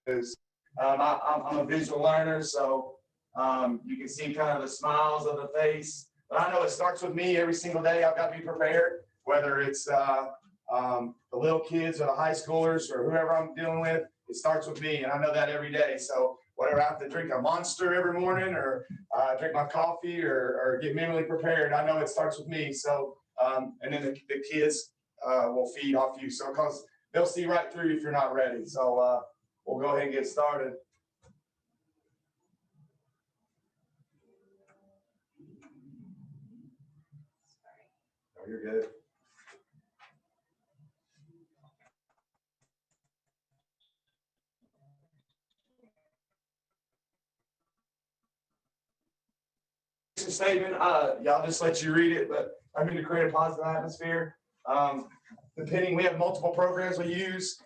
is I'm a visual learner, so you can see kind of the smiles of the face. But I know it starts with me every single day. I've got to be prepared, whether it's the little kids or the high schoolers or whoever I'm dealing with. It starts with me, and I know that every day. So whether I have to drink a Monster every morning or drink my coffee or get mentally prepared, I know it starts with me. So and then the kids will feed off you. So because they'll see right through you if you're not ready. So we'll go ahead and get started. Oh, you're good. Statement, y'all just let you read it, but I mean to create a positive atmosphere. Depending, we have multiple programs we use.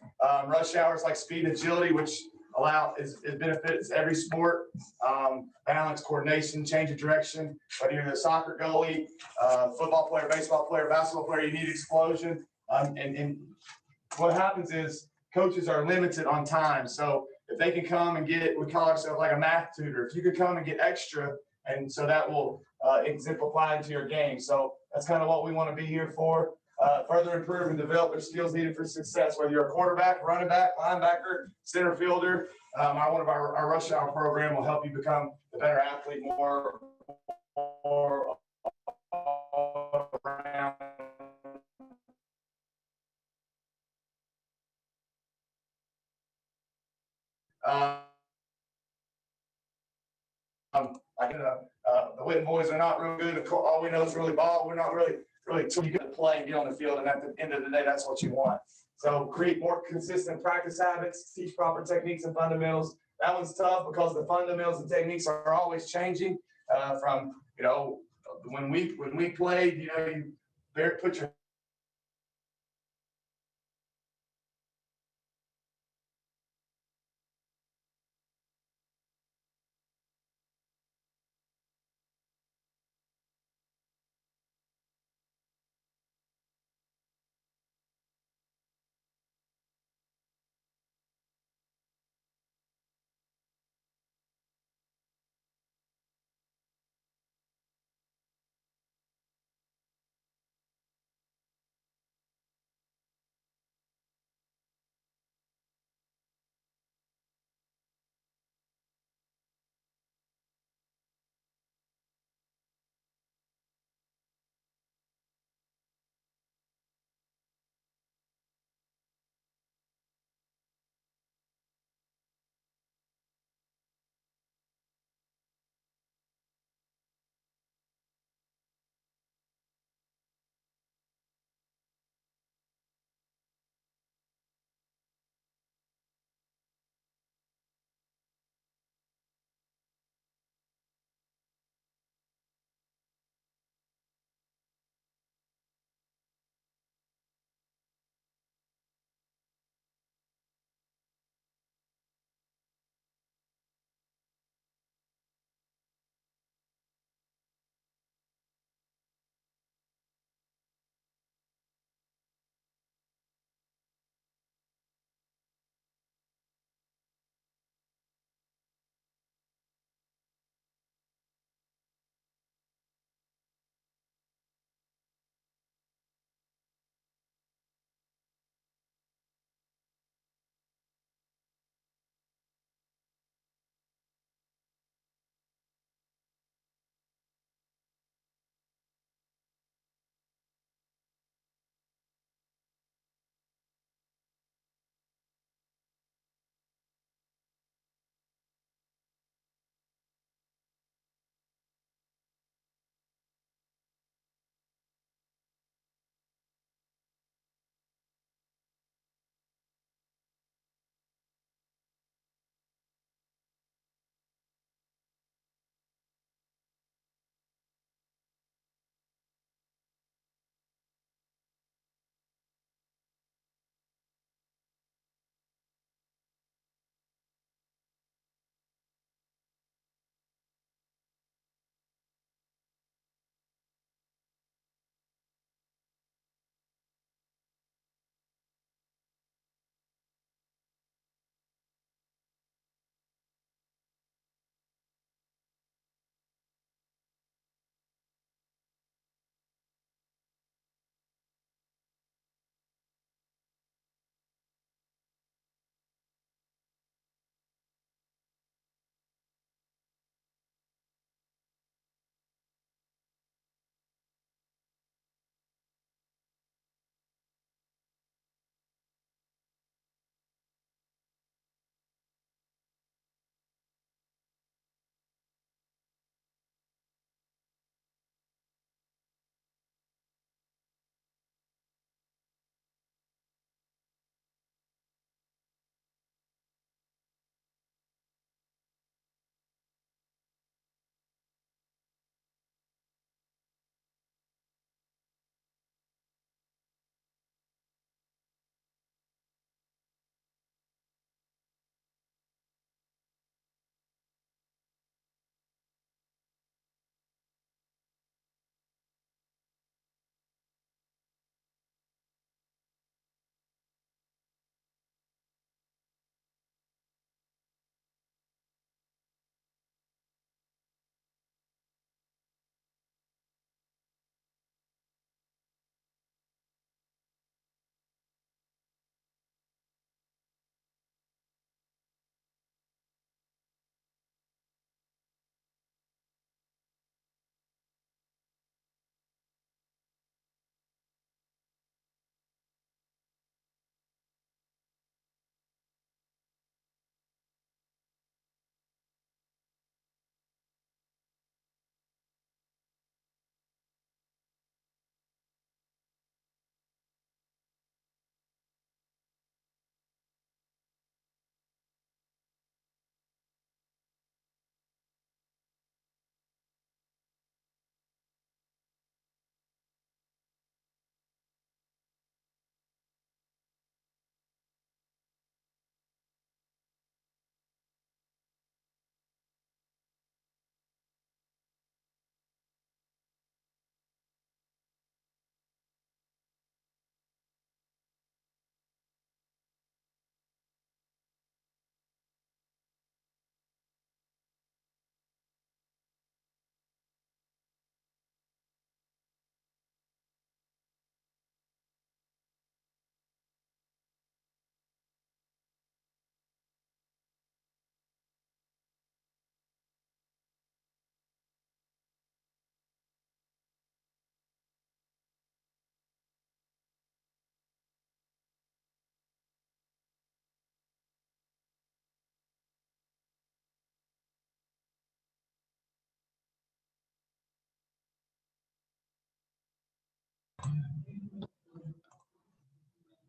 Rush hours like speed and agility, which it benefits every sport. Balance, coordination, change of direction. Whether you're the soccer goalie, football player, baseball player, basketball player, you need explosion. And what happens is coaches are limited on time. So if they can come and we call ourselves like a math tutor. If you could come and get extra, and so that will exemplify into your game. So that's kind of what we want to be here for. Further improve and develop their skills needed for success, whether you're a quarterback, running back, linebacker, center fielder. One of our rush hour program will help you become the better athlete more around. The Witten boys are not real good. All we know is really ball. We're not really too good to play and get on the field. And at the end of the day, that's what you want. So create more consistent practice habits, teach proper techniques and fundamentals. That one's tough because the fundamentals and techniques are always changing. From when we played, you put your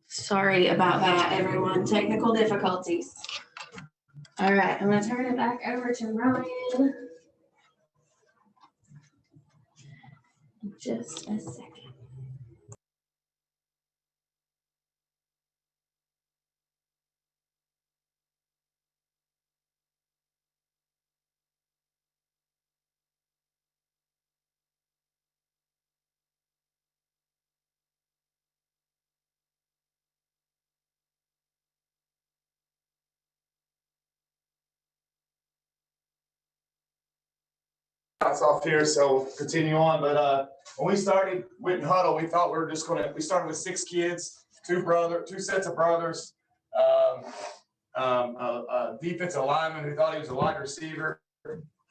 Sorry about that, everyone. Technical difficulties. All right, I'm going to turn it back over to Ryan. Just a second. Off here, so continue on. But when we started Witten Huddle, we thought we started with 6 kids, two sets of brothers, a defensive lineman who thought he was a wide receiver,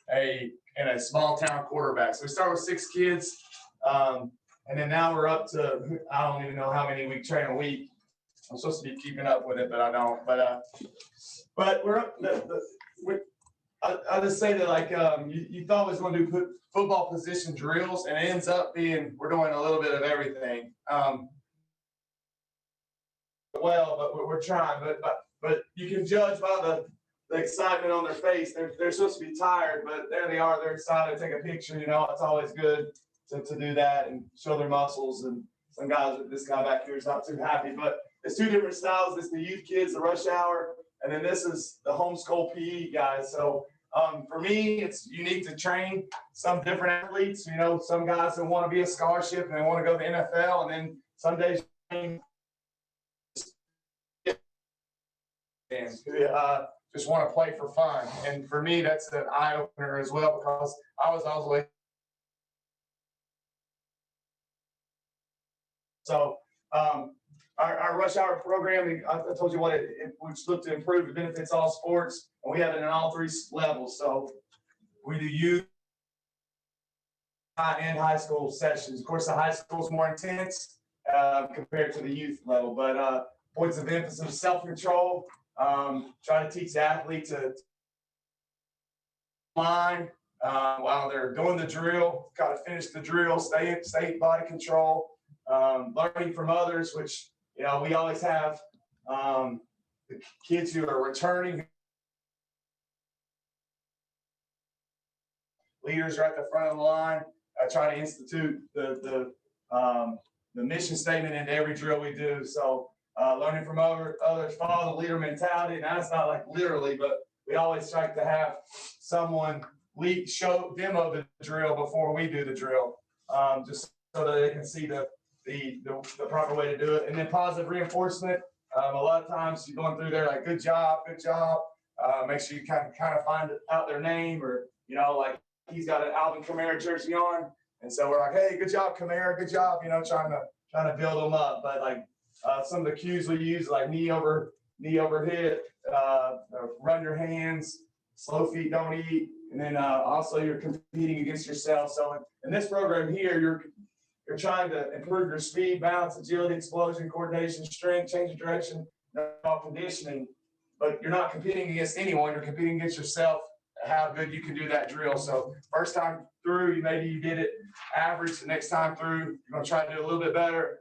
and a small town quarterback. So we started with 6 kids, and then now we're up to, I don't even know how many we train a week. I'm supposed to be keeping up with it, but I don't. But we're up. I just say that, like, you thought we was going to do football position drills, and it ends up being we're doing a little bit of everything. But we're trying. But you can judge by the excitement on their face. They're supposed to be tired, but there they are. They're excited to take a picture. You know, it's always good to do that and show their muscles. And some guys, this guy back here is not too happy. But it's 2 different styles. This is the youth kids, the rush hour, and then this is the homeschool PE guys. So for me, it's unique to train some different athletes. You know, some guys that want to be a scholarship and they want to go to the NFL, and then some days just want to play for fun. And for me, that's an eye opener as well, because I was always so. Our rush hour program, I told you what we look to improve. It benefits all sports, and we have it in all 3 levels. So we do youth and high school sessions. Of course, the high school is more intense compared to the youth level, but points of emphasis: self-control. Try to teach the athlete to line while they're doing the drill. Got to finish the drill. Stay body control. Learning from others, which, you know, we always have the kids who are returning. Leaders are at the front of the line. I try to institute the mission statement into every drill we do. So learning from others, follow the leader mentality. Now, it's not like literally, but we always try to have someone demo the drill before we do the drill, just so that they can see the proper way to do it. And then positive reinforcement. A lot of times you're going through there like, good job. Make sure you kind of find out their name, or, you know, like he's got an Alvin Kamara jersey on, and so we're like, hey, good job, Kamara, good job. You know, trying to build them up. But like some of the cues we use, like knee over hip, run your hands, slow feet don't eat, and then also you're competing against yourself. So in this program here, you're trying to improve your speed, balance, agility, explosion, coordination, strength, change of direction, all conditioning. But you're not competing against anyone. You're competing against yourself, how good you can do that drill. So first time through, maybe you did it average. The next time through, you're going to try to do a little bit better.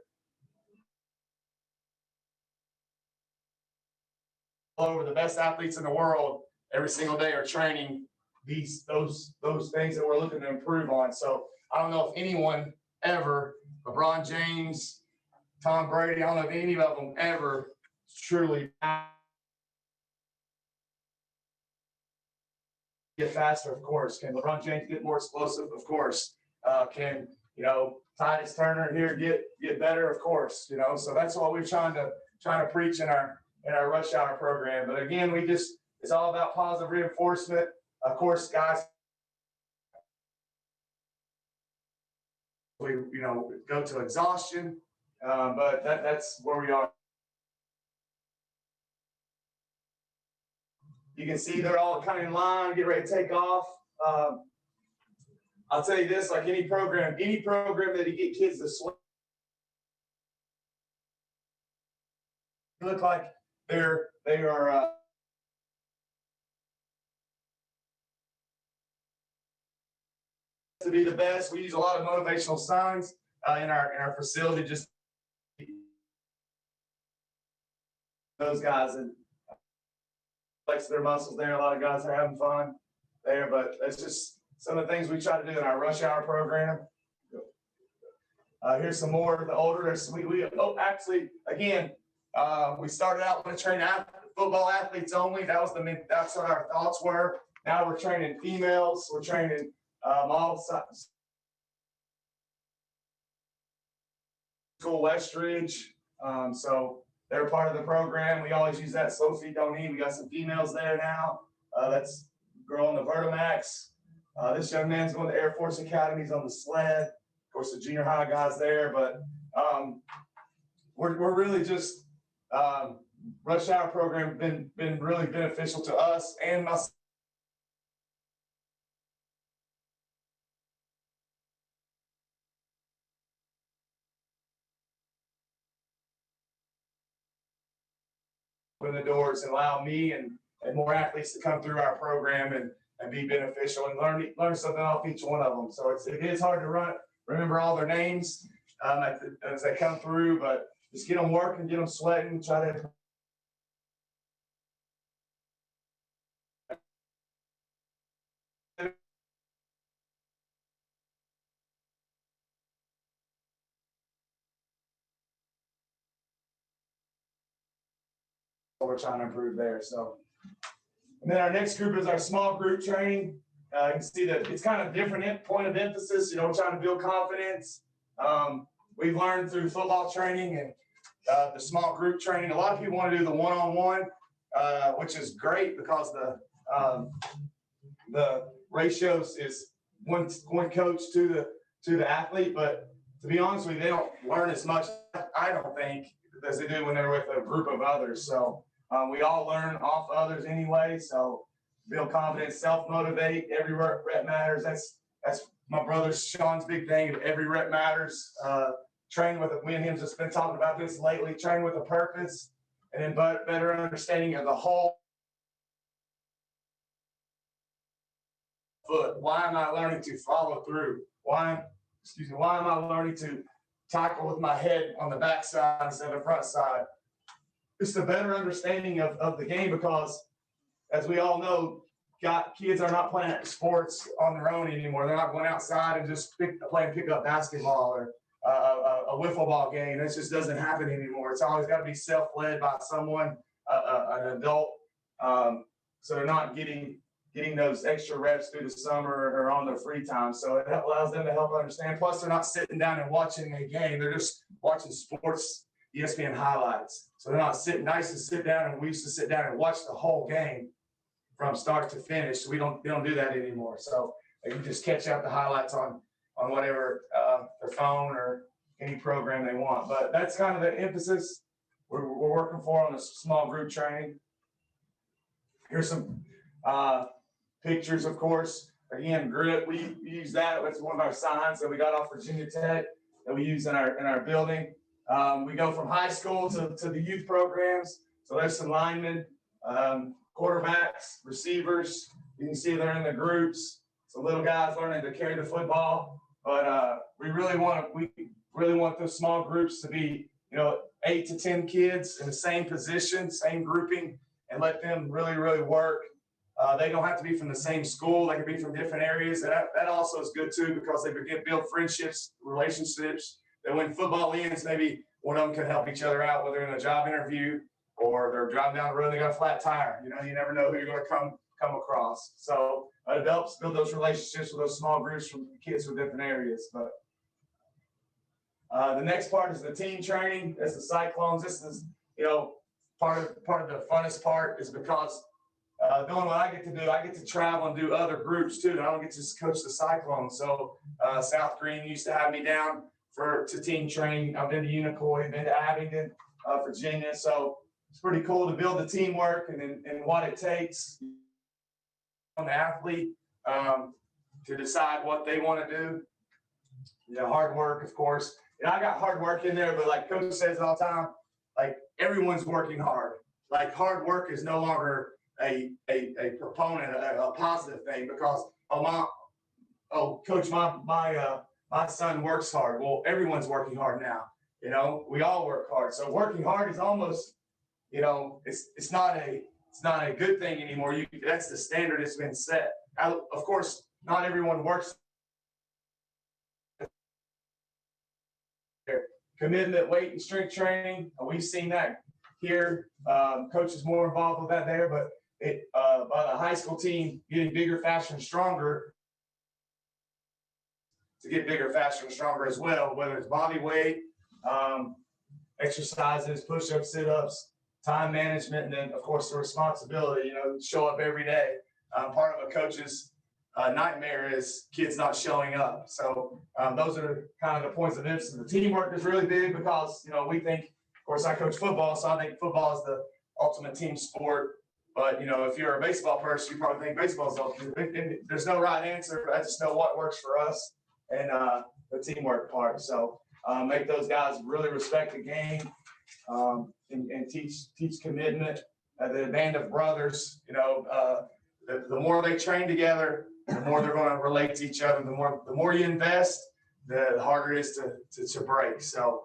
All over, the best athletes in the world every single day are training those things that we're looking to improve on. So I don't know if anyone ever, LeBron James, Tom Brady, I don't know if any of them ever truly get faster, of course. Can LeBron James get more explosive? Of course. Can, you know, Titus Turner here get better? Of course. You know, so that's what we're trying to preach in our rush hour program. But again, it's all about positive reinforcement. Of course, guys, we, you know, go to exhaustion, but that's where we are. You can see they're all kind of in line, get ready to take off. I'll tell you this, like any program that you get kids to swim, look like they are to be the best. We use a lot of motivational signs. in our facility, just those guys and flex their muscles there. A lot of guys are having fun there, but that's just some of the things we try to do in our rush hour program. Here's some more of the older. Actually, again, we started out with training football athletes only. That's what our thoughts were. Now we're training females. We're training all school Westridge. So they're part of the program. We always use that slow feet don't eat. We got some females there now. That's girl on the Vertimax. This young man's going to Air Force Academy. He's on the sled. Of course, the junior high guys there, but we're really just rush hour program been really beneficial to us and my open the doors and allow me and more athletes to come through our program and be beneficial and learn something off each one of them. So it is hard to remember all their names as they come through, but just get them working, get them sweating, try to we're trying to improve there. So, and then our next group is our small group training. You can see that it's kind of different point of emphasis. We're trying to build confidence. We've learned through football training and the small group training. A lot of people want to do the one-on-one, which is great because the ratios is one coach to the athlete. But to be honest with you, they don't learn as much, I don't think, as they do when they're with a group of others. So we all learn off others anyway. So build confidence, self-motivate. Every rep matters. That's my brother Sean's big thing. Every rep matters. Train with me and him just been talking about this lately. Train with a purpose, and then better understanding of the whole foot. Why am I learning to follow through? Why am I learning to tackle with my head on the back side instead of the front side? It's a better understanding of the game because, as we all know, kids are not playing sports on their own anymore. They're not going outside and just playing pickup basketball or a wiffle ball game. That just doesn't happen anymore. It's always got to be self-led by someone, an adult. So they're not getting those extra reps through the summer or on their free time. So it allows them to help understand. Plus, they're not sitting down and watching a game. They're just watching sports ESPN highlights. So they're not nice to sit down, and we used to sit down and watch the whole game from start to finish. We don't do that anymore. So they can just catch up the highlights on whatever their phone or any program they want. But that's kind of the emphasis we're working for on the small group training. Here's some pictures, of course. Again, grit, we use that. That's one of our signs that we got off Virginia Tech that we use in our building. We go from high school to the youth programs. So there's some linemen, quarterbacks, receivers. You can see they're in the groups. So little guys learning to carry the football. But we really want those small groups to be, 8 to 10 kids in the same position, same grouping, and let them really, really work. They don't have to be from the same school. They can be from different areas. That also is good too because they build friendships, relationships. That when football ends, maybe one of them can help each other out, whether in a job interview or they're driving down the road and they got a flat tire. You never know who you're going to come across. So it helps build those relationships with those small groups from kids from different areas. But the next part is the team training. That's the Cyclones. This is, part of the funnest part is because doing what I get to do, I get to travel and do other groups too. I don't get to just coach the Cyclones. So South Green used to have me down to team training. I've been to Unicoi, been to Abingdon, Virginia. So it's pretty cool to build the teamwork and what it takes on the athlete to decide what they want to do. Hard work, of course. I got hard work in there, but like Coach says all the time, like everyone's working hard. Like hard work is no longer a proponent, a positive thing because Coach, my my son works hard. Well, everyone's working hard now. We all work hard. So working hard is almost, it's not a good thing anymore. That's the standard that's been set. Now, of course, not everyone works. Commitment, weight, and strength training. We've seen that here. Coach is more involved with that there, but by the high school team getting bigger, faster, and stronger to get bigger, faster, and stronger as well, whether it's body weight, exercises, push-ups, sit-ups, time management, and then, of course, the responsibility, show up every day. Part of a coach's nightmare is kids not showing up. So those are kind of the points of emphasis. The teamwork is really big because, we think, of course, I coach football, so I think football is the ultimate team sport. But, if you're a baseball person, you probably think baseball is the ultimate. There's no right answer, but I just know what works for us and the teamwork part. So make those guys really respect the game and teach commitment. The band of brothers, the more they train together, the more they're going to relate to each other. The more you invest, the harder it is to break. So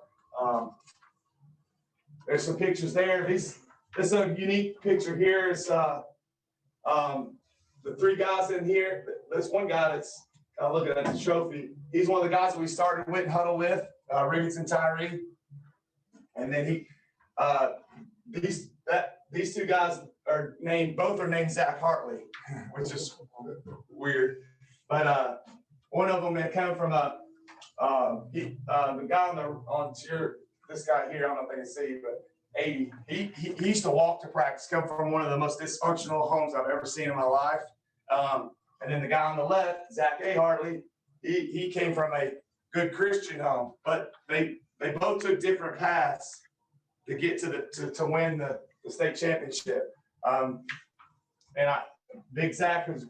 there's some pictures there. This is a unique picture here. Is the three guys in here. There's one guy that's looking at the trophy. He's one of the guys that we started with huddle with, Riggins and Tyree. And then these two guys both are named Zach Hartley, which is weird. But one of them had come from the guy this guy here, I don't know if they can see, but 80. He used to walk to practice, come from one of the most dysfunctional homes I've ever seen in my life. And then the guy on the left, Zach A. Hartley, he came from a good Christian home, but they both took different paths to get to win the state championship. Big Zach has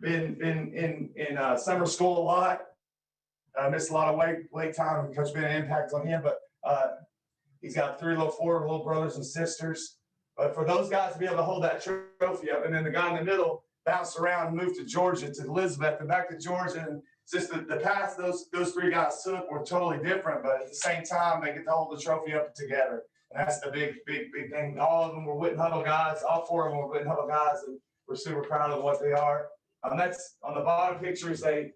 been in summer school a lot. Missed a lot of weight time. Coach been an impact on him, but he's got four little brothers and sisters. But for those guys to be able to hold that trophy up, and then the guy in the middle bounced around and moved to Georgia, to Elizabeth, and back to Georgia, and just the path those three guys took were totally different, but at the same time, they get to hold the trophy up together. And that's the big thing. All of them were Witten Huddle guys. All four of them were Witten Huddle guys, and we're super proud of what they are. That's on the bottom picture is a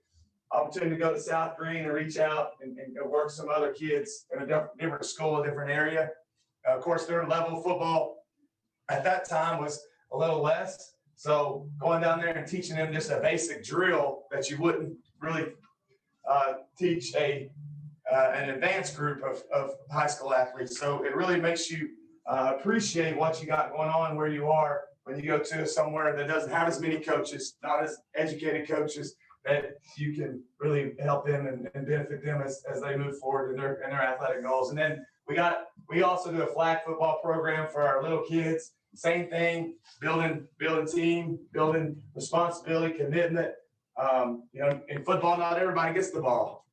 opportunity to go to South Green and reach out and work with some other kids in a different school, a different area. Of course, their level of football at that time was a little less. So going down there and teaching them just a basic drill that you wouldn't really teach an advanced group of high school athletes. So it really makes you appreciate what you got going on where you are when you go to somewhere that doesn't have as many coaches, not as educated coaches, that you can really help them and benefit them as they move forward in their athletic goals. And then we also do a flag football program for our little kids. Same thing, building team, building responsibility, commitment. In football, not everybody gets the ball.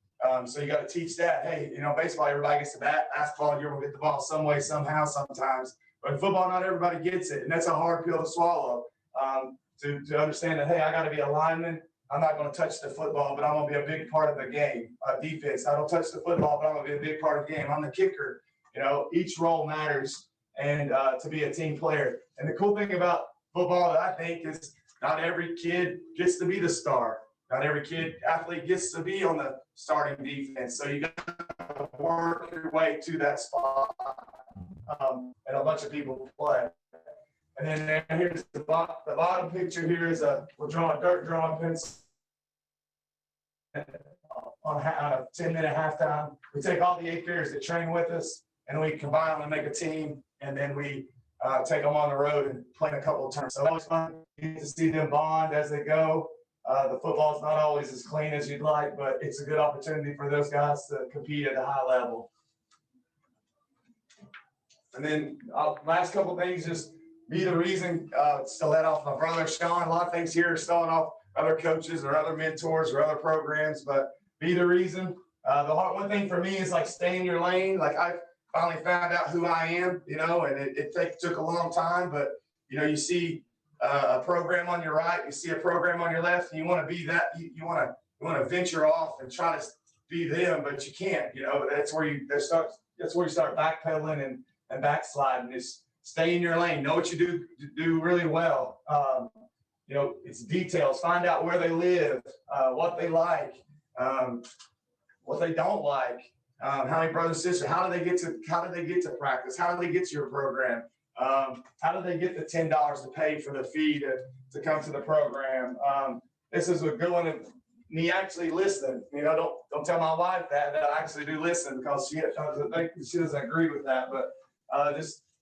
So you got to teach that. Hey, baseball, everybody gets the bat. Basketball, you're going to get the ball some way, somehow, sometimes. But in football, not everybody gets it. And that's a hard pill to swallow. To understand that, hey, I got to be a lineman. I'm not going to touch the football, but I'm going to be a big part of the game. Defense, I don't touch the football, but I'm going to be a big part of the game. I'm the kicker. Each role matters, and to be a team player. And the cool thing about football that I think is not every kid gets to be the star. Not every athlete gets to be on the starting defense. So you got to work your way to that spot. And a bunch of people play. And then here's the bottom picture. Here is we're drawing dirt drawing pencil on a 10-minute halftime. We take all the 8th graders that train with us, and we combine them and make a team. And then we take them on the road and play in a couple of turns. So that was fun. You get to see them bond as they go. The football's not always as clean as you'd like, but it's a good opportunity for those guys to compete at a high level. And then last couple things, just be the reason, to let off my brother Sean. A lot of things here are starting off other coaches or other mentors or other programs, but be the reason. One thing for me is like stay in your lane. Like I finally found out who I am, and it took a long time, but you see a program on your right, you see a program on your left, and you want to be that. You want to venture off and try to be them, but you can't. That's where you start backpedaling and backsliding. Just stay in your lane. Know what you do really well. It's details. Find out where they live, what they like, what they don't like. How many brothers and sisters? How do they get to practice? How do they get to your program? How do they get the $10 to pay for the fee to come to the program? This is a good one of me actually listening. Don't tell my wife that I actually do listen, because she doesn't agree with that. But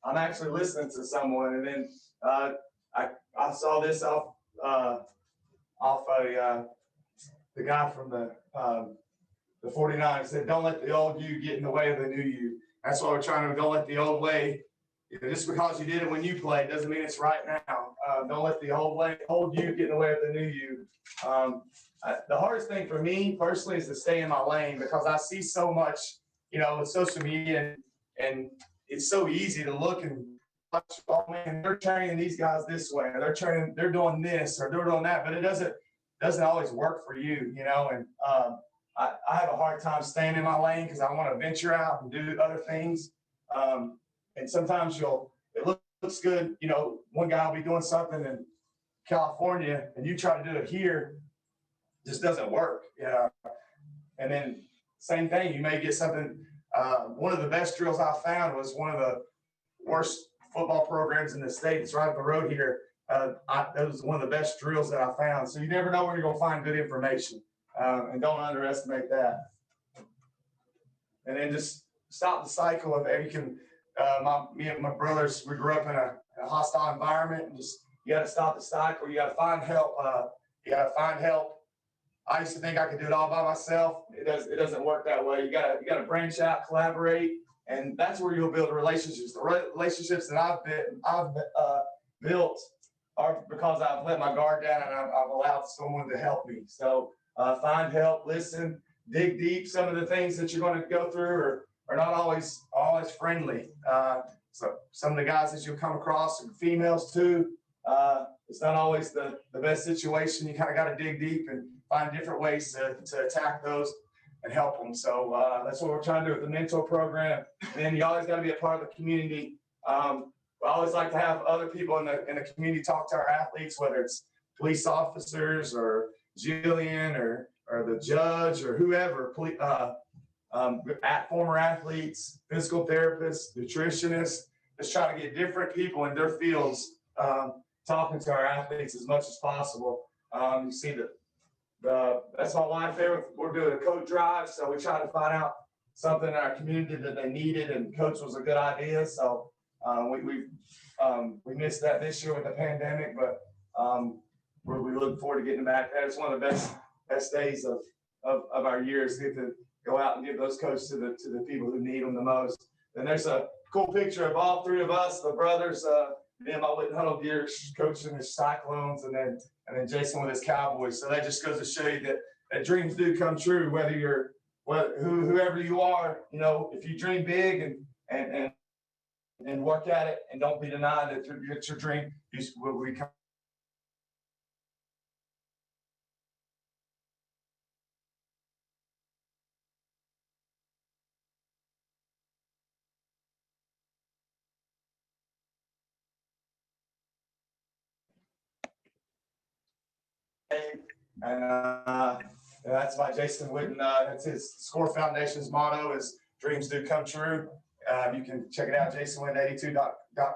I'm actually listening to someone, and then I saw this off the guy from the 49 said, "Don't let the old you get in the way of the new you." That's what we're trying to do. Don't let the old way, just because you did it when you played doesn't mean it's right now. Don't let the old you get in the way of the new you. The hardest thing for me personally is to stay in my lane, because I see so much, with social media, and it's so easy to look and watch, oh man, they're training these guys this way, or they're doing this, or they're doing that, but it doesn't always work for you, and I have a hard time staying in my lane, because I want to venture out and do other things. And sometimes it looks good. One guy will be doing something in California, and you try to do it here, just doesn't work. And then same thing, you may get something. One of the best drills I found was one of the worst football programs in the state. It's right up the road here. That was one of the best drills that I found. So you never know where you're going to find good information. And don't underestimate that. And then just stop the cycle of me and my brothers, we grew up in a hostile environment, and you got to stop the cycle. You got to find help. I used to think I could do it all by myself. It doesn't work that way. You got to branch out, collaborate, and that's where you'll build relationships. The relationships that I've built are because I've let my guard down, and I've allowed someone to help me. So find help, listen, dig deep. Some of the things that you're going to go through are not always friendly. So some of the guys that you'll come across, and females too, it's not always the best situation. You kind of got to dig deep and find different ways to attack those and help them. So that's what we're trying to do with the mentor program. And then you always got to be a part of the community. I always like to have other people in the community talk to our athletes, whether it's police officers or Jillian or the judge or whoever, former athletes, physical therapists, nutritionists. Just try to get different people in their fields talking to our athletes as much as possible. You see that's my line favorite. We're doing a coach drive, so we try to find out something in our community that they needed, and coach was a good idea. So we missed that this year with the pandemic, but we look forward to getting back there. It's one of the best days of our years, get to go out and give those coaches to the people who need them the most. And there's a cool picture of all three of us, the brothers, me and my Whitten Huddle gear, coaching the Cyclones, and then Jason with his Cowboys. So that just goes to show you that dreams do come true, whether you're whoever you are. If you dream big and work at it, and don't be denied that it's your dream, we come. And that's by Jason Whitten. That's his Score Foundation's motto is "Dreams do come true." You can check it out, jasonwitten82.com.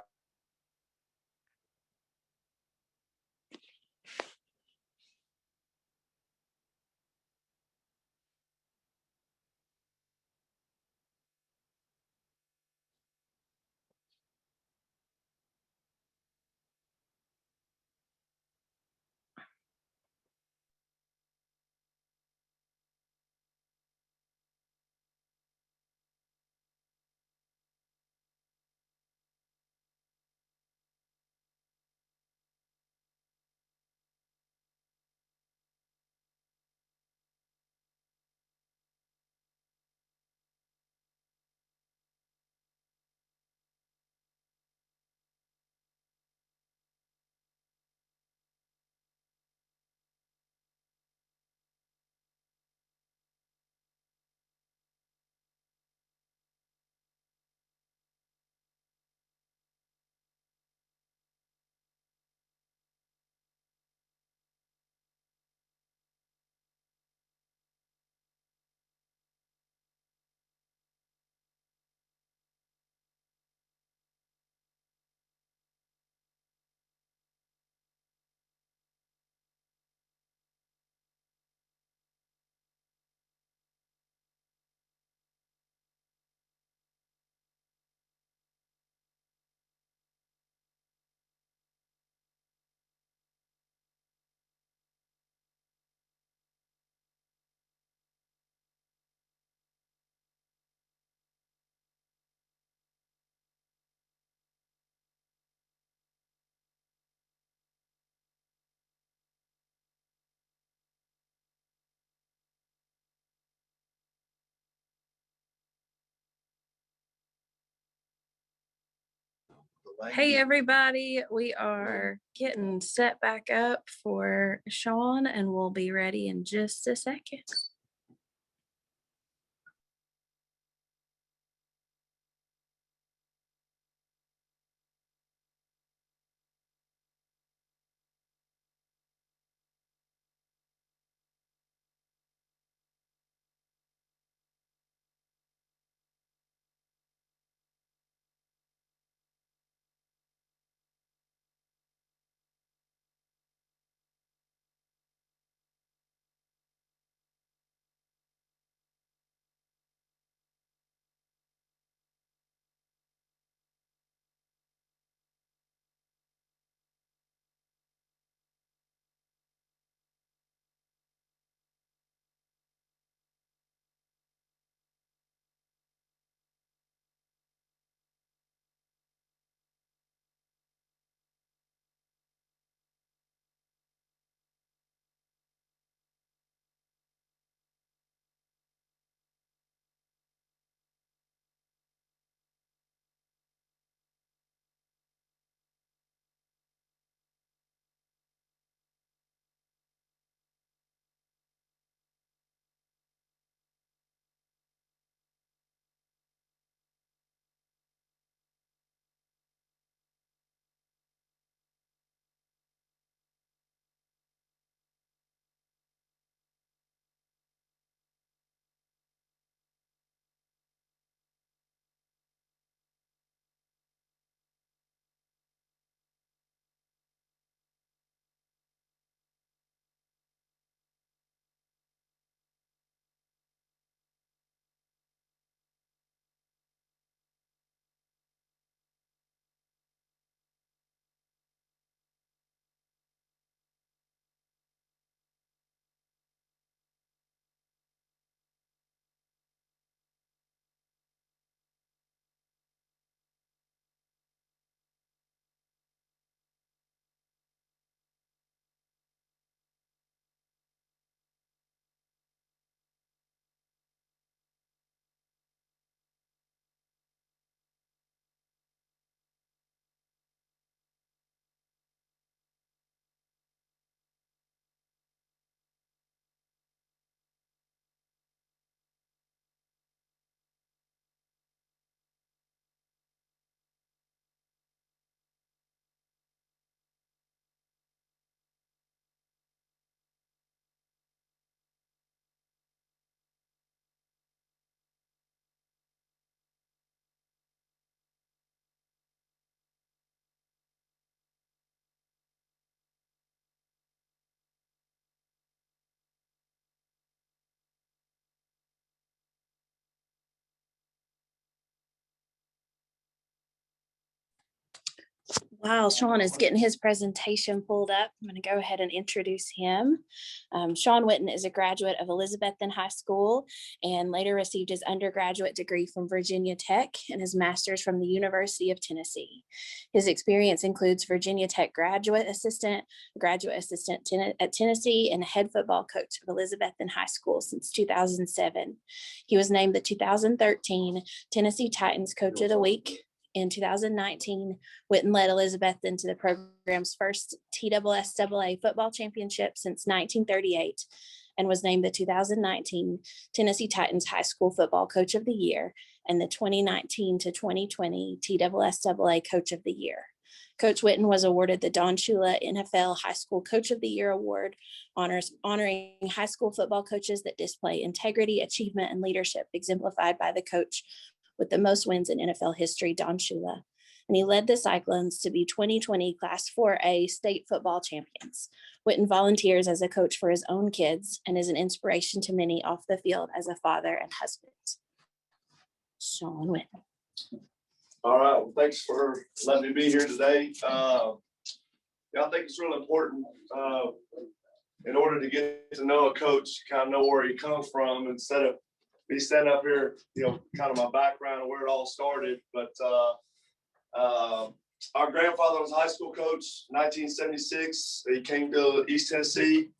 Hey everybody, we are getting set back up for Sean and we'll be ready in just a second. While Sean is getting his presentation pulled up, I'm going to go ahead and introduce him. Sean Witten is a graduate of Elizabethton High School and later received his undergraduate degree from Virginia Tech and his master's from the University of Tennessee. His experience includes Virginia Tech graduate assistant at Tennessee, and head football coach of Elizabethton High School since 2007. He was named the 2013 Tennessee Titans Coach of the Week. In 2019, Witten led Elizabethton to the program's first TSSAA football championship since 1938 and was named the 2019 Tennessee Titans High School Football Coach of the Year and the 2019 to 2020 TSSAA Coach of the Year. Coach Witten was awarded the Don Shula NFL High School Coach of the Year Award, honoring high school football coaches that display integrity, achievement, and leadership exemplified by the coach with the most wins in NFL history, Don Shula. And he led the Cyclones to be 2020 Class 4A state football champions. Witten volunteers as a coach for his own kids and is an inspiration to many off the field as a father and husband. Sean Witten. All right, well, thanks for letting me be here today. I think it's really important in order to get to know a coach, kind of know where he comes from instead of me standing up here, kind of my background and where it all started. But our grandfather was a high school coach, 1976. He came to East Tennessee,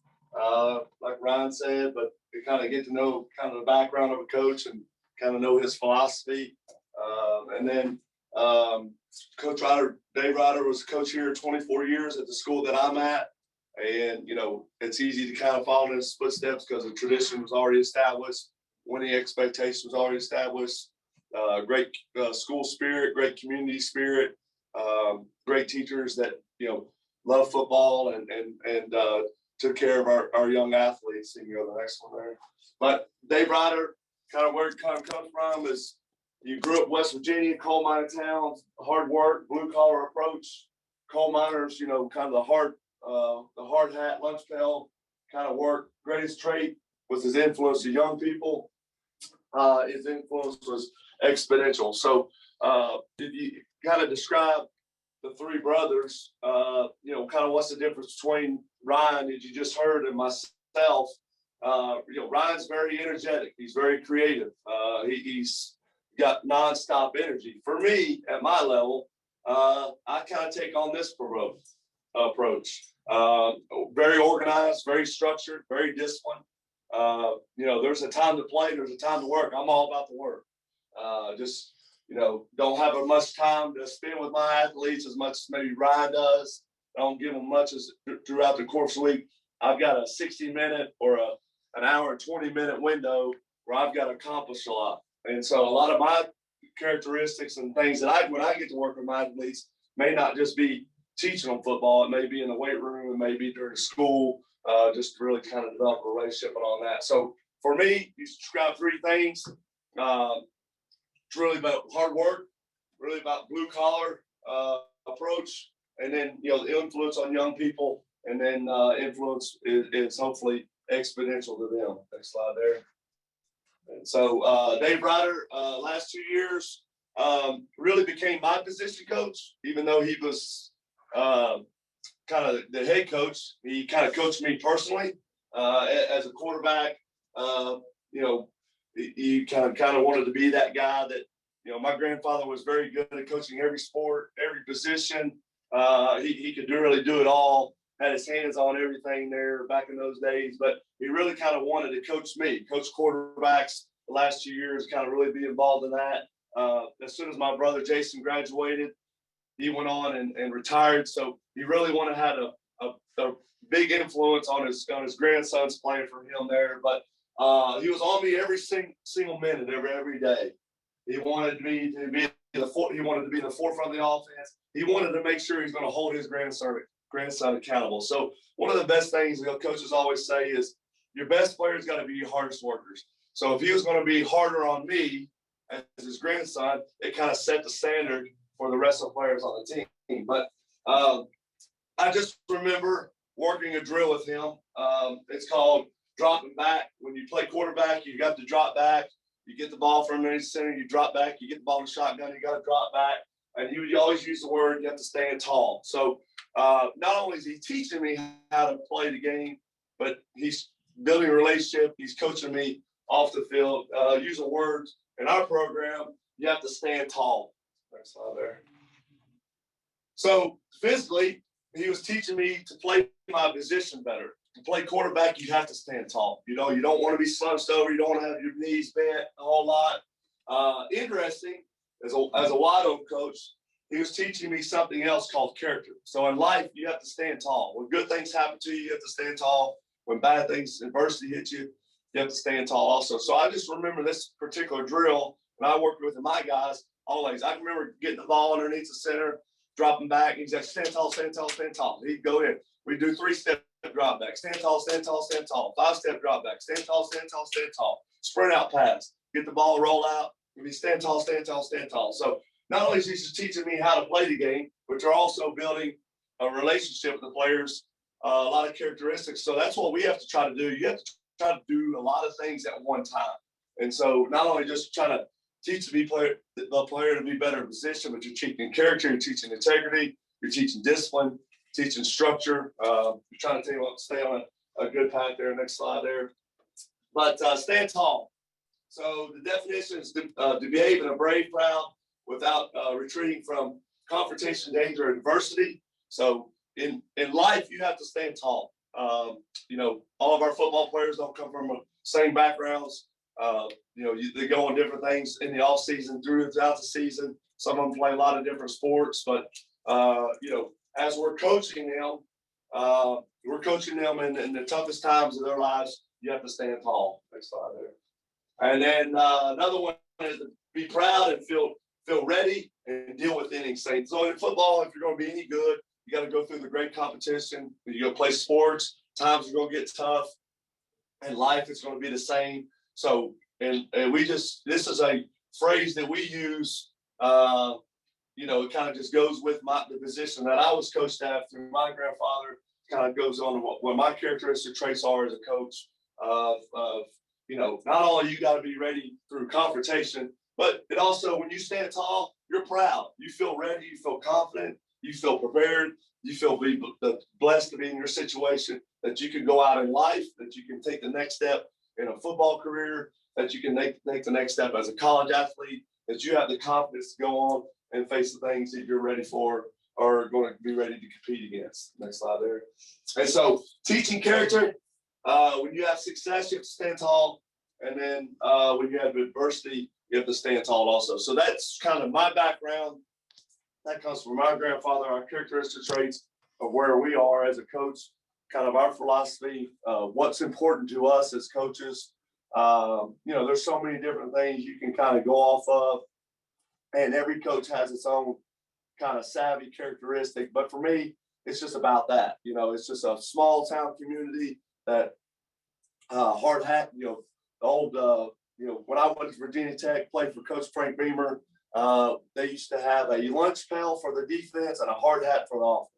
like Ryan said, but to kind of get to know kind of the background of a coach and kind of know his philosophy. And then Coach Ryder, Dave Ryder was coach here 24 years at the school that I'm at. And, it's easy to kind of follow in his footsteps because the tradition was already established. Winning expectation was already established. Great school spirit, great community spirit, great teachers that, love football and took care of our young athletes. You can go to the next one there. But Dave Ryder, kind of where it kind of comes from is you grew up West Virginia, coal mining town, hard work, blue collar approach. Coal miners, kind of the hard hat, lunch pail kind of work. Greatest trait was his influence to young people. His influence was exponential. So if you kind of describe the three brothers, kind of what's the difference between Ryan, that you just heard, and myself. Ryan's very energetic. He's very creative. He's got nonstop energy. For me, at my level, I kind of take on this approach. Very organized, very structured, very disciplined. There's a time to play, there's a time to work. I'm all about the work. Don't have as much time to spend with my athletes as much as maybe Ryan does. I don't give them much as throughout the course of the week. I've got a 60-minute or an hour and 20-minute window where I've got to accomplish a lot. And so a lot of my characteristics and things that when I get to work with my athletes may not just be teaching them football. It may be in the weight room, it may be during school, just to really kind of develop a relationship and all that. So for me, you describe three things. It's really about hard work, really about blue collar approach, and then the influence on young people, and then influence is hopefully exponential to them. Next slide there. And so Dave Ryder, last 2 years, really became my position coach, even though he was kind of the head coach. He kind of coached me personally as a quarterback. He kind of wanted to be that guy that, my grandfather was very good at coaching every sport, every position. He could really do it all, had his hands on everything there back in those days, but he really kind of wanted to coach me, coach quarterbacks the last 2 years, kind of really be involved in that. As soon as my brother Jason graduated, he went on and retired. So he really wanted to have a big influence on his grandsons playing for him there. But he was on me every single minute, every day. He wanted me to be in the forefront of the offense. He wanted to make sure he's going to hold his grandson accountable. So one of the best things coaches always say is your best players got to be your hardest workers. So if he was going to be harder on me as his grandson, it kind of set the standard for the rest of the players on the team. But I just remember working a drill with him. It's called dropping back. When you play quarterback, you got to drop back. You get the ball from the center, you drop back. You get the ball in the shotgun, you got to drop back. And he would always use the word, you have to stand tall. So not only is he teaching me how to play the game, but he's building a relationship. He's coaching me off the field. Using words in our program, you have to stand tall. Next slide there. So physically, he was teaching me to play my position better. To play quarterback, you have to stand tall. You don't want to be slunched over. You don't want to have your knees bent a whole lot. Interesting, as a wide open coach, he was teaching me something else called character. So in life, you have to stand tall. When good things happen to you, you have to stand tall. When bad things, adversity hits you, you have to stand tall also. So I just remember this particular drill, and I worked with my guys always. I remember getting the ball underneath the center, dropping back. He's like, stand tall, stand tall, stand tall. He'd go in. We do 3-step drop back. Stand tall, stand tall, stand tall. 5-step drop back. Stand tall, stand tall, stand tall. Sprint out pass. Get the ball, roll out. We stand tall, stand tall, stand tall. So not only is he just teaching me how to play the game, but you're also building a relationship with the players, a lot of characteristics. So that's what we have to try to do. You have to try to do a lot of things at one time. And so not only just trying to teach the player to be better in position, but you're teaching character, you're teaching integrity, you're teaching discipline, teaching structure. You're trying to stay on a good path there. Next slide there. But stand tall. So the definition is to behave in a brave, proud, without retreating from confrontation, danger, and adversity. So in life, you have to stand tall. All of our football players don't come from the same backgrounds. They go on different things in the off season, throughout the season. Some of them play a lot of different sports, but as we're coaching them in the toughest times of their lives. You have to stand tall. Next slide there. And then another one is to be proud and feel ready and deal with innings. So in football, if you're going to be any good, you got to go through the great competition. You go play sports. Times are going to get tough. In life, it's going to be the same. So, and this is a phrase that we use. It kind of just goes with the position that I was coached at through my grandfather. Kind of goes on what my characteristic traits are as a coach. Not only you got to be ready through confrontation, but it also, when you stand tall, you're proud. You feel ready. You feel confident. You feel prepared. You feel blessed to be in your situation, that you can go out in life, that you can take the next step in a football career, that you can make the next step as a college athlete, that you have the confidence to go on and face the things that you're ready for or going to be ready to compete against. Next slide there. And so teaching character, when you have success, you have to stand tall. And then when you have adversity, you have to stand tall also. So that's kind of my background. That comes from my grandfather, our characteristic traits of where we are as a coach, kind of our philosophy, what's important to us as coaches. There's so many different things you can kind of go off of. And every coach has its own kind of savvy characteristic. But for me, it's just about that. It's just a small town community that hard hat, the old, when I went to Virginia Tech, played for Coach Frank Beamer, they used to have a lunch pail for the defense and a hard hat for the offense.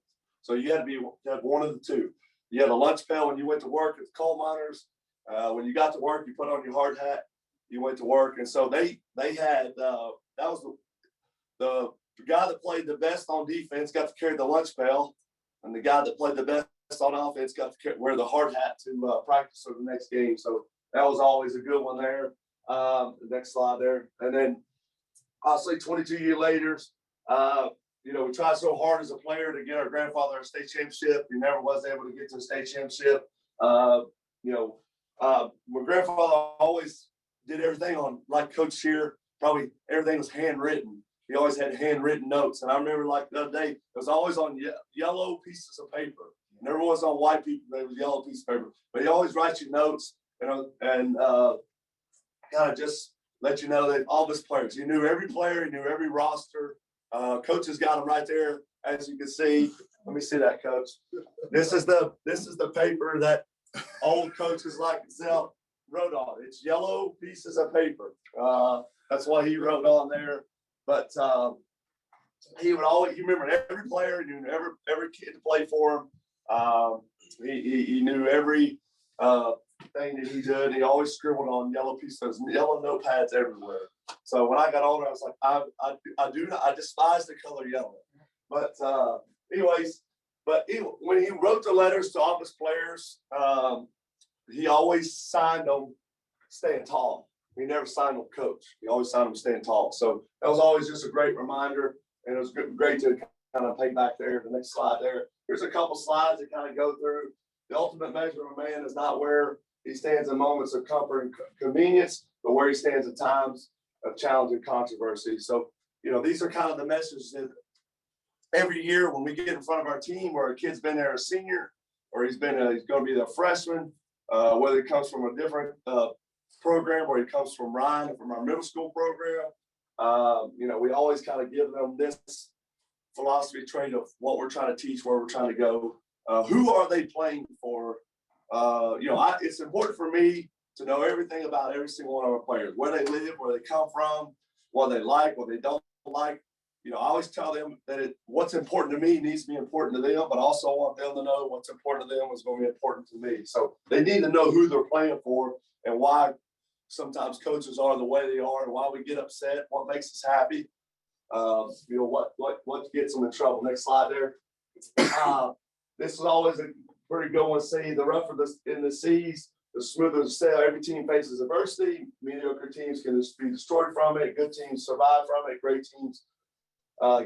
So you had to have one of the two. You had a lunch pail when you went to work at the coal miners. When you got to work, you put on your hard hat, you went to work. And so they had, that was the guy that played the best on defense got to carry the lunch pail, and the guy that played the best on offense got to wear the hard hat to practice for the next game. So that was always a good one there. The next slide there. And then obviously 22 years later, we tried so hard as a player to get our grandfather a state championship. He never was able to get to a state championship. My grandfather always did everything on, like Coach here, probably everything was handwritten. He always had handwritten notes. And I remember like the other day, it was always on yellow pieces of paper. Never was on white paper, it was yellow piece of paper. But he always writes you notes, and kind of just let you know that all of his players, he knew every player, he knew every roster. Coach has got them right there, as you can see. Let me see that, Coach. This is the paper that old coaches like himself wrote on. It's yellow pieces of paper. That's what he wrote on there. But he would always, you remember every player, he knew every kid to play for him. He knew every thing that he did. He always scribbled on yellow pieces, yellow notepads everywhere. So when I got older, I was like, I despise the color yellow. But when he wrote the letters to all his players, he always signed them staying tall. He never signed them coach. He always signed them staying tall. So that was always just a great reminder, and it was great to kind of pay back there. The next slide there. Here's a couple slides that kind of go through. The ultimate measure of a man is not where he stands in moments of comfort and convenience, but where he stands at times of challenge and controversy. So, these are kind of the messages that every year when we get in front of our team, where a kid's been there a senior, or he's going to be the freshman, whether it comes from a different program, or he comes from Ryan, from our middle school program, we always kind of give them this philosophy trait of what we're trying to teach, where we're trying to go. Who are they playing for? It's important for me to know everything about every single one of our players, where they live, where they come from, what they like, what they don't like. I always tell them that what's important to me needs to be important to them, but also want them to know what's important to them is going to be important to me. So they need to know who they're playing for and why sometimes coaches are the way they are, and why we get upset, what makes us happy, what gets them in trouble. Next slide there. This is always a pretty good one. See, the rougher in the seas, the smoother the sail. Every team faces adversity. Mediocre teams can just be destroyed from it. Good teams survive from it. Great teams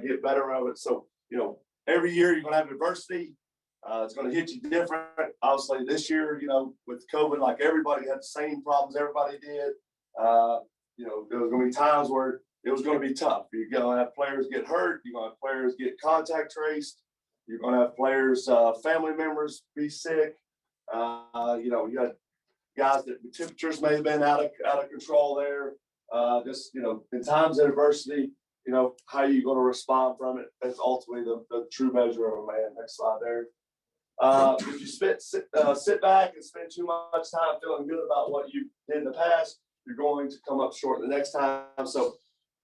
get better of it. So, every year you're going to have adversity. It's going to hit you different. Obviously, this year, with COVID, like everybody had the same problems everybody did. There was going to be times where it was going to be tough. You're going to have players get hurt. You're going to have players get contact traced. You're going to have players, family members be sick. You had guys that the temperatures may have been out of control there. In times of adversity, how are you going to respond from it? That's ultimately the true measure of a man. Next slide there. If you sit back and spend too much time feeling good about what you did in the past, you're going to come up short the next time. So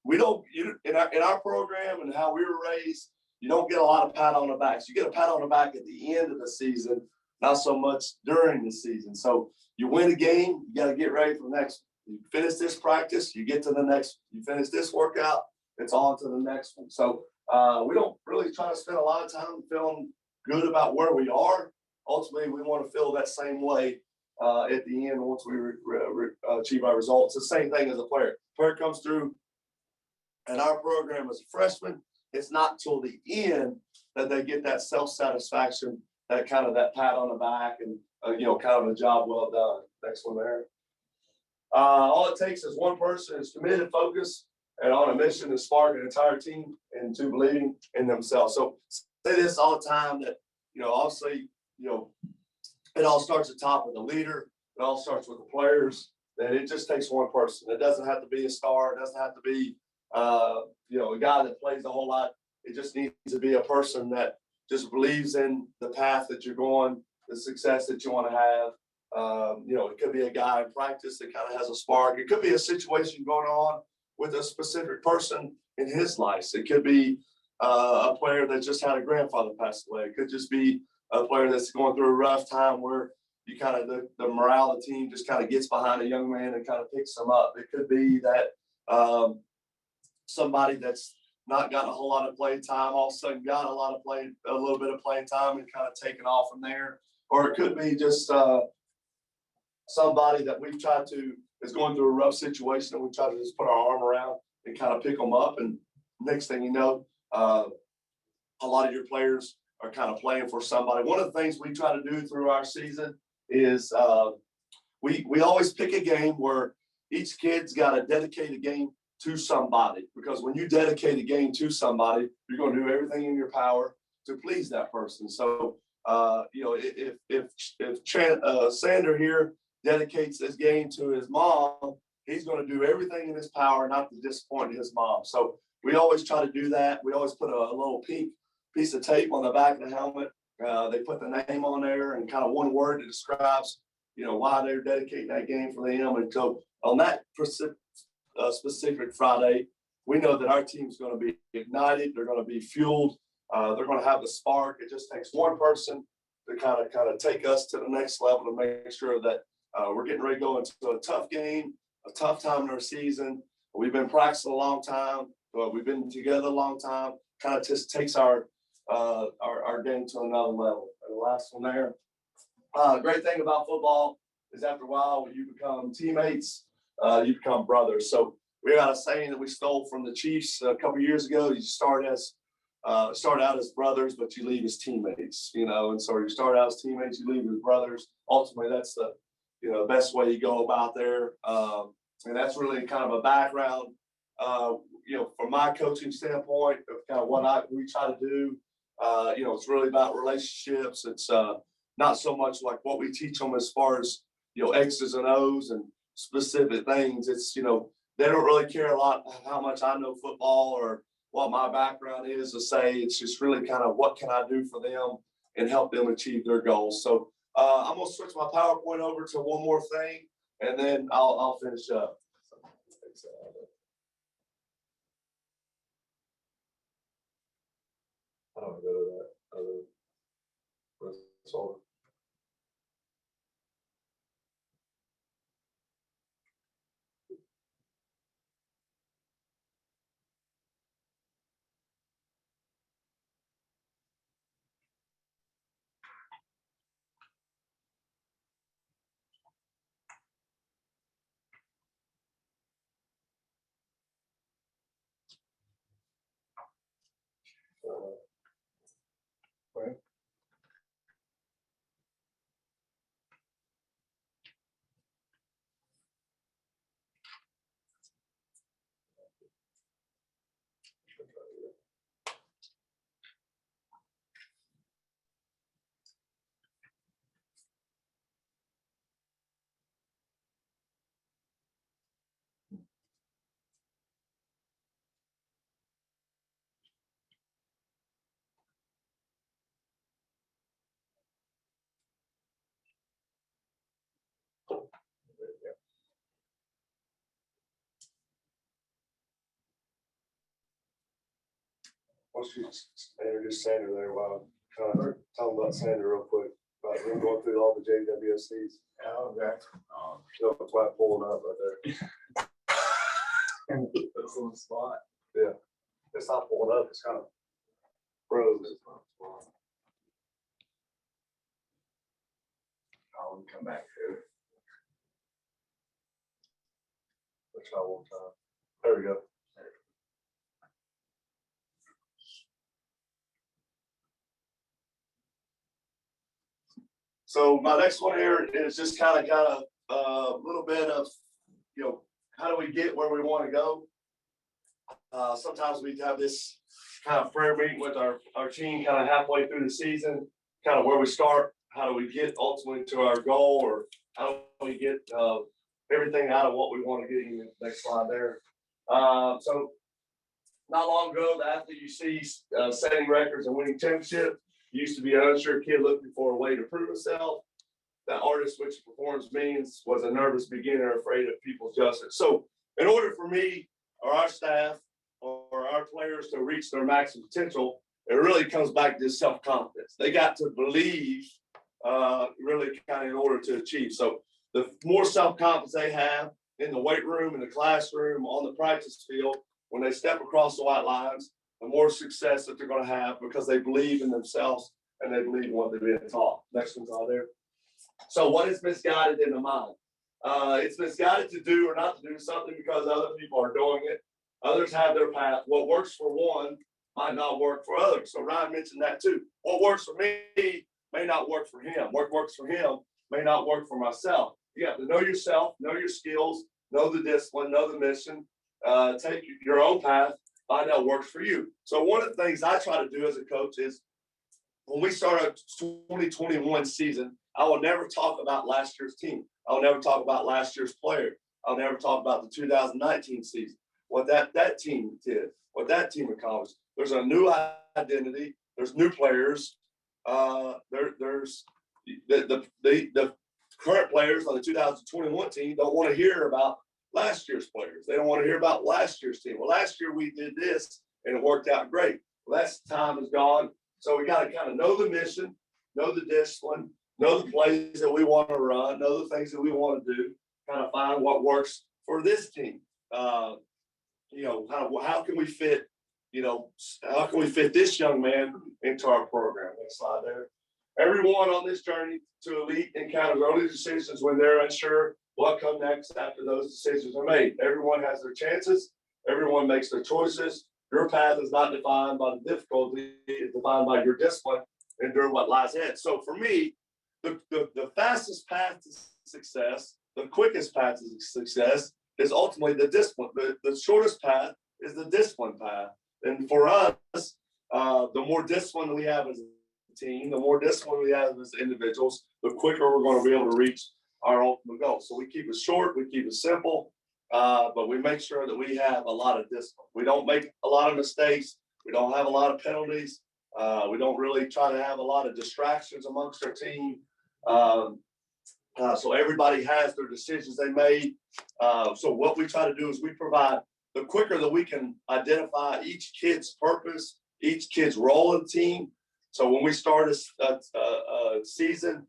in our program and how we were raised, you don't get a lot of pat on the backs. You get a pat on the back at the end of the season, not so much during the season. So you win a game, you got to get ready for the next. You finish this practice, you get to the next. You finish this workout, it's on to the next one. So we don't really try to spend a lot of time feeling good about where we are. Ultimately, we want to feel that same way at the end once we achieve our results. The same thing as a player. Player comes through in our program as a freshman. It's not till the end that they get that self-satisfaction, that pat on the back, and kind of a job well done. Next one there. All it takes is one person is committed, focused, and on a mission to spark an entire team into believing in themselves. So say this all the time that obviously it all starts at the top with the leader. It all starts with the players. That it just takes one person. It doesn't have to be a star. It doesn't have to be a guy that plays a whole lot. It just needs to be a person that just believes in the path that you're going, the success that you want to have. It could be a guy in practice that kind of has a spark. It could be a situation going on with a specific person in his life. It could be a player that just had a grandfather pass away. It could just be a player that's going through a rough time where you kind of the morale of the team just kind of gets behind a young man and kind of picks him up. It could be that somebody that's not gotten a whole lot of playing time all of a sudden got a little bit of playing time and kind of taken off from there. Or it could be just somebody that we've tried to is going through a rough situation and we try to just put our arm around and kind of pick them up. And next thing you know, a lot of your players are kind of playing for somebody. One of the things we try to do through our season is we always pick a game where each kid's got to dedicate a game to somebody, because when you dedicate a game to somebody, you're going to do everything in your power to please that person. So, if Sander here dedicates this game to his mom, he's going to do everything in his power not to disappoint his mom. So we always try to do that. We always put a little pink piece of tape on the back of the helmet. They put the name on there and kind of one word that describes, why they're dedicating that game for them. And so on that specific Friday, we know that our team's going to be ignited. They're going to be fueled. They're going to have the spark. It just takes one person to kind of take us to the next level to make sure that we're getting ready to go into a tough game, a tough time in our season. We've been practicing a long time. We've been together a long time. Kind of just takes our game to another level. And the last one there. Great thing about football is after a while, when you become teammates, you become brothers. So we got a saying that we stole from the Chiefs a couple of years ago. You start out as brothers, but you leave as teammates, and so you start out as teammates, you leave as brothers. Ultimately, that's the, best way you go about there. And that's really kind of a background, from my coaching standpoint of kind of what we try to do. It's really about relationships. It's not so much like what we teach them as far as, X's and O's and specific things. It's, they don't really care a lot how much I know football or what my background is to say. It's just really kind of what can I do for them and help them achieve their goals. So I'm going to switch my PowerPoint over to one more thing, and then I'll finish up. I don't go to that other result. Right. Let's just introduce Sandra there while tell them about Sandra real quick. About him going through all the JWSCs. Oh, okay. So that's why I'm pulling up right there. That's on the spot. Yeah. It's not pulling up, it's kind of froze. I'll come back to it. Let's try one time. There we go. So my next one here is just kind of a little bit of, how do we get where we want to go? Sometimes we have this kind of prayer meeting with our team kind of halfway through the season, kind of where we start, how do we get ultimately to our goal, or how do we get everything out of what we want to get in the next slide there. So not long ago, the athlete you see setting records and winning championships used to be an unsure kid looking for a way to prove himself. The artist which performs means was a nervous beginner afraid of people's judgment. So in order for me or our staff or our players to reach their maximum potential, it really comes back to self-confidence. They got to believe really kind of in order to achieve. So the more self-confidence they have in the weight room, in the classroom, on the practice field, when they step across the white lines, the more success that they're going to have because they believe in themselves and they believe in what they're being taught. Next one's on there. So what is misguided in the mind? It's misguided to do or not to do something because other people are doing it. Others have their path. What works for one might not work for others. So Ryan mentioned that too. What works for me may not work for him. What works for him may not work for myself. You have to know yourself, know your skills, know the discipline, know the mission, take your own path, find out what works for you. So one of the things I try to do as a coach is when we start a 2021 season, I will never talk about last year's team. I'll never talk about last year's player. I'll never talk about the 2019 season, what that team did, what that team accomplished. There's a new identity. There's new players. There's the current players on the 2021 team don't want to hear about last year's players. They don't want to hear about last year's team. Well, last year we did this and it worked out great. Well, that time is gone. So we got to kind of know the mission, know the discipline, know the plays that we want to run, know the things that we want to do, kind of find what works for this team. How can we fit, how can we fit this young man into our program? Next slide there. Everyone on this journey to elite encounters early decisions when they're unsure what comes next after those decisions are made. Everyone has their chances. Everyone makes their choices. Your path is not defined by the difficulty. It's defined by your discipline and during what lies ahead. So for me, the fastest path to success, the quickest path to success is ultimately the discipline. The shortest path is the discipline path. And for us, the more discipline we have as a team, the more discipline we have as individuals, the quicker we're going to be able to reach our ultimate goal. So we keep it short, we keep it simple, but we make sure that we have a lot of discipline. We don't make a lot of mistakes. We don't have a lot of penalties. We don't really try to have a lot of distractions amongst our team. So everybody has their decisions they made. So what we try to do is we provide the quicker that we can identify each kid's purpose, each kid's role in the team. So when we start a season,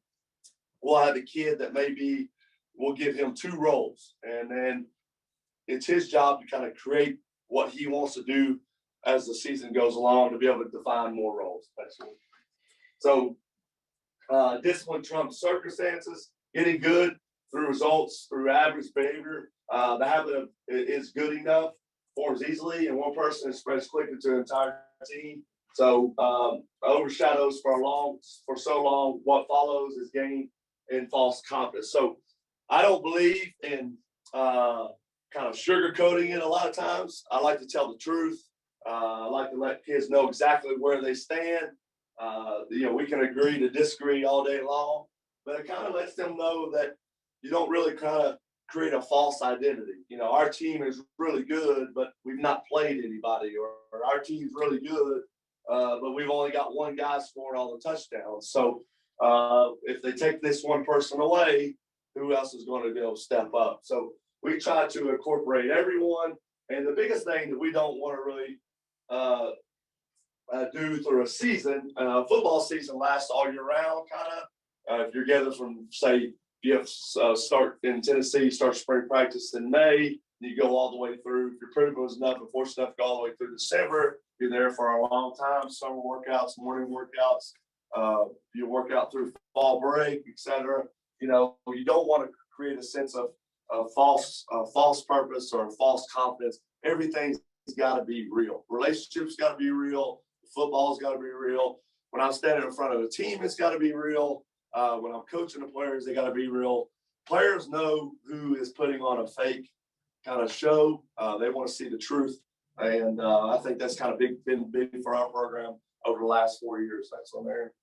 we'll have a kid that maybe we'll give him 2 roles, and then it's his job to kind of create what he wants to do as the season goes along to be able to define more roles. So discipline trumps circumstances, getting good through results, through average behavior. The habit of is good enough forms easily, and one person spreads quickly to an entire team. So overshadows for so long. What follows is gain in false confidence. So I don't believe in kind of sugarcoating it a lot of times. I like to tell the truth. I like to let kids know exactly where they stand. We can agree to disagree all day long, but it kind of lets them know that you don't really kind of create a false identity. Our team is really good, but we've not played anybody, or our team's really good, but we've only got one guy scoring all the touchdowns. So if they take this one person away, who else is going to be able to step up? So we try to incorporate everyone. And the biggest thing that we don't want to really do through a season. Football season lasts all year round, kind of. If you're gathered from, say, you have start in Tennessee, start spring practice in May, you go all the way through. If you're privileged enough and fortunate enough to go all the way through December, you're there for a long time. Summer workouts, morning workouts. You work out through fall break, etc. You know, you don't want to create a sense of false purpose or false confidence. Everything's got to be real. Relationships got to be real. Football's got to be real. When I'm standing in front of a team, it's got to be real. When I'm coaching the players, they got to be real. Players know who is putting on a fake kind of show. They want to see the truth. And I think that's kind of been big for our program over the last 4 years. That's on there.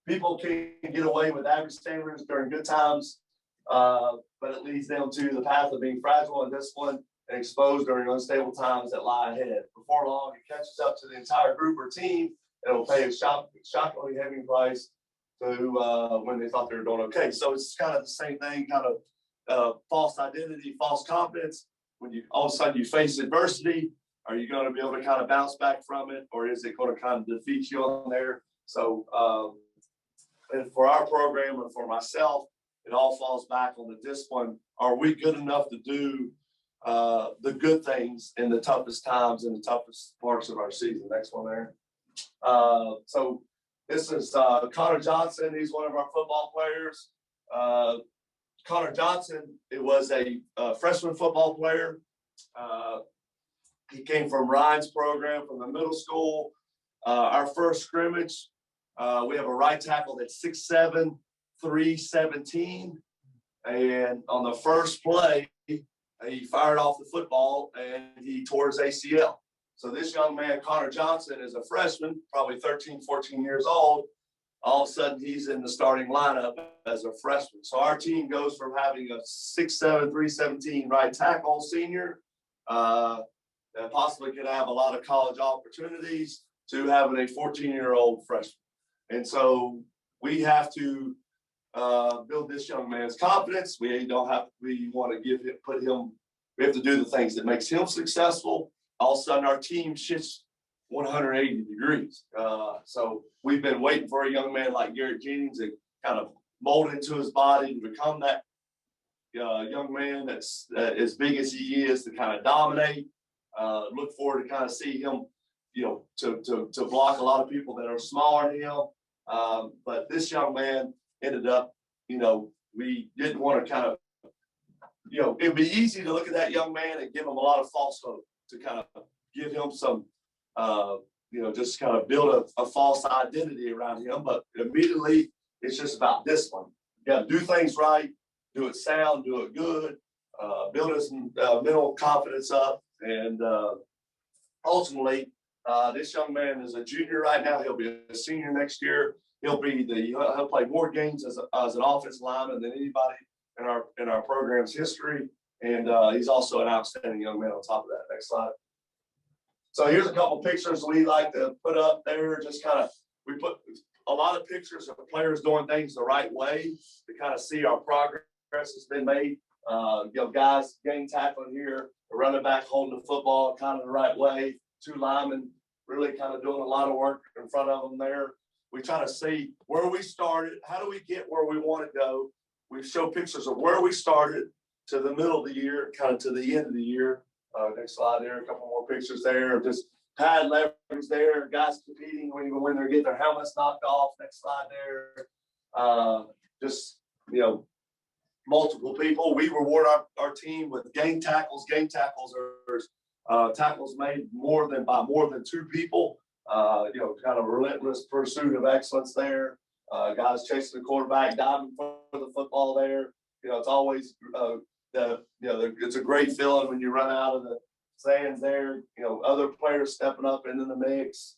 People can get away with average standards during good times, but it leads them to the path of being fragile and disciplined and exposed during unstable times that lie ahead. Before long, it catches up to the entire group or team, and it will pay a shockingly heavy price to when they thought they were doing okay. So it's kind of the same thing, kind of false identity, false confidence. When you all of a sudden you face adversity, are you going to be able to kind of bounce back from it, or is it going to kind of defeat you on there? So and for our program and for myself, it all falls back on the discipline. Are we good enough to do the good things in the toughest times, in the toughest parts of our season? Next one there. So this is Conor Johnson. He's one of our football players. Conor Johnson, it was a freshman football player. He came from Ryan's program from the middle school. Our first scrimmage, we have a right tackle that's 6'7", 317. And on the first play, he fired off the football and he tore his ACL. So this young man, Conor Johnson, is a freshman, probably 13, 14 years old. All of a sudden, he's in the starting lineup as a freshman. So our team goes from having a 6'7", 317 right tackle senior that possibly could have a lot of college opportunities to having a 14-year-old freshman. And so we have to build this young man's confidence. We want to we have to do the things that makes him successful. All of a sudden, our team shifts 180 degrees. So we've been waiting for a young man like Garrett Jennings to kind of mold into his body to become that young man that's as big as he is to kind of dominate. Look forward to kind of see him, to block a lot of people that are smaller than him. But this young man ended up, we didn't want to kind of, it'd be easy to look at that young man and give him a lot of false hope to kind of give him some, just kind of build a false identity around him. But immediately, it's just about discipline. You got to do things right, do it sound, do it good, build his mental confidence up. And ultimately, this young man is a junior right now. He'll be a senior next year. He'll play more games as an offensive lineman than anybody in our program's history. And he's also an outstanding young man on top of that. Next slide. So here's a couple pictures we like to put up there. Just kind of, we put a lot of pictures of players doing things the right way to kind of see our progress that's been made. Guys gang tackling here, a running back holding the football kind of the right way, two linemen really kind of doing a lot of work in front of them there. We try to see where we started, how do we get where we want to go. We show pictures of where we started to the middle of the year, kind of to the end of the year. Next slide there, a couple more pictures there, just pad leverage there, guys competing when they're getting their helmets knocked off. Next slide there. Multiple people. We reward our team with gang tackles. Gang tackles are tackles made by more than two people. Kind of relentless pursuit of excellence there. Guys chasing the quarterback, diving for the football there. It's always it's a great feeling when you run out of the stands there. Other players stepping up into the mix.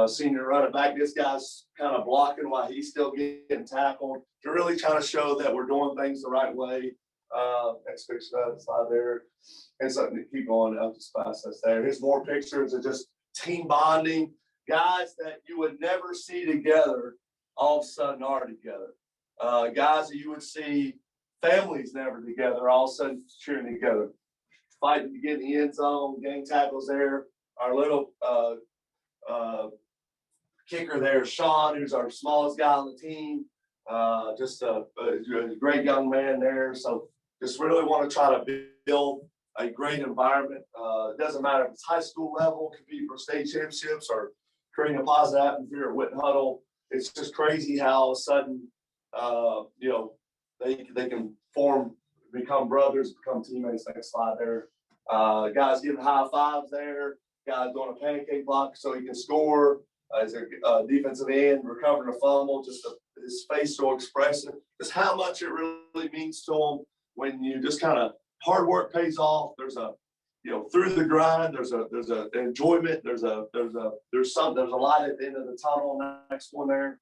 Senior running back, this guy's kind of blocking while he's still getting tackled. To really trying to show that we're doing things the right way. Next picture, slide there. And something to keep going. I'll just pass this there. Here's more pictures of just team bonding. Guys that you would never see together, all of a sudden are together. Guys that you would see families never together, all of a sudden cheering together. Fighting to get in the end zone, gang tackles there. Our little kicker there, Sean, who's our smallest guy on the team. Just a great young man there. So just really want to try to build a great environment. It doesn't matter if it's high school level, compete for state championships, or creating a positive atmosphere at Witten Huddle. It's just crazy how all of a sudden, they can become brothers, become teammates. Next slide there. Guys giving high fives there. Guys doing a pancake block so he can score. As a defensive end, recovering a fumble, just his facial expression, just how much it really means to him when you just kind of hard work pays off. There's a, through the grind, there's a enjoyment, there's a light at the end of the tunnel. Next one there.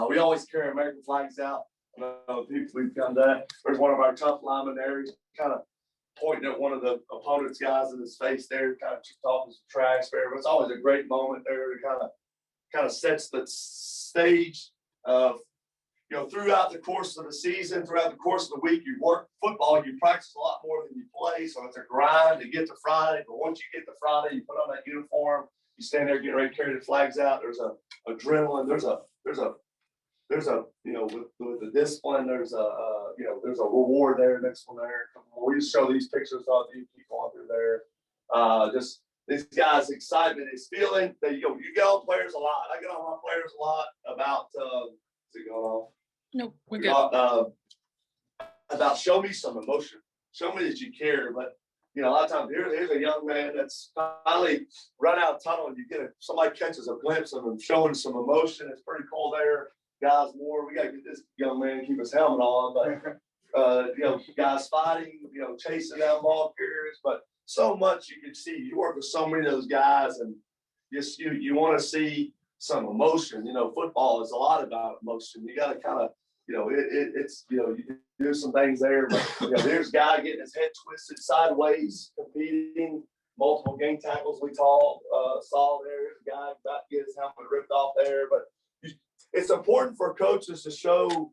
We always carry American flags out. We've done that. There's one of our tough linemen there. He's kind of pointing at one of the opponent's guys in his face there, kind of talking some trash there. But it's always a great moment there to kind of sets the stage of, throughout the course of the season, throughout the course of the week, you work football, you practice a lot more than you play. So it's a grind to get to Friday. But once you get to Friday, you put on that uniform, you stand there getting ready to carry the flags out. There's a adrenaline. There's a with the discipline, there's a reward there. Next one there. We just show these pictures of you keep going through there. Just these guys' excitement is feeling that you get on players a lot. I get on my players a lot about is it going off? No, we're good. About show me some emotion. Show me that you care. But a lot of times here's a young man that's finally run out of tunnel and somebody catches a glimpse of him showing some emotion. It's pretty cool there. Guys more. We gotta get this young man to keep his helmet on, but guys fighting, chasing down ball carriers, but so much you can see. You work with so many of those guys, and just you want to see some emotion. Football is a lot about emotion. You gotta kind of, it's you do some things there, but there's a guy getting his head twisted sideways, competing, multiple gang tackles we saw there. There's a guy about to get his helmet ripped off there, but it's important for coaches to show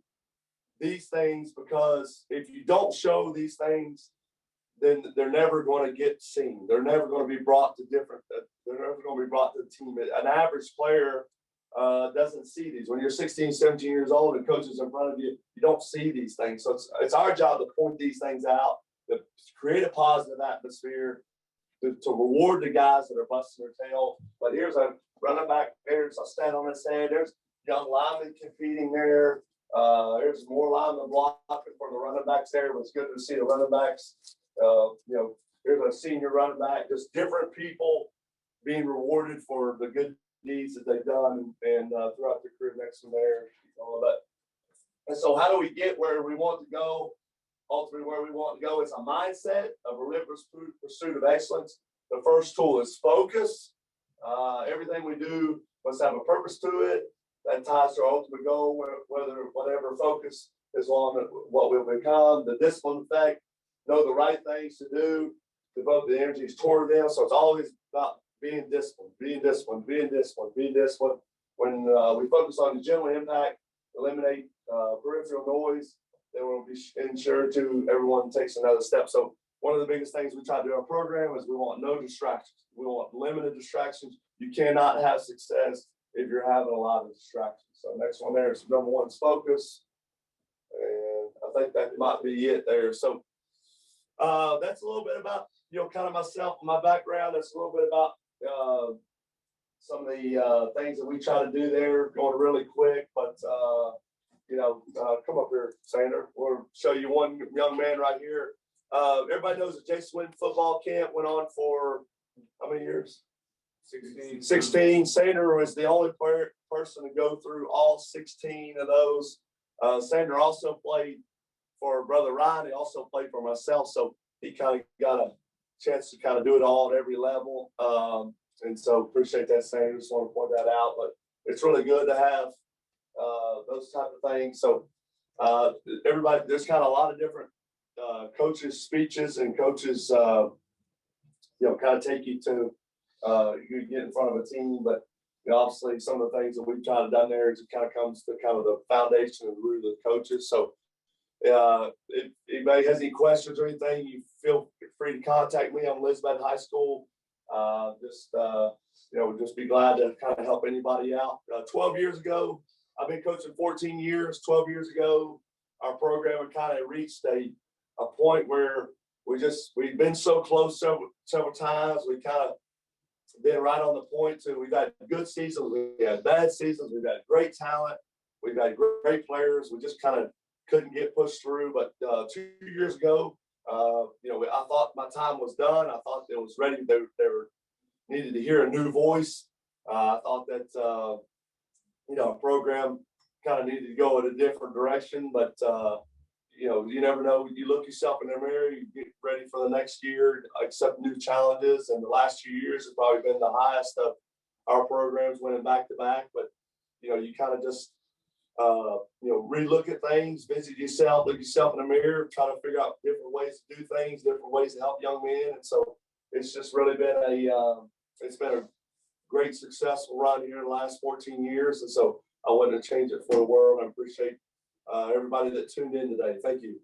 these things, because if you don't show these things, then they're never going to get seen. They're never going to be brought to they're never going to be brought to the team. An average player doesn't see these. When you're 16, 17 years old and coaches in front of you, you don't see these things. So it's our job to point these things out, to create a positive atmosphere, to reward the guys that are busting their tail. But here's a running back. There's a stand on his head. There's young linemen competing there. There's more linemen blocking for the running backs there. It was good to see the running backs. There's a senior running back. Just different people being rewarded for the good deeds that they've done and throughout their career. Next one there, all of that. And so, how do we get where we want to go? Ultimately, where we want to go is a mindset of a relentless pursuit of excellence. The first tool is focus. Everything we do must have a purpose to it. That ties to our ultimate goal, whatever focus is on what we'll become. The discipline effect, know the right things to do, devote the energies toward them. So it's always about being disciplined. When we focus on the general impact, eliminate peripheral noise, then we'll be ensured to everyone takes another step. So one of the biggest things we try to do in our program is we want no distractions. We want limited distractions. You cannot have success if you're having a lot of distractions. So next one there is number one is focus. And I think that might be it there. So that's a little bit about, kind of myself, my background. That's a little bit about some of the things that we try to do there, going really quick, but come up here, Sander. We'll show you one young man right here. Everybody knows that Jason Witten football camp went on for how many years? 16. Sander was the only person to go through all 16 of those. Sander also played for Brother Ryan. He also played for myself. So he kind of got a chance to kind of do it all at every level. And so appreciate that, Sander. Just want to point that out. But it's really good to have those type of things. So everybody, there's kind of a lot of different coaches' speeches and coaches, kind of take you to you get in front of a team, but obviously some of the things that we've tried to done there is it kind of comes to kind of the foundation and the root of the coaches. So if anybody has any questions or anything, you feel free to contact me on Elizabeth High School. would just be glad to kind of help anybody out. 12 years ago, I've been coaching 14 years. 12 years ago, our program had kind of reached a point where we've been so close several times. We kind of been right on the point to, we've had good seasons, we had bad seasons, we've had great talent, we've had great players. We just kind of couldn't get pushed through. But 2 years ago, I thought my time was done. I thought it was ready. They were needed to hear a new voice. I thought that a program kind of needed to go in a different direction. But you never know. You look yourself in the mirror, you get ready for the next year, accept new challenges. And the last 2 years have probably been the highest of our programs, winning back to back. But you kind of just relook at things, visit yourself, look yourself in the mirror, try to figure out different ways to do things, different ways to help young men. And so it's just really been a great successful run here in the last 14 years. And so I wouldn't change it for the world. I appreciate everybody that tuned in today. Thank you.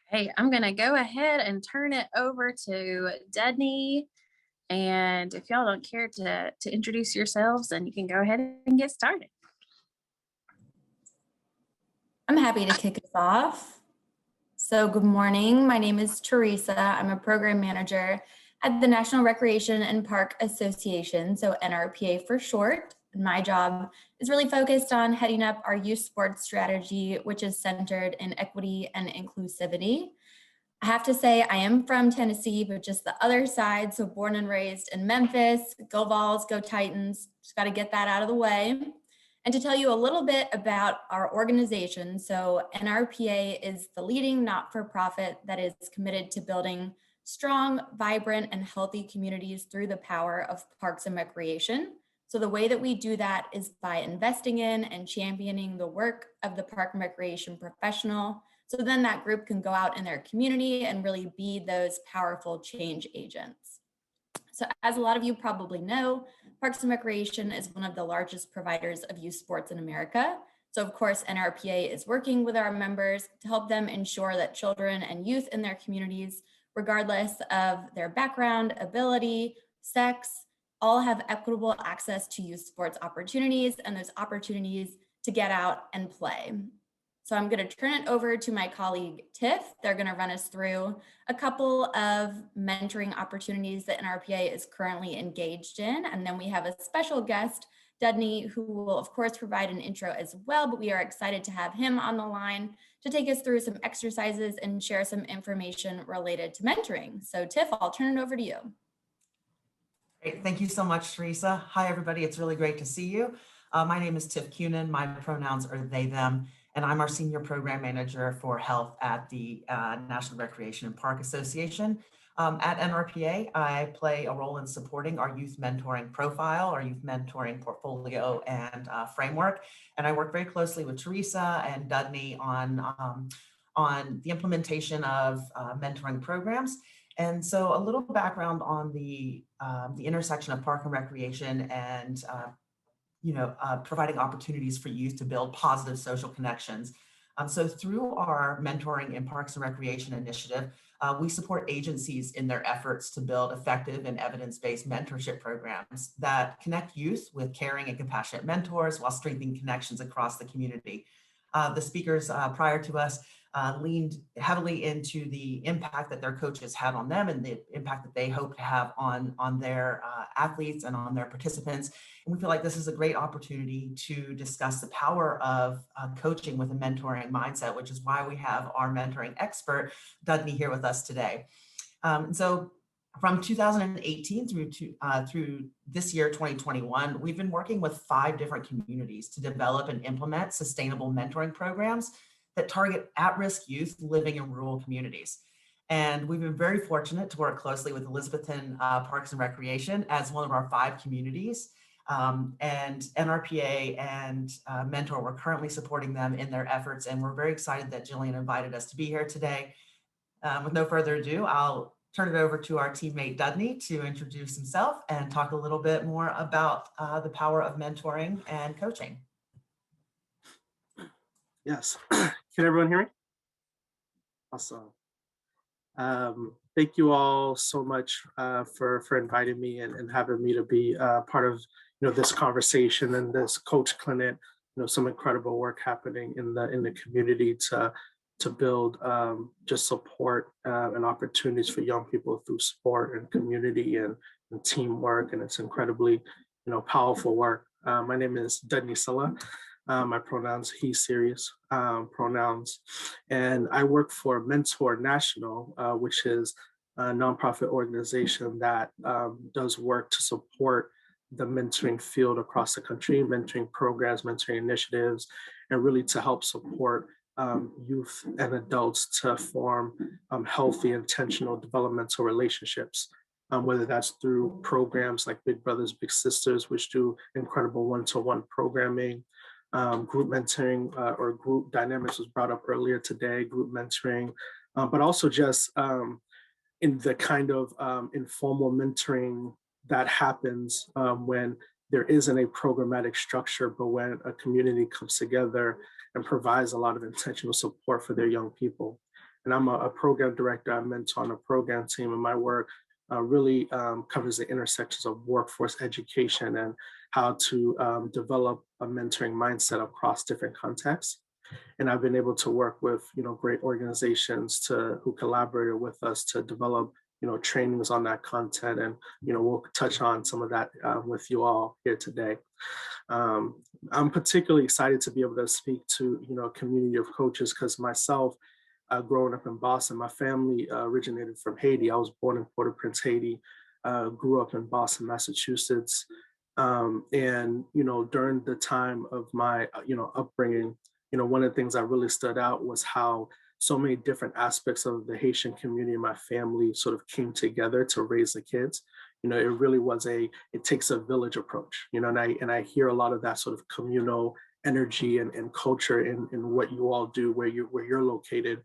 Hey, I'm going to go ahead and turn it over to Dudney. And if y'all don't care to introduce yourselves, then you can go ahead and get started. I'm happy to kick us off. So good morning. My name is Teresa. I'm a program manager at the National Recreation and Park Association, so NRPA for short. My job is really focused on heading up our youth sports strategy, which is centered in equity and inclusivity. I have to say I am from Tennessee, but just the other side. So born and raised in Memphis. Go Vols, go Titans. Just got to get that out of the way. And to tell you a little bit about our organization. So NRPA is the leading not-for-profit that is committed to building strong, vibrant, and healthy communities through the power of parks and recreation. So the way that we do that is by investing in and championing the work of the park and recreation professional. So then that group can go out in their community and really be those powerful change agents. So as a lot of you probably know, Parks and Recreation is one of the largest providers of youth sports in America. So of course, NRPA is working with our members to help them ensure that children and youth in their communities, regardless of their background, ability, sex, all have equitable access to youth sports opportunities and those opportunities to get out and play. So I'm going to turn it over to my colleague, Tiff. They're going to run us through a couple of mentoring opportunities that NRPA is currently engaged in. And then we have a special guest, Dudney, who will of course provide an intro as well, but we are excited to have him on the line to take us through some exercises and share some information related to mentoring. So Tiff, I'll turn it over to you. Great. Thank you so much, Teresa. Hi, everybody. It's really great to see you. My name is Tiff Cunin. My pronouns are they, them, and I'm our Senior Program Manager for Health at the National Recreation and Park Association. At NRPA, I play a role in supporting our youth mentoring profile, our youth mentoring portfolio and framework. And I work very closely with Teresa and Dudney on the implementation of mentoring programs. And so a little background on the intersection of park and recreation and providing opportunities for youth to build positive social connections. So through our Mentoring in Parks and Recreation initiative, we support agencies in their efforts to build effective and evidence-based mentorship programs that connect youth with caring and compassionate mentors while strengthening connections across the community. The speakers prior to us leaned heavily into the impact that their coaches had on them and the impact that they hope to have on their athletes and on their participants. And we feel like this is a great opportunity to discuss the power of coaching with a mentoring mindset, which is why we have our mentoring expert, Dudney, here with us today. So from 2018 through this year, 2021, we've been working with 5 different communities to develop and implement sustainable mentoring programs that target at-risk youth living in rural communities. And we've been very fortunate to work closely with Elizabethton Parks and Recreation as one of our 5 communities. And NRPA and Mentor, we're currently supporting them in their efforts. And we're very excited that Jillian invited us to be here today. With no further ado, I'll turn it over to our teammate Dudney to introduce himself and talk a little bit more about the power of mentoring and coaching. Yes. Can everyone hear me? Awesome. Thank you all so much for inviting me and having me to be part of this conversation and this coach clinic. Some incredible work happening in the community to build just support and opportunities for young people through sport and community and teamwork, and it's incredibly powerful work. My name is Dudney Silla. My pronouns, he, serious pronouns. And I work for Mentor National, which is a nonprofit organization that does work to support the mentoring field across the country, mentoring programs, mentoring initiatives, and really to help support youth and adults to form healthy, intentional developmental relationships. Whether that's through programs like Big Brothers Big Sisters, which do incredible one-to-one programming, group mentoring or group dynamics was brought up earlier today, group mentoring, but also just in the kind of informal mentoring that happens when there isn't a programmatic structure, but when a community comes together and provides a lot of intentional support for their young people. And I'm a program director. I mentor on a program team, and my work really covers the intersections of workforce education and how to develop a mentoring mindset across different contexts. And I've been able to work with great organizations who collaborated with us to develop trainings on that content, and we'll touch on some of that with you all here today. I'm particularly excited to be able to speak to a community of coaches, because myself, growing up in Boston, my family originated from Haiti. I was born in Port-au-Prince, Haiti, grew up in Boston, Massachusetts. And during the time of my upbringing, one of the things that really stood out was how so many different aspects of the Haitian community and my family sort of came together to raise the kids. It really was it takes a village approach, and I hear a lot of that sort of communal energy and culture in what you all do, where you're located,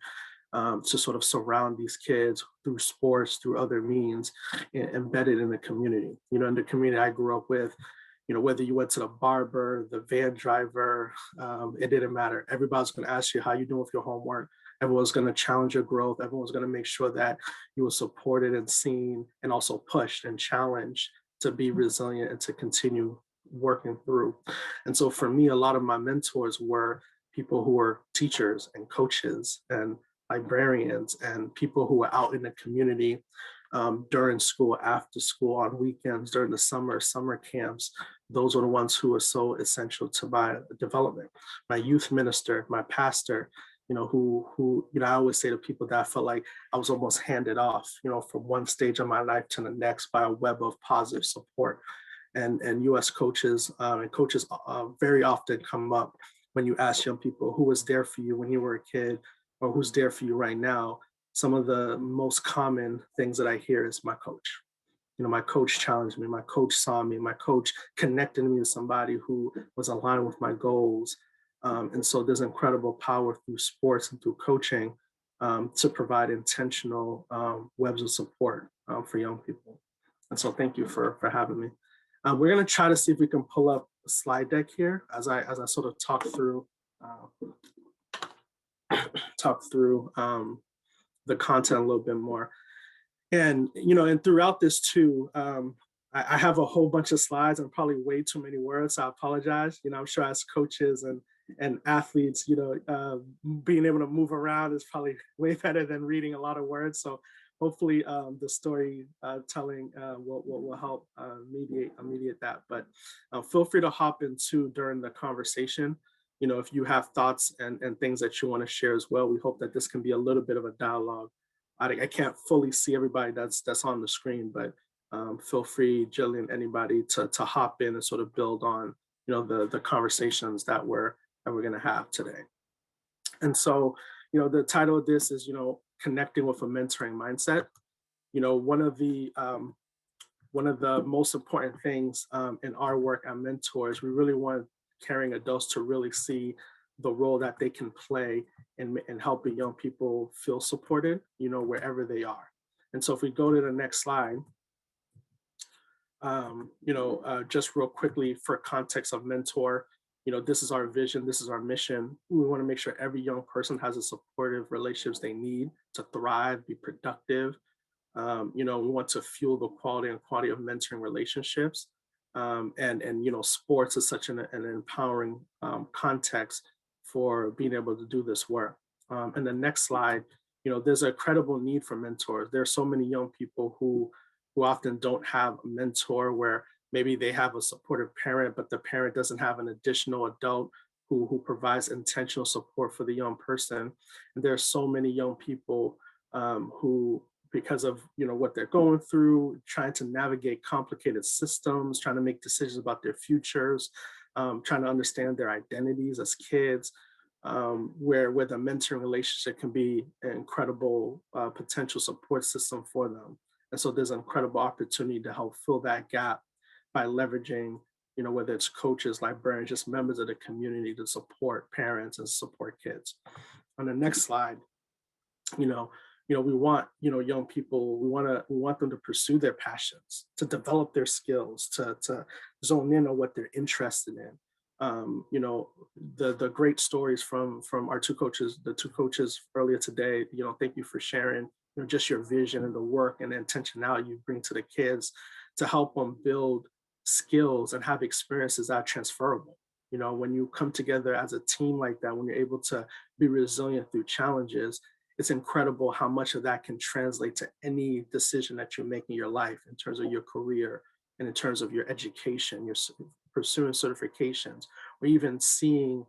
to sort of surround these kids through sports, through other means, embedded in the community. In the community I grew up with, whether you went to the barber, the van driver, it didn't matter. Everybody's going to ask you how you doing with your homework. Everyone's going to challenge your growth. Everyone's going to make sure that you were supported and seen, and also pushed and challenged to be resilient and to continue working through. And so for me, a lot of my mentors were people who were teachers and coaches and librarians and people who were out in the community during school, after school, on weekends, during the summer camps. Those were the ones who were so essential to my development. My youth minister, my pastor, who I always say to people that I felt like I was almost handed off, from one stage of my life to the next by a web of positive support. And US coaches and coaches very often come up when you ask young people who was there for you when you were a kid, or who's there for you right now. Some of the most common things that I hear is my coach. My coach challenged me, my coach saw me, my coach connected me to somebody who was aligned with my goals. And so there's incredible power through sports and through coaching to provide intentional webs of support for young people. And so thank you for having me. We're going to try to see if we can pull up a slide deck here as I sort of talk through the content a little bit more. And and throughout this too, I have a whole bunch of slides and probably way too many words. So I apologize. I'm sure as coaches and athletes, being able to move around is probably way better than reading a lot of words. So hopefully the story telling will help mediate that. But feel free to hop in too during the conversation. If you have thoughts and things that you want to share as well. We hope that this can be a little bit of a dialogue. I can't fully see everybody that's on the screen, but feel free, Jillian, anybody to hop in and sort of build on the conversations that we're going to have today. And so the title of this is connecting with a mentoring mindset. One of the most important things in our work at Mentors, we really want caring adults to really see the role that they can play in helping young people feel supported, wherever they are. And so if we go to the next slide, just real quickly for context of Mentor, this is our vision, this is our mission. We want to make sure every young person has the supportive relationships they need to thrive, be productive. We want to fuel the quality of mentoring relationships. And sports is such an empowering context for being able to do this work. And the next slide, there's a credible need for mentors. There are so many young people who often don't have a mentor, where maybe they have a supportive parent, but the parent doesn't have an additional adult who provides intentional support for the young person. And there are so many young people who, because of what they're going through, trying to navigate complicated systems, trying to make decisions about their futures, trying to understand their identities as kids, where the mentoring relationship can be an incredible potential support system for them. And so there's an incredible opportunity to help fill that gap by leveraging, whether it's coaches, librarians, just members of the community to support parents and support kids. On the next slide, we want, young people, we want them to pursue their passions, to develop their skills, to zone in on what they're interested in. The great stories from our two coaches earlier today, thank you for sharing, just your vision and the work and the intentionality you bring to the kids to help them build skills and have experiences that are transferable. When you come together as a team like that, when you're able to be resilient through challenges, it's incredible how much of that can translate to any decision that you make in your life, in terms of your career and in terms of your education, your pursuing certifications, or even seeing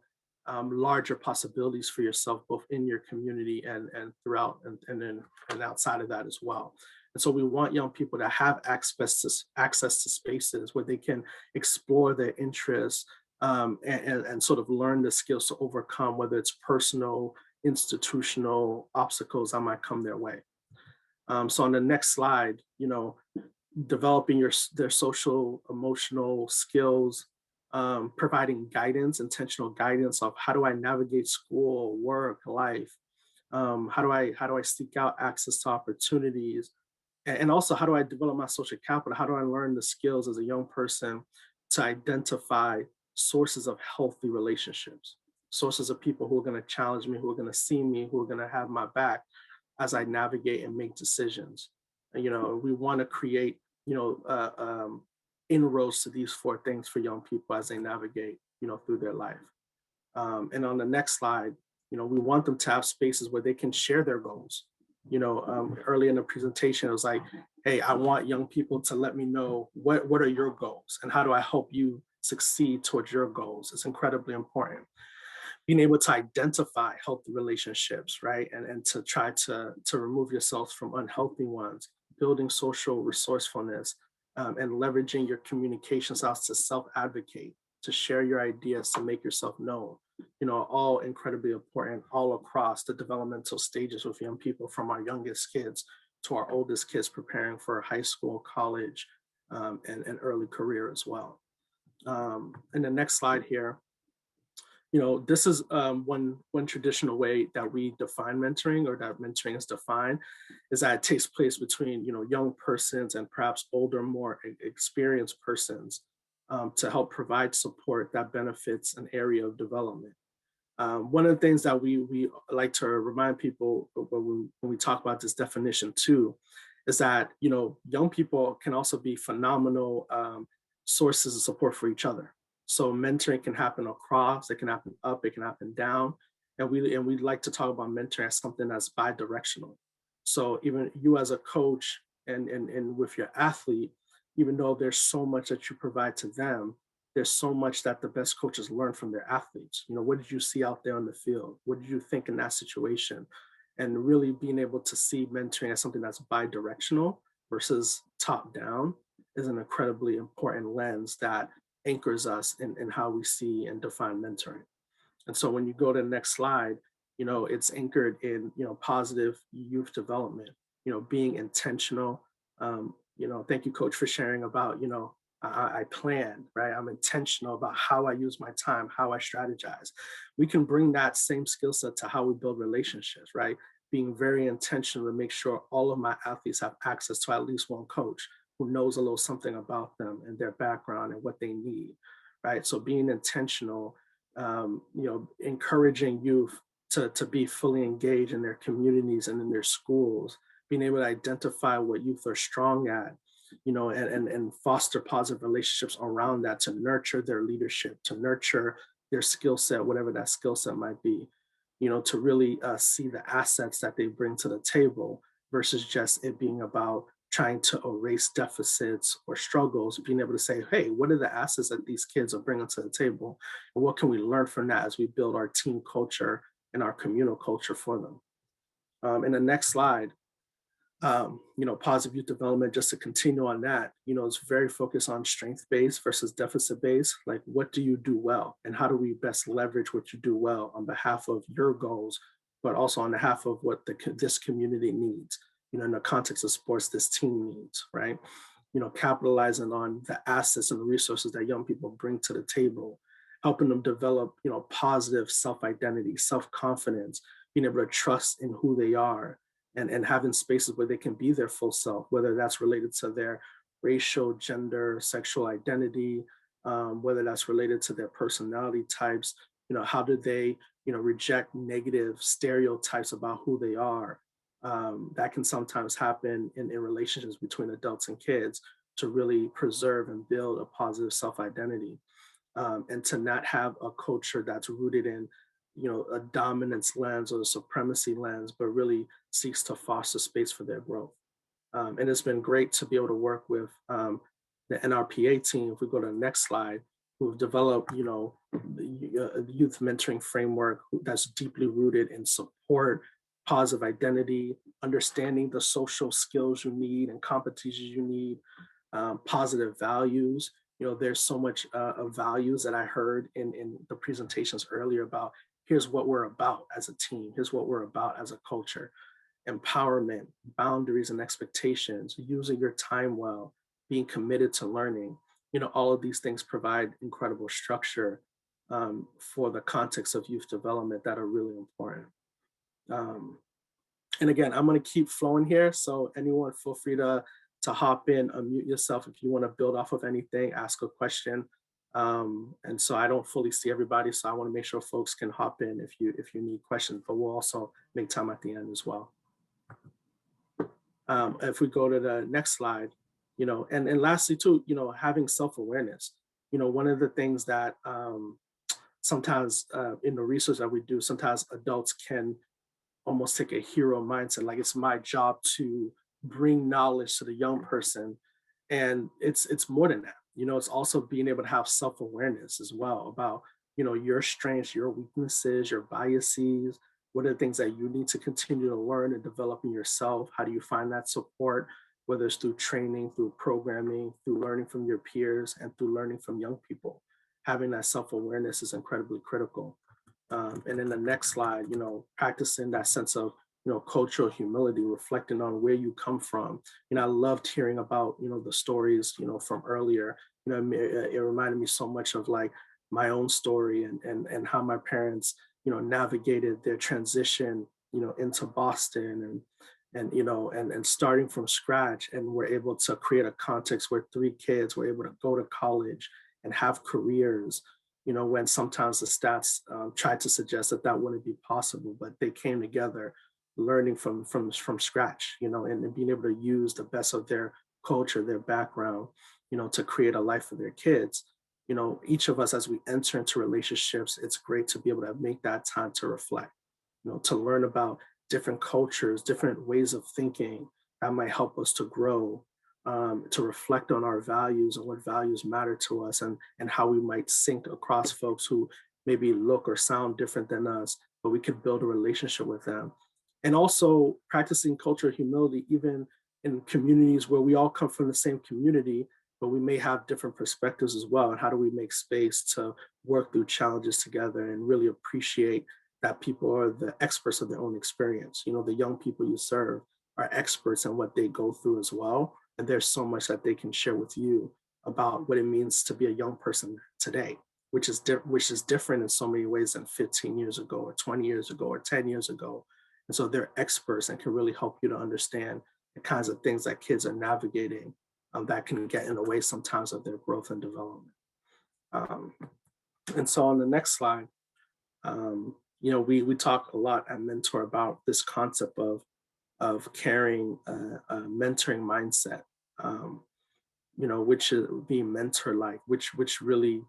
larger possibilities for yourself, both in your community and throughout and outside of that as well. And so we want young people to have access to spaces where they can explore their interests and sort of learn the skills to overcome, whether it's personal, institutional obstacles that might come their way. So on the next slide, developing their social, emotional skills, providing guidance, intentional guidance of how do I navigate school, work, life, how do I seek out access to opportunities, and also how do I develop my social capital? How do I learn the skills as a young person to identify sources of healthy relationships, sources of people who are going to challenge me, who are going to see me, who are going to have my back as I navigate and make decisions. And, we want to create, inroads to these 4 things for young people as they navigate, through their life. And on the next slide, we want them to have spaces where they can share their goals. Early in the presentation, it was like, hey, I want young people to let me know what are your goals and how do I help you succeed towards your goals. It's incredibly important. Being able to identify healthy relationships, right? And to try to remove yourselves from unhealthy ones, building social resourcefulness, and leveraging your communication styles to self-advocate, to share your ideas, to make yourself known, all incredibly important all across the developmental stages with young people, from our youngest kids to our oldest kids preparing for high school, college, and early career as well. And the next slide here, this is one traditional way that we define mentoring, or that mentoring is defined, is that it takes place between young persons and perhaps older, more experienced persons to help provide support that benefits an area of development. One of the things that we like to remind people when we talk about this definition too, is that young people can also be phenomenal sources of support for each other. So mentoring can happen across, it can happen up, it can happen down. And we like to talk about mentoring as something that's bi-directional. So even you as a coach and with your athlete, even though there's so much that you provide to them, there's so much that the best coaches learn from their athletes. What did you see out there on the field? What did you think in that situation? And really being able to see mentoring as something that's bi-directional versus top down is an incredibly important lens that anchors us in how we see and define mentoring. And so when you go to the next slide, it's anchored in, positive youth development, being intentional. Thank you, Coach, for sharing about, I plan, right? I'm intentional about how I use my time, how I strategize. We can bring that same skill set to how we build relationships, right? Being very intentional to make sure all of my athletes have access to at least one coach who knows a little something about them and their background and what they need, right? So being intentional encouraging youth to be fully engaged in their communities and in their schools, being able to identify what youth are strong at, and foster positive relationships around that to nurture their leadership, to nurture their skill set, whatever that skill set might be, to really see the assets that they bring to the table versus just it being about trying to erase deficits or struggles, being able to say, hey, what are the assets that these kids are bringing to the table? And what can we learn from that as we build our team culture and our communal culture for them? In the next slide, positive youth development, just to continue on that, it's very focused on strength-based versus deficit-based. Like, what do you do well? And how do we best leverage what you do well on behalf of your goals, but also on behalf of what this community needs, in the context of sports, this team needs, right? Capitalizing on the assets and the resources that young people bring to the table, helping them develop, positive self-identity, self-confidence, being able to trust in who they are, and having spaces where they can be their full self, whether that's related to their racial, gender, sexual identity, whether that's related to their personality types, how do they, reject negative stereotypes about who they are. That can sometimes happen in relationships between adults and kids to really preserve and build a positive self-identity. And to not have a culture that's rooted in a dominance lens or a supremacy lens, but really seeks to foster space for their growth. And it's been great to be able to work with the NRPA team. If we go to the next slide, who've developed, the youth mentoring framework that's deeply rooted in support, positive identity, understanding the social skills you need and competencies you need, positive values. There's so much of values that I heard in the presentations earlier about here's what we're about as a team, here's what we're about as a culture: empowerment, boundaries and expectations, using your time well, being committed to learning. All of these things provide incredible structure for the context of youth development that are really important. And again, I'm going to keep flowing here. So anyone feel free to hop in, unmute yourself if you want to build off of anything, ask a question. And so I don't fully see everybody, so I want to make sure folks can hop in if you need questions, but we'll also make time at the end as well. If we go to the next slide, and lastly too, having self-awareness. One of the things that sometimes in the research that we do, sometimes adults can almost take a hero mindset, like it's my job to bring knowledge to the young person. And it's more than that. It's also being able to have self-awareness as well about, your strengths, your weaknesses, your biases. What are the things that you need to continue to learn and develop in yourself? How do you find that support, whether it's through training, through programming, through learning from your peers, and through learning from young people? Having that self-awareness is incredibly critical. And in the next slide, practicing that sense of, cultural humility, reflecting on where you come from. I loved hearing about, the stories, from earlier. It reminded me so much of like my own story and how my parents, navigated their transition, into Boston and starting from scratch, and were able to create a context where 3 kids were able to go to college and have careers, when sometimes the stats tried to suggest that wouldn't be possible, but they came together, learning from scratch, and being able to use the best of their culture, their background, to create a life for their kids. Each of us, as we enter into relationships, it's great to be able to make that time to reflect, to learn about different cultures, different ways of thinking that might help us to grow, to reflect on our values and what values matter to us, and how we might sync across folks who maybe look or sound different than us, but we could build a relationship with them. And also practicing cultural humility, even in communities where we all come from the same community, but we may have different perspectives as well. And how do we make space to work through challenges together and really appreciate that people are the experts of their own experience? The young people you serve are experts in what they go through as well. And there's so much that they can share with you about what it means to be a young person today, which is different in so many ways than 15 years ago or 20 years ago or 10 years ago. And so they're experts and can really help you to understand the kinds of things that kids are navigating that can get in the way sometimes of their growth and development. And so on the next slide, we talk a lot at Mentor about this concept of carrying a mentoring mindset, which is being mentor-like, which really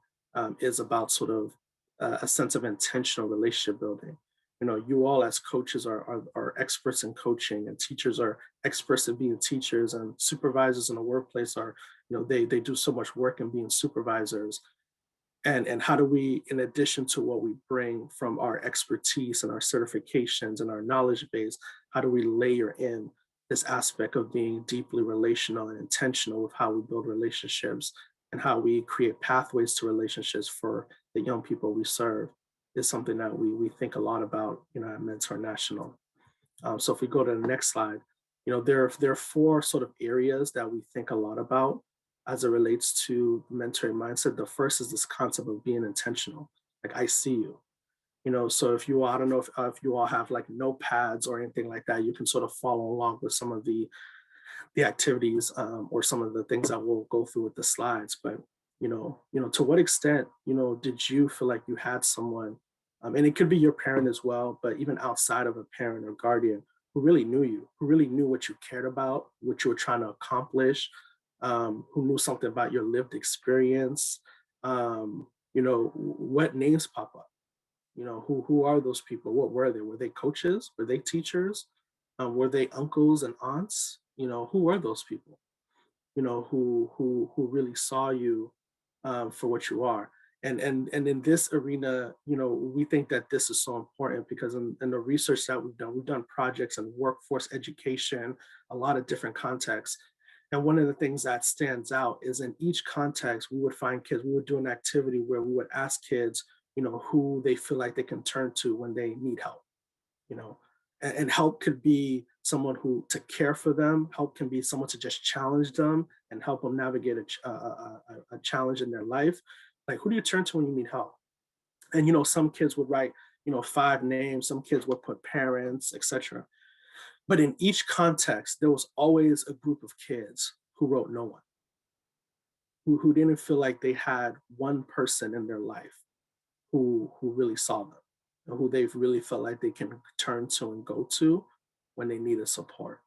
is about sort of a sense of intentional relationship building. You all as coaches are experts in coaching, and teachers are experts in being teachers, and supervisors in the workplace are, they do so much work in being supervisors. And how do we, in addition to what we bring from our expertise and our certifications and our knowledge base, how do we layer in this aspect of being deeply relational and intentional with how we build relationships and how we create pathways to relationships for the young people we serve, is something that we think a lot about, at Mentor National. So if we go to the next slide, there are four sort of areas that we think a lot about as it relates to mentoring mindset. The first is this concept of being intentional. Like, I see you. So if you all, I don't know if you all have like notepads or anything like that, you can sort of follow along with some of the activities, or some of the things that we'll go through with the slides. But to what extent, did you feel like you had someone, and it could be your parent as well, but even outside of a parent or guardian, who really knew you, who really knew what you cared about, what you were trying to accomplish, who knew something about your lived experience? What names pop up? Who are those people? What were they? Were they coaches? Were they teachers? Were they uncles and aunts? Who were those people? Who really saw you for what you are? And in this arena, we think that this is so important because in the research that we've done projects in workforce education, a lot of different contexts. And one of the things that stands out is in each context, we would find kids, we would do an activity where we would ask kids, who they feel like they can turn to when they need help, and help could be someone to care for them. Help can be someone to just challenge them and help them navigate a challenge in their life. Like, who do you turn to when you need help? And, some kids would write, 5 names, some kids would put parents, etc. But in each context, there was always a group of kids who wrote no one, who didn't feel like they had one person in their life who really saw them, and who they've really felt like they can turn to and go to when they needed support.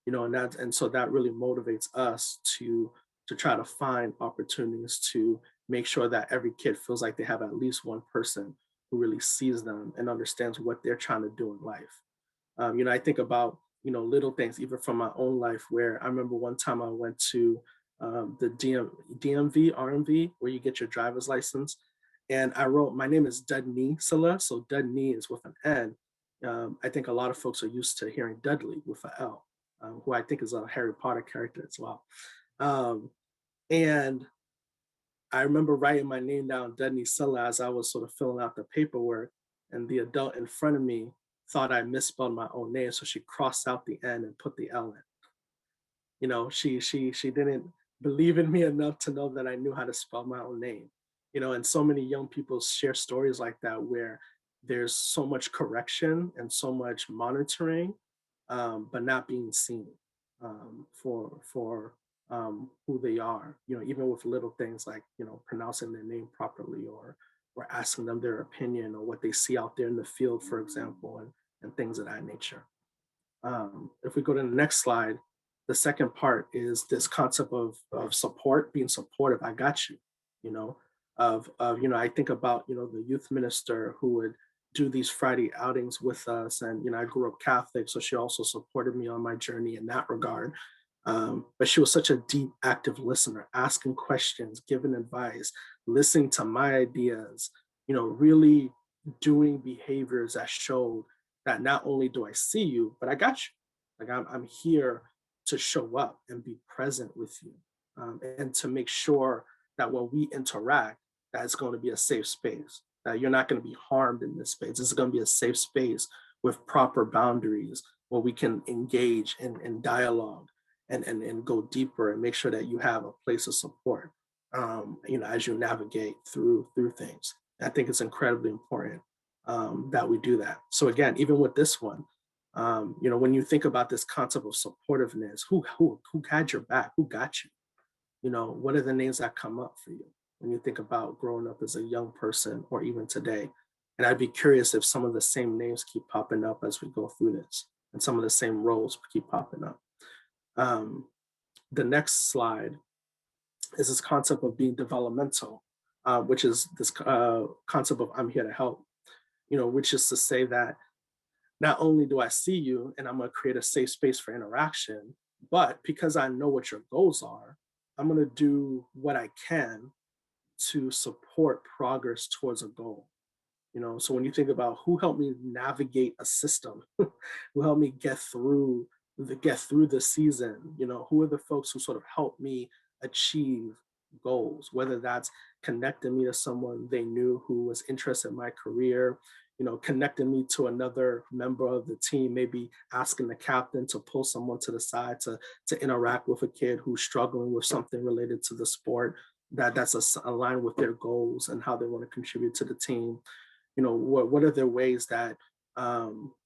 And so that really motivates us to try to find opportunities to make sure that every kid feels like they have at least one person who really sees them and understands what they're trying to do in life. I think about, little things, even from my own life, where I remember one time I went to the DMV, RMV, where you get your driver's license. And I wrote, my name is Dudney Sala. So Dudney is with an N. I think a lot of folks are used to hearing Dudley with an L, who I think is a Harry Potter character as well. And I remember writing my name down, Dudney Sala, as I was sort of filling out the paperwork, and the adult in front of me thought I misspelled my own name, so she crossed out the N and put the L in. She didn't believe in me enough to know that I knew how to spell my own name. And so many young people share stories like that, where there's so much correction and so much monitoring, but not being seen for who they are. Even with little things like pronouncing their name properly, or asking them their opinion, or what they see out there in the field, for example, and things of that nature. If we go to the next slide, the second part is this concept of support, being supportive. I got you. I think about the youth minister who would do these Friday outings with us, and I grew up Catholic, so she also supported me on my journey in that regard. But she was such a deep, active listener, asking questions, giving advice, listening to my ideas, really doing behaviors that showed that not only do I see you, but I got you. Like, I'm here to show up and be present with you, and to make sure that when we interact, that it's going to be a safe space, that you're not going to be harmed in this space. This is going to be a safe space with proper boundaries, where we can engage in dialogue and go deeper, and make sure that you have a place of support, as you navigate through things. I think it's incredibly important that we do that. So again, even with this one, when you think about this concept of supportiveness, who had your back? Who got you? What are the names that come up for you? when you think about growing up as a young person or even today. And I'd be curious if some of the same names keep popping up as we go through this, and some of the same roles keep popping up. Um, the next slide is this concept of being developmental, which is this concept of I'm here to help, which is to say that not only do I see you and I'm going to create a safe space for interaction, but because I know what your goals are, I'm going to do what I can to support progress towards a goal. So when you think about who helped me navigate a system, who helped me get through the season, who are the folks who sort of helped me achieve goals, whether that's connecting me to someone they knew who was interested in my career, connecting me to another member of the team, maybe asking the captain to pull someone to the side to interact with a kid who's struggling with something related to the sport that's aligned with their goals and how they want to contribute to the team. What are the ways that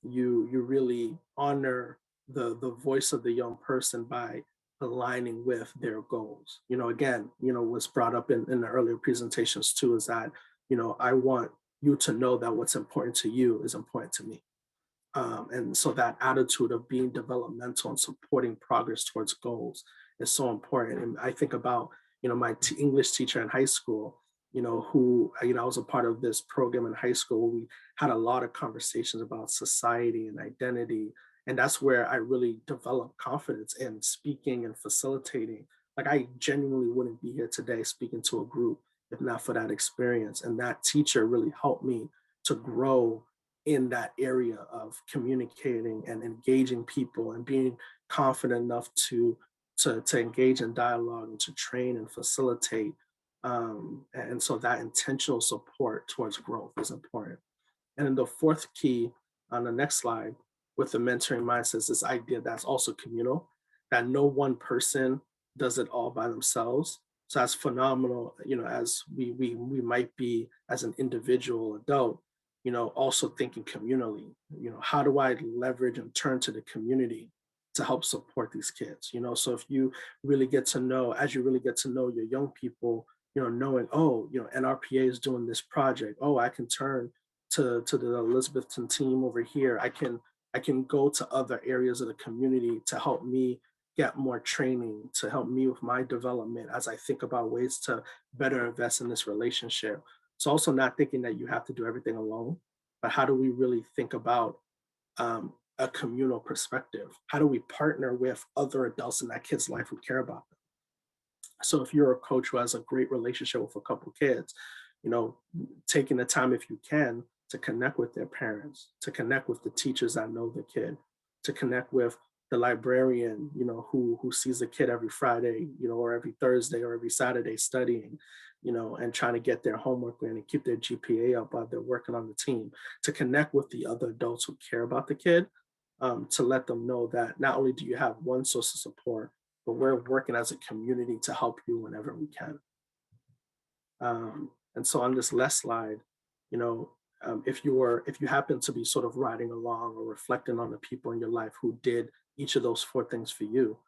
you really honor the voice of the young person by aligning with their goals? Again, what's brought up in the earlier presentations too is that, I want you to know that what's important to you is important to me. And so that attitude of being developmental and supporting progress towards goals is so important. And I think about, my English teacher in high school, who, I was a part of this program in high school. We had a lot of conversations about society and identity. And that's where I really developed confidence in speaking and facilitating. Like, I genuinely wouldn't be here today speaking to a group if not for that experience. And that teacher really helped me to grow in that area of communicating and engaging people and being confident enough to engage in dialogue and to train and facilitate. And so that intentional support towards growth is important. And then the fourth key on the next slide with the mentoring mindset is this idea that's also communal, that no one person does it all by themselves. So that's phenomenal, as we might be as an individual adult, also thinking communally, how do I leverage and turn to the community to help support these kids? So if you really get to know, as you really get to know your young people, knowing, oh, NRPA is doing this project. Oh, I can turn to the Elizabethton team over here. I can go to other areas of the community to help me get more training, to help me with my development as I think about ways to better invest in this relationship. So also not thinking that you have to do everything alone, but how do we really think about a communal perspective? How do we partner with other adults in that kid's life who care about them? So if you're a coach who has a great relationship with a couple kids, taking the time, if you can, to connect with their parents, to connect with the teachers that know the kid, to connect with the librarian, who sees the kid every Friday, or every Thursday or every Saturday studying, and trying to get their homework in and keep their GPA up while they're working on the team, to connect with the other adults who care about the kid, to let them know that not only do you have one source of support, but we're working as a community to help you whenever we can. And so on this last slide, if you happen to be sort of riding along or reflecting on the people in your life who did each of those four things for you,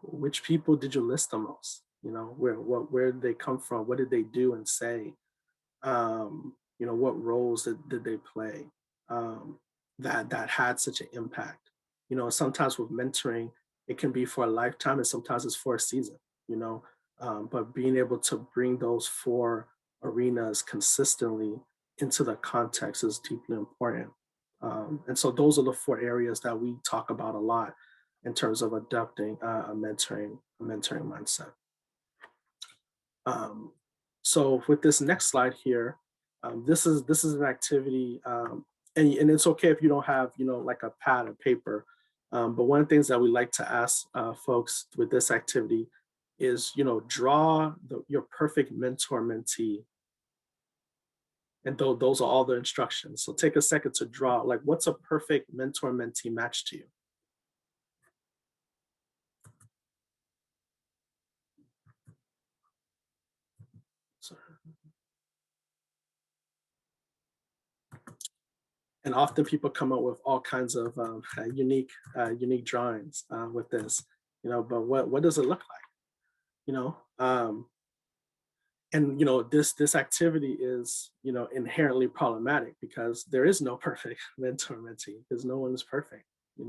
which people did you list the most? Where did they come from? What did they do and say? What roles did they play that had such an impact? Sometimes with mentoring, it can be for a lifetime, and sometimes it's for a season. But being able to bring those four arenas consistently into the context is deeply important. And so those are the four areas that we talk about a lot in terms of adopting a mentoring mindset. So with this next slide here, this is an activity, and it's okay if you don't have like a pad or paper. But one of the things that we like to ask folks with this activity is, draw your perfect mentor-mentee. And those are all the instructions. So take a second to draw, like, what's a perfect mentor-mentee match to you? And often people come up with all kinds of unique drawings with this, but what does it look like? And this activity is inherently problematic because there is no perfect mentor mentee, because no one is perfect. And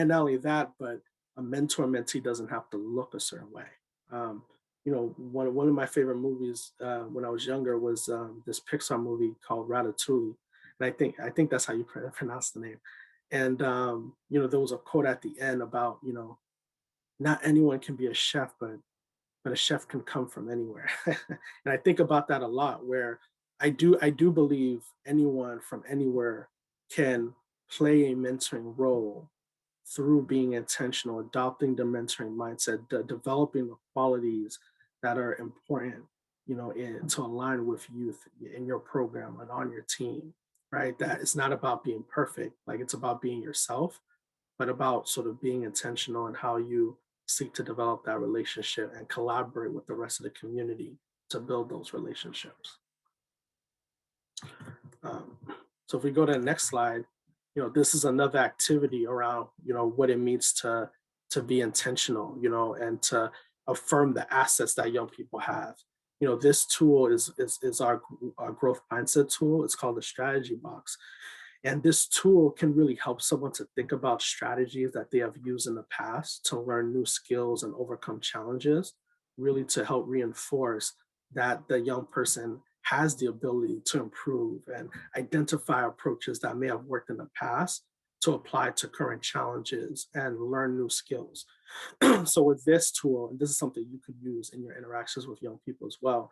not only that, but a mentor mentee doesn't have to look a certain way. One of my favorite movies when I was younger was this Pixar movie called Ratatouille, and I think that's how you pronounce the name. And there was a quote at the end about not anyone can be a chef, but a chef can come from anywhere. And I think about that a lot, where I do believe anyone from anywhere can play a mentoring role through being intentional, adopting the mentoring mindset, developing the qualities that are important, to align with youth in your program and on your team, right? That it's not about being perfect, like it's about being yourself, but about sort of being intentional in how you seek to develop that relationship and collaborate with the rest of the community to build those relationships. So if we go to the next slide, this is another activity around, what it means to be intentional, and to affirm the assets that young people have. This tool is our growth mindset tool. It's called the strategy box. And this tool can really help someone to think about strategies that they have used in the past to learn new skills and overcome challenges, really to help reinforce that the young person has the ability to improve and identify approaches that may have worked in the past to apply to current challenges and learn new skills. So with this tool, and this is something you could use in your interactions with young people as well,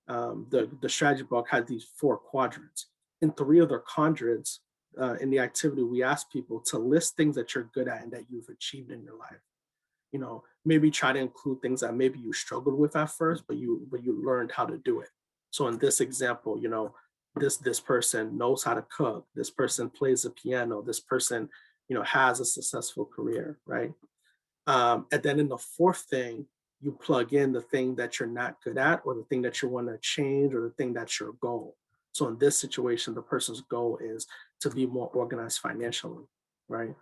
the strategy book had these 4 quadrants. In 3 of the quadrants, in the activity, we ask people to list things that you're good at and that you've achieved in your life. Maybe try to include things that maybe you struggled with at first, but you learned how to do it. So in this example, this person knows how to cook. This person plays the piano. This person, has a successful career, right? And then in the 4th thing, you plug in the thing that you're not good at, or the thing that you want to change, or the thing that's your goal. So in this situation, the person's goal is to be more organized financially, right?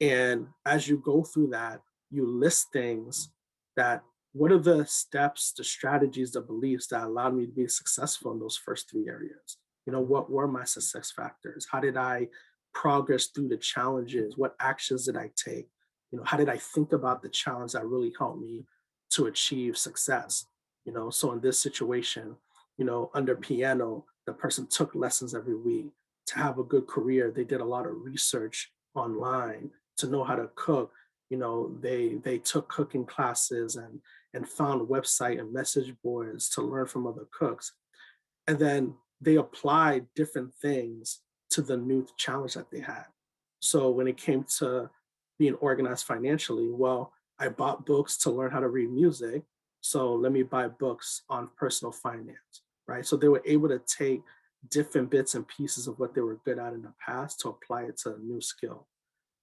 And as you go through that, you list things that, what are the steps, the strategies, the beliefs that allowed me to be successful in those first 3 areas? What were my success factors? How did I progress through the challenges? What actions did I take? How did I think about the challenge that really helped me to achieve success? So in this situation, under piano, the person took lessons every week. To have a good career, they did a lot of research online. To know how to cook, they took cooking classes and found website and message boards to learn from other cooks. And then they applied different things to the new challenge that they had. So when it came to being organized financially, well, I bought books to learn how to read music. So let me buy books on personal finance, right? So they were able to take different bits and pieces of what they were good at in the past to apply it to a new skill.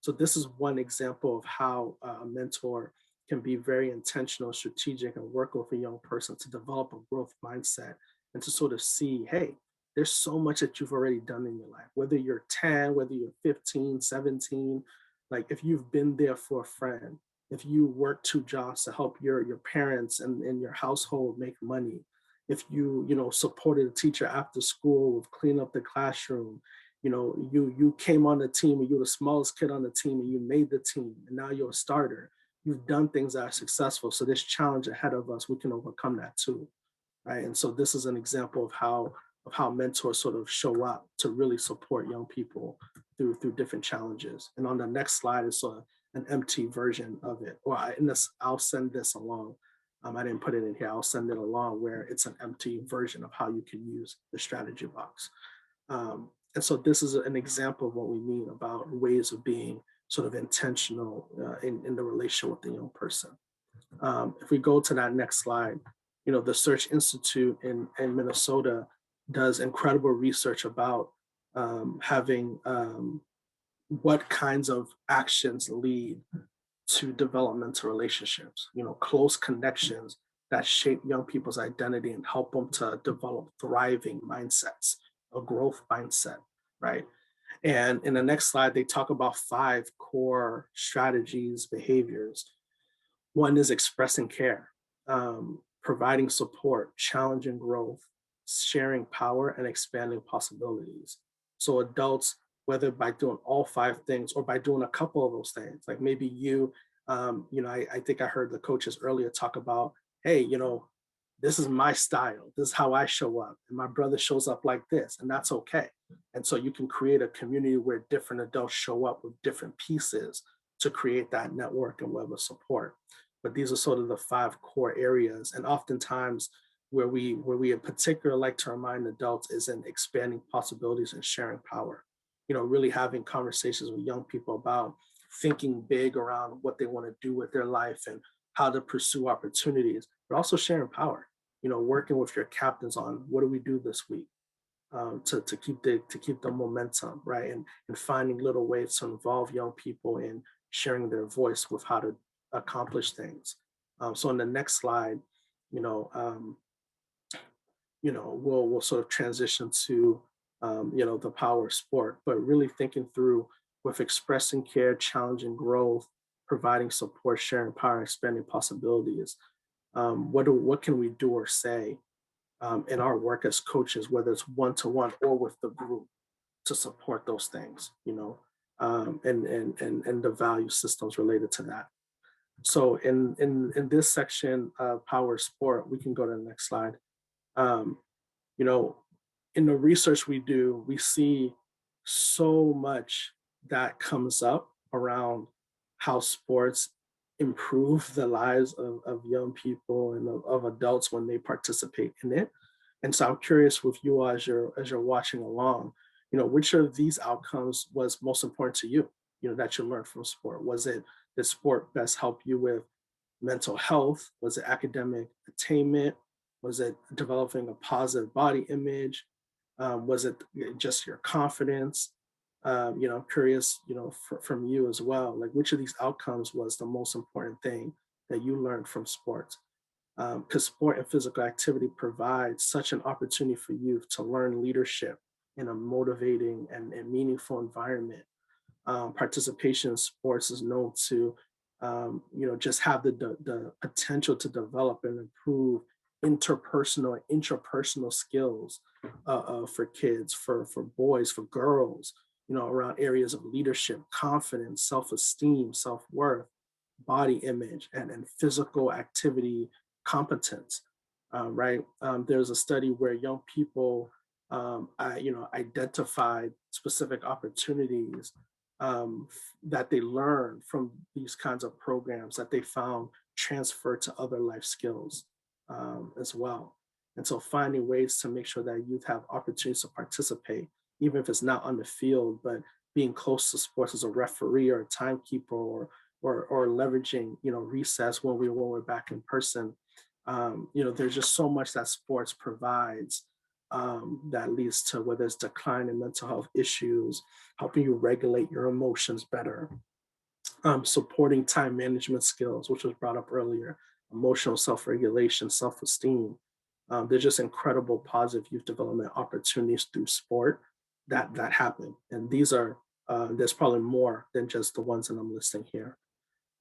So this is one example of how a mentor can be very intentional, strategic, and work with a young person to develop a growth mindset and to sort of see, hey, there's so much that you've already done in your life, whether you're 10, whether you're 15, 17, like if you've been there for a friend, if you work 2 jobs to help your parents and your household make money, if you supported a teacher after school with clean up the classroom, you came on the team and you were the smallest kid on the team and you made the team and now you're a starter. You've done things that are successful. So this challenge ahead of us, we can overcome that too, right? And so this is an example of how mentors sort of show up to really support young people through different challenges. And on the next slide is sort of an empty version of it. I'll send this along. I didn't put it in here. I'll send it along where it's an empty version of how you can use the strategy box. And so this is an example of what we mean about ways of being sort of intentional in the relationship with the young person. If we go to that next slide, the Search Institute in Minnesota does incredible research about having what kinds of actions lead to developmental relationships, close connections that shape young people's identity and help them to develop thriving mindsets, a growth mindset, right? And in the next slide, they talk about 5 core strategies, behaviors. One is expressing care. providing support, challenging growth, sharing power, and expanding possibilities. So adults, whether by doing all 5 things or by doing a couple of those things, like maybe you, I think I heard the coaches earlier talk about, hey, this is my style. This is how I show up. And my brother shows up like this, and that's okay. And so you can create a community where different adults show up with different pieces to create that network and web of support. But these are sort of the 5 core areas. And oftentimes where we in particular like to remind adults is in expanding possibilities and sharing power. Really having conversations with young people about thinking big around what they want to do with their life and how to pursue opportunities, but also sharing power. Working with your captains on what do we do this week, to keep the momentum, right? And finding little ways to involve young people in sharing their voice with how to accomplish things. So in the next slide, we'll sort of transition to the power of sport, but really thinking through with expressing care, challenging growth, providing support, sharing power, expanding possibilities. What can we do or say in our work as coaches, whether it's one-to-one or with the group, to support those things, and the value systems related to that. So in this section of power sport, we can go to the next slide. In the research we do, we see so much that comes up around how sports improve the lives of young people and of adults when they participate in it. And so I'm curious with you as you're watching along, which of these outcomes was most important to you, that you learned from sport? Was it did sport best help you with mental health? Was it academic attainment? Was it developing a positive body image? Was it just your confidence? I'm curious, from you as well, like which of these outcomes was the most important thing that you learned from sports? Because sport and physical activity provide such an opportunity for youth to learn leadership in a motivating and meaningful environment. Participation in sports is known to, just have the potential to develop and improve interpersonal and intrapersonal skills for kids, for boys, for girls, around areas of leadership, confidence, self-esteem, self-worth, body image, and physical activity competence, right? There's a study where young people, identified specific opportunities that they learned from these kinds of programs that they found transfer to other life skills as well. And so finding ways to make sure that youth have opportunities to participate, even if it's not on the field, but being close to sports as a referee or a timekeeper or leveraging, recess when we're back in person. There's just so much that sports provides that leads to whether it's decline in mental health issues, helping you regulate your emotions better, supporting time management skills, which was brought up earlier, emotional self-regulation, self-esteem. There's just incredible positive youth development opportunities through sport that happen. And these are, there's probably more than just the ones that I'm listing here.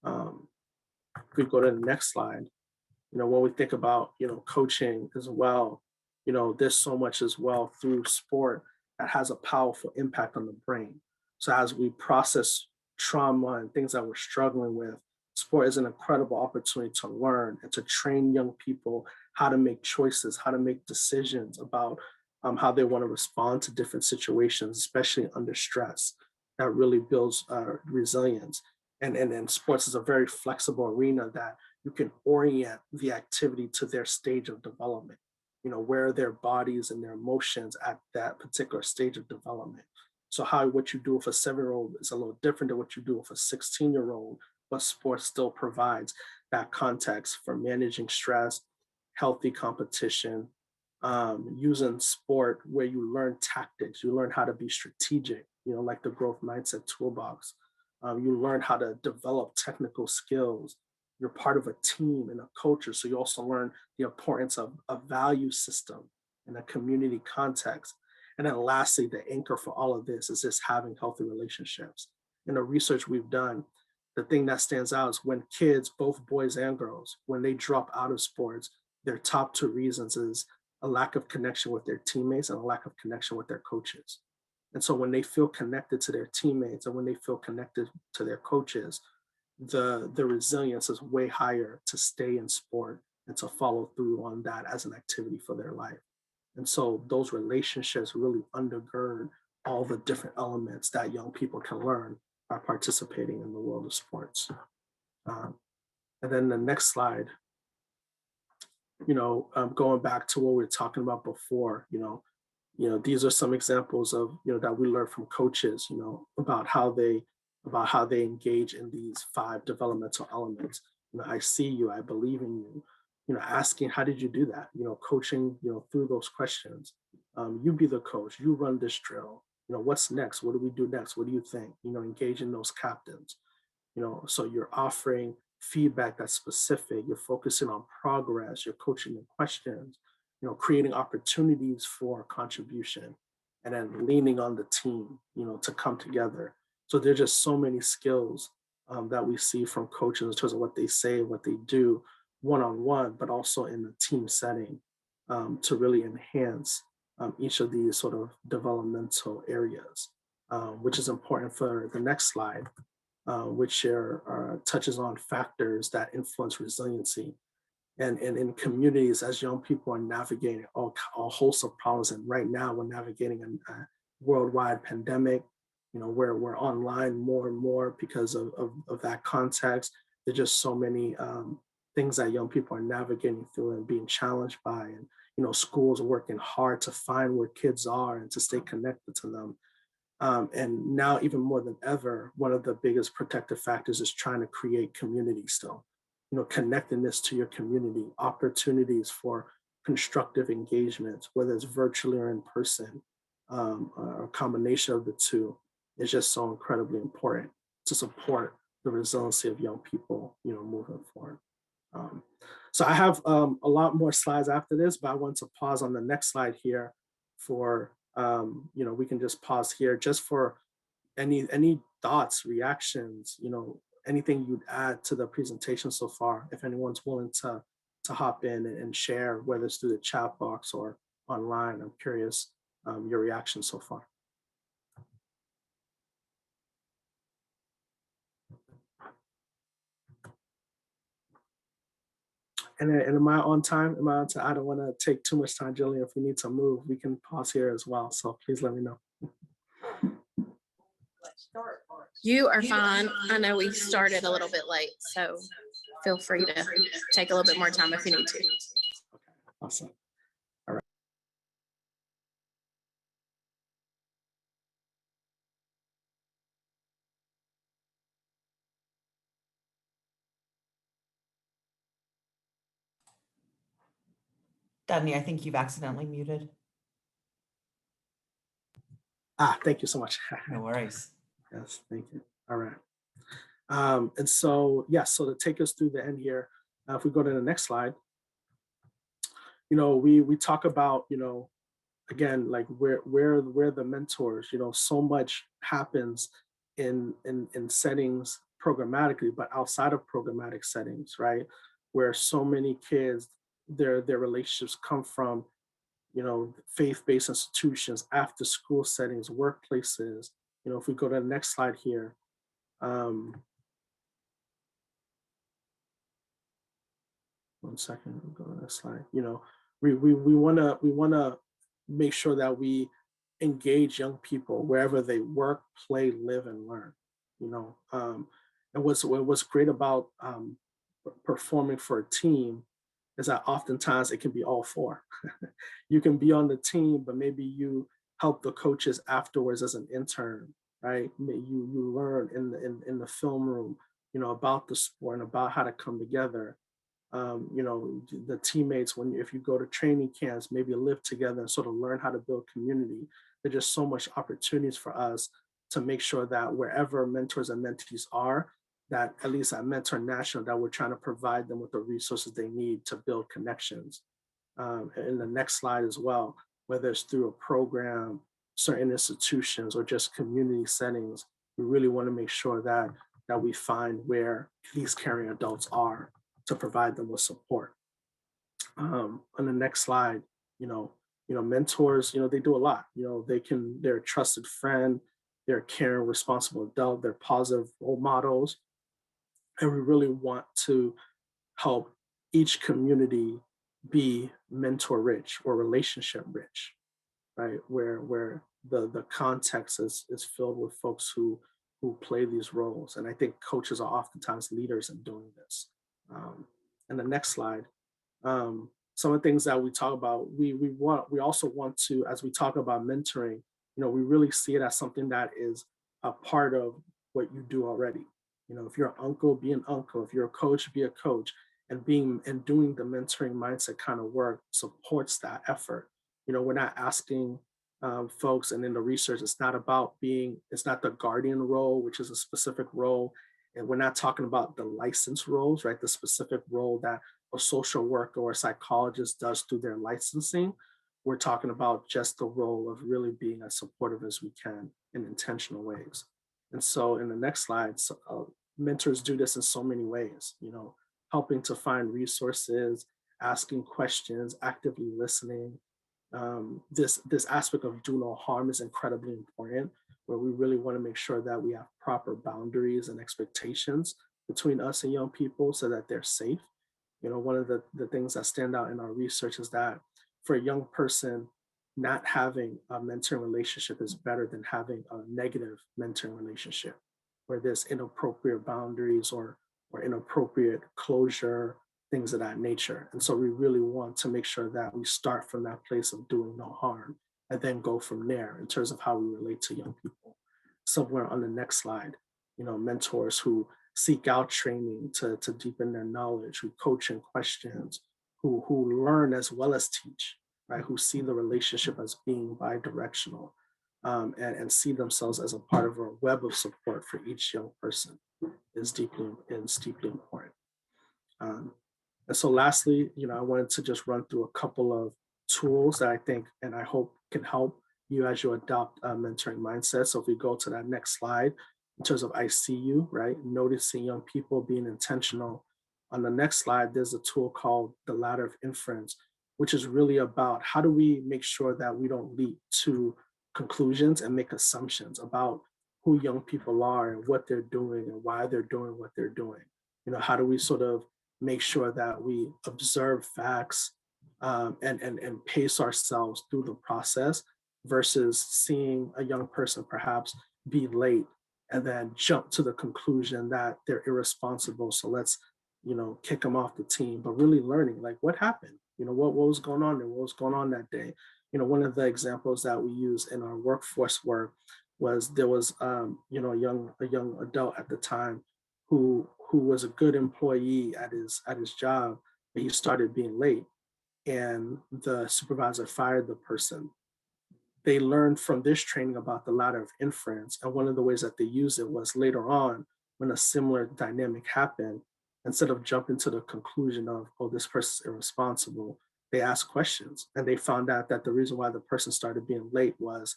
If we go to the next slide, when we think about, coaching as well, there's so much as well through sport that has a powerful impact on the brain. So as we process trauma and things that we're struggling with, sport is an incredible opportunity to learn and to train young people how to make choices, how to make decisions about how they want to respond to different situations, especially under stress. That really builds resilience. And sports is a very flexible arena that you can orient the activity to their stage of development, where are their bodies and their emotions at that particular stage of development. So what you do with a 7-year-old is a little different than what you do with a 16-year-old, but sports still provides that context for managing stress, healthy competition, using sport where you learn tactics, you learn how to be strategic, like the growth mindset toolbox. You learn how to develop technical skills. You're part of a team and a culture, so you also learn the importance of a value system and a community context. And then lastly, the anchor for all of this is just having healthy relationships. In the research we've done, the thing that stands out is when kids, both boys and girls, when they drop out of sports, their top two reasons is a lack of connection with their teammates and a lack of connection with their coaches. And so when they feel connected to their teammates and when they feel connected to their coaches, the resilience is way higher to stay in sport and to follow through on that as an activity for their life. And so those relationships really undergird all the different elements that young people can learn by participating in the world of sports. And then the next slide, going back to what we were talking about before, these are some examples of, that we learn from coaches, about how they engage in these 5 developmental elements. I see you, I believe in you, asking, how did you do that? Coaching, through those questions. You be the coach, you run this drill. What's next? What do we do next? What do you think? Engaging those captains. So you're offering feedback that's specific. You're focusing on progress. You're coaching in questions. Creating opportunities for contribution, and then leaning on the team, to come together. So there's just so many skills that we see from coaches in terms of what they say, what they do, one-on-one, but also in the team setting, to really enhance each of these sort of developmental areas, which is important for the next slide, which touches on factors that influence resiliency. And in communities, as young people are navigating all hosts of problems, and right now we're navigating a worldwide pandemic, where we're online more and more because of that context. There's just so many things that young people are navigating through and being challenged by, and schools are working hard to find where kids are and to stay connected to them. And now, even more than ever, one of the biggest protective factors is trying to create community still. Connectedness to your community, opportunities for constructive engagement, whether it's virtually or in person, or a combination of the two, is just so incredibly important to support the resiliency of young people, moving forward. So I have a lot more slides after this, but I want to pause on the next slide here for, we can just pause here just for any thoughts, reactions, anything you'd add to the presentation so far, if anyone's willing to hop in and share, whether it's through the chat box or online. I'm curious your reaction so far. And am I on time? Am I on time? I don't want to take too much time, Jillian. If we need to move, we can pause here as well. So please let me know. You are fine. I know we started a little bit late, so feel free to take a little bit more time if you need to. Okay, awesome. All right. Dudney, I think you've accidentally muted. Thank you so much. No worries. Yes, thank you. All right. And so, so to take us through the end here, if we go to the next slide, we talk about, again, like we're the mentors, so much happens in settings programmatically, but outside of programmatic settings, right? Where so many kids, their relationships come from, faith-based institutions, after school settings, workplaces. If we go to the next slide here, one second, we'll go to the next slide. We wanna make sure that we engage young people wherever they work, play, live, and learn. And what's great about performing for a team is that oftentimes it can be all 4. You can be on the team, but maybe you help the coaches afterwards as an intern, right? You learn in the film room, about the sport and about how to come together. The teammates, if you go to training camps, maybe live together and sort of learn how to build community. There's just so much opportunities for us to make sure that wherever mentors and mentees are, that at least at Mentor National, that we're trying to provide them with the resources they need to build connections. In the next slide as well, whether it's through a program, certain institutions, or just community settings, we really want to make sure that we find where these caring adults are to provide them with support. On the next slide, mentors, they do a lot. They're a trusted friend, they're a caring, responsible adult, they're positive role models. And we really want to help each community be mentor rich or relationship rich, right? Where the context is filled with folks who play these roles. And I think coaches are oftentimes leaders in doing this. And the next slide, some of the things that we talk about, we also want to, as we talk about mentoring, we really see it as something that is a part of what you do already. If you're an uncle, be an uncle. If you're a coach, be a coach. And doing the mentoring mindset kind of work supports that effort. We're not asking folks, and in the research, it's not the guardian role, which is a specific role. And we're not talking about the licensed roles, right? The specific role that a social worker or a psychologist does through their licensing. We're talking about just the role of really being as supportive as we can in intentional ways. And so in the next slide, mentors do this in so many ways, helping to find resources, asking questions, actively listening. This aspect of do no harm is incredibly important, where we really want to make sure that we have proper boundaries and expectations between us and young people so that they're safe. One of the things that stand out in our research is that for a young person, not having a mentoring relationship is better than having a negative mentoring relationship, where there's inappropriate boundaries or inappropriate closure, things of that nature. And so we really want to make sure that we start from that place of doing no harm and then go from there in terms of how we relate to young people. Somewhere on the next slide, mentors who seek out training to deepen their knowledge, who coach in questions, who learn as well as teach, right? Who see the relationship as being bi-directional, and see themselves as a part of a web of support for each young person is deeply important. And so lastly, I wanted to just run through a couple of tools that I think and I hope can help you as you adopt a mentoring mindset. So if we go to that next slide, in terms of ICU, right? Noticing young people, being intentional. On the next slide, there's a tool called the ladder of inference, which is really about how do we make sure that we don't leap to conclusions and make assumptions about who young people are and what they're doing and why they're doing what they're doing. How do we sort of make sure that we observe facts, and pace ourselves through the process versus seeing a young person perhaps be late and then jump to the conclusion that they're irresponsible. So let's, kick them off the team, but really learning like what happened, what was going on there, what was going on that day. One of the examples that we use in our workforce work was there was, a young adult at the time who was a good employee at his job, but he started being late and the supervisor fired the person. They learned from this training about the ladder of inference. And one of the ways that they used it was later on when a similar dynamic happened, instead of jumping to the conclusion of, oh, this person's irresponsible, they asked questions and they found out that the reason why the person started being late was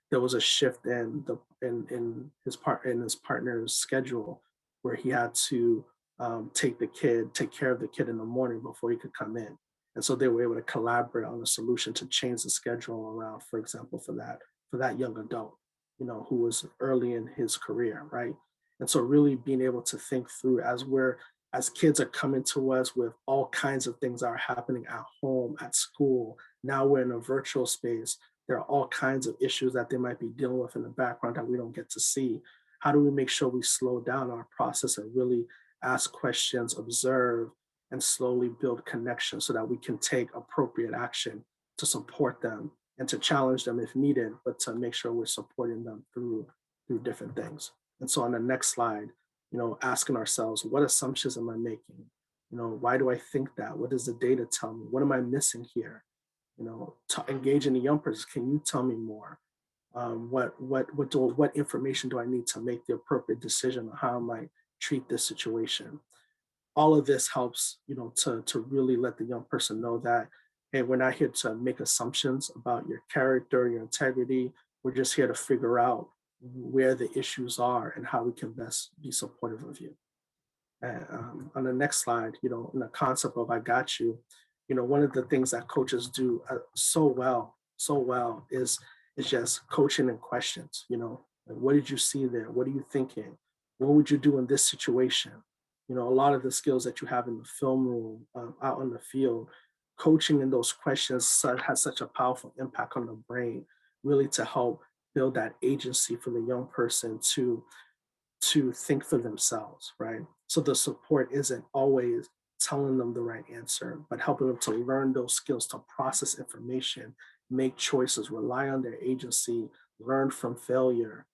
there was a shift in his partner's schedule where he had to take care of the kid in the morning before he could come in. And so they were able to collaborate on a solution to change the schedule around, for example, for that young adult, who was early in his career, right? And so really being able to think through as kids are coming to us with all kinds of things that are happening at home, at school. Now we're in a virtual space. There are all kinds of issues that they might be dealing with in the background that we don't get to see. How do we make sure we slow down our process and really ask questions, observe, and slowly build connections so that we can take appropriate action to support them and to challenge them if needed, but to make sure we're supporting them through different things. And so on the next slide, asking ourselves, what assumptions am I making? Why do I think that? What does the data tell me? What am I missing here? To engage in the young person, can you tell me more? What information do I need to make the appropriate decision on how I might treat this situation? All of this helps, to really let the young person know that, hey, we're not here to make assumptions about your character, your integrity. We're just here to figure out where the issues are and how we can best be supportive of you. And on the next slide, in the concept of I got you, one of the things that coaches do so well is just coaching and questions. Like, what did you see there? What are you thinking? What would you do in this situation? A lot of the skills that you have in the film room, out on the field, coaching in those questions has such a powerful impact on the brain, really to help build that agency for the young person to think for themselves, right? So the support isn't always telling them the right answer, but helping them to learn those skills to process information, make choices, rely on their agency, learn from failure,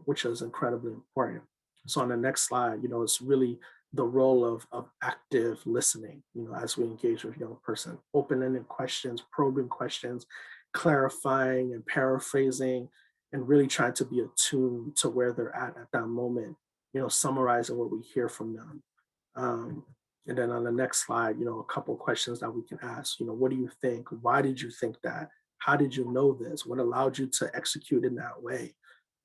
which is incredibly important. So on the next slide, it's really the role of active listening, as we engage with a young person, open-ended questions, probing questions, clarifying and paraphrasing, and really trying to be attuned to where they're at that moment, summarizing what we hear from them. And then on the next slide, a couple questions that we can ask, what do you think? Why did you think that? How did you know this? What allowed you to execute in that way?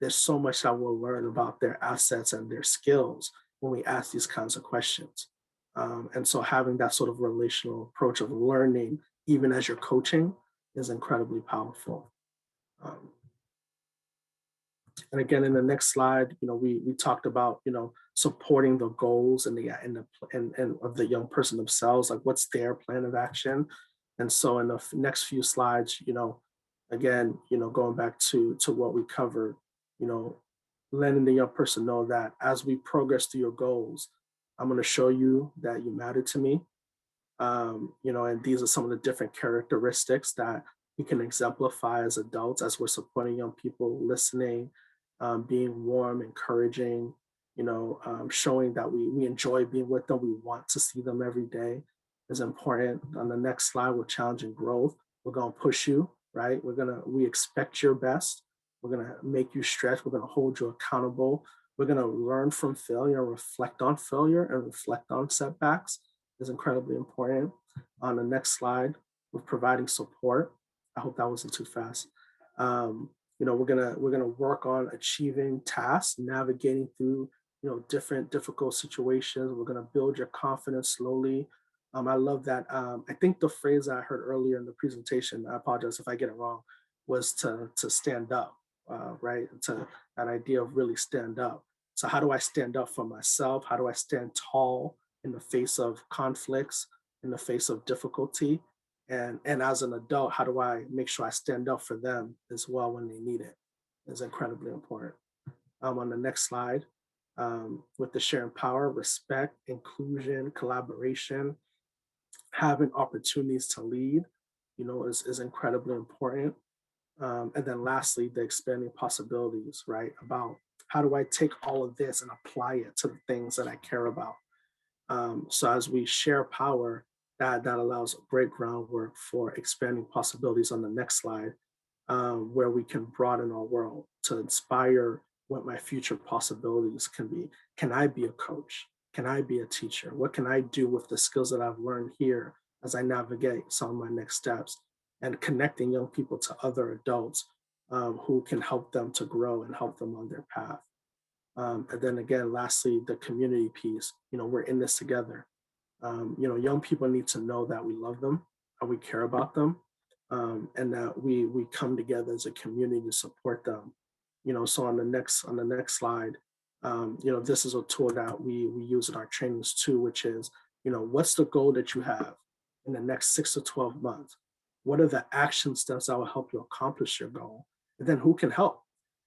There's so much that we'll learn about their assets and their skills when we ask these kinds of questions. And so having that sort of relational approach of learning, even as you're coaching, is incredibly powerful. And again, in the next slide, we talked about, supporting the goals and of the young person themselves, like what's their plan of action. And so in the next few slides, again, going back to what we covered, letting the young person know that as we progress through your goals, I'm going to show you that you matter to me. And these are some of the different characteristics that we can exemplify as adults as we're supporting young people, listening, being warm, encouraging, showing that we enjoy being with them, we want to see them every day is important. On the next slide, we're challenging growth. We're going to push you, right? We expect your best. We're going to make you stretch. We're going to hold you accountable. We're going to learn from failure, reflect on failure, and reflect on setbacks is incredibly important. On the next slide, we're providing support. I hope that wasn't too fast. We're gonna work on achieving tasks, navigating through different difficult situations. We're gonna build your confidence slowly. I love that. I think the phrase I heard earlier in the presentation, I apologize if I get it wrong, was to stand up, right? To that idea of really stand up. So how do I stand up for myself? How do I stand tall in the face of conflicts, in the face of difficulty? And as an adult, how do I make sure I stand up for them as well when they need it? Is incredibly important. On the next slide, with the sharing power, respect, inclusion, collaboration, having opportunities to lead, is incredibly important. And then lastly, the expanding possibilities, right? About how do I take all of this and apply it to the things that I care about? So as we share power, that allows great groundwork for expanding possibilities on the next slide, where we can broaden our world to inspire what my future possibilities can be. Can I be a coach? Can I be a teacher? What can I do with the skills that I've learned here as I navigate some of my next steps? And connecting young people to other adults who can help them to grow and help them on their path. And then again, lastly, the community piece, we're in this together. Young people need to know that we love them and we care about them, and that we come together as a community to support them. So on the next slide, this is a tool that we use in our trainings too, which is, what's the goal that you have in the next 6 to 12 months? What are the action steps that will help you accomplish your goal? And then who can help?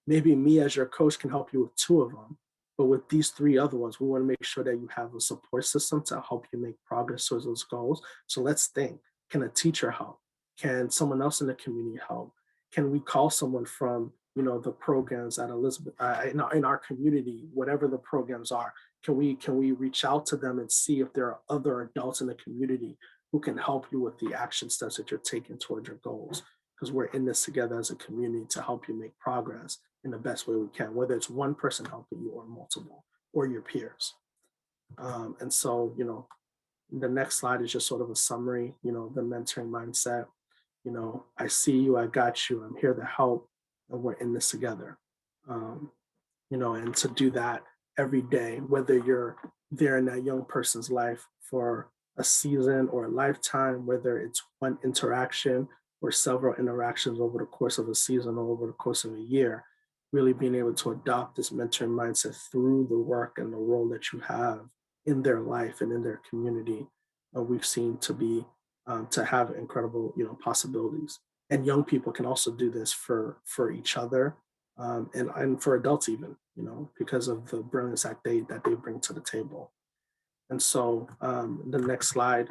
Maybe me as your coach can help you with 2 of them, but with these 3 other ones, we want to make sure that you have a support system to help you make progress towards those goals. So let's think, can a teacher help? Can someone else in the community help? Can we call someone from, the programs at Elizabeth, in our community, whatever the programs are, can we reach out to them and see if there are other adults in the community who can help you with the action steps that you're taking towards your goals? Because we're in this together as a community to help you make progress in the best way we can, whether it's one person helping you or multiple, or your peers. And so, the next slide is just sort of a summary, the mentoring mindset. I see you, I got you, I'm here to help, and we're in this together. And to do that every day, whether you're there in that young person's life for a season or a lifetime, whether it's one interaction or several interactions over the course of a season or over the course of a year, really being able to adopt this mentoring mindset through the work and the role that you have in their life and in their community, we've seen to have incredible, possibilities. And young people can also do this for each other, and for adults even, because of the brilliance that they bring to the table. And so the next slide,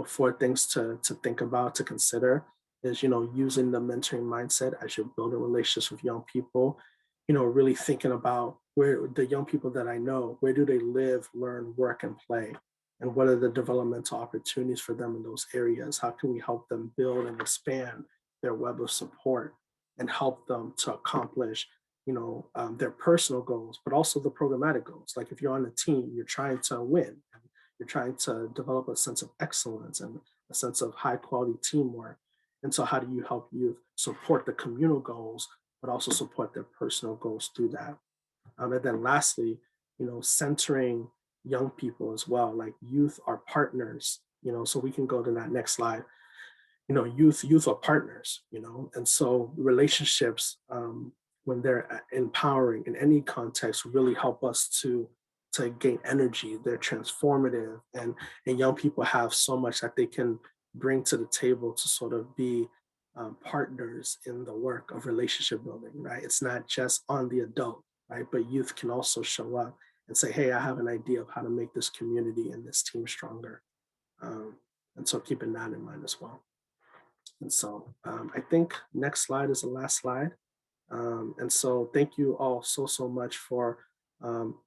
four things to think about, to consider is, using the mentoring mindset as you're building relationships with young people, really thinking about where the young people that I know, where do they live, learn, work, and play? And what are the developmental opportunities for them in those areas? How can we help them build and expand their web of support and help them to accomplish their personal goals, but also the programmatic goals. Like if you're on a team, you're trying to win, and you're trying to develop a sense of excellence and a sense of high quality teamwork. And so how do you help youth support the communal goals, but also support their personal goals through that? And then lastly, centering young people as well, like youth are partners, so we can go to that next slide. Youth are partners, and so relationships, when they're empowering in any context, really help us to gain energy. They're transformative, and young people have so much that they can bring to the table to sort of be partners in the work of relationship building, right? It's not just on the adult, right? But youth can also show up and say, hey, I have an idea of how to make this community and this team stronger. And so keeping that in mind as well. And so I think next slide is the last slide. And so thank you all so much for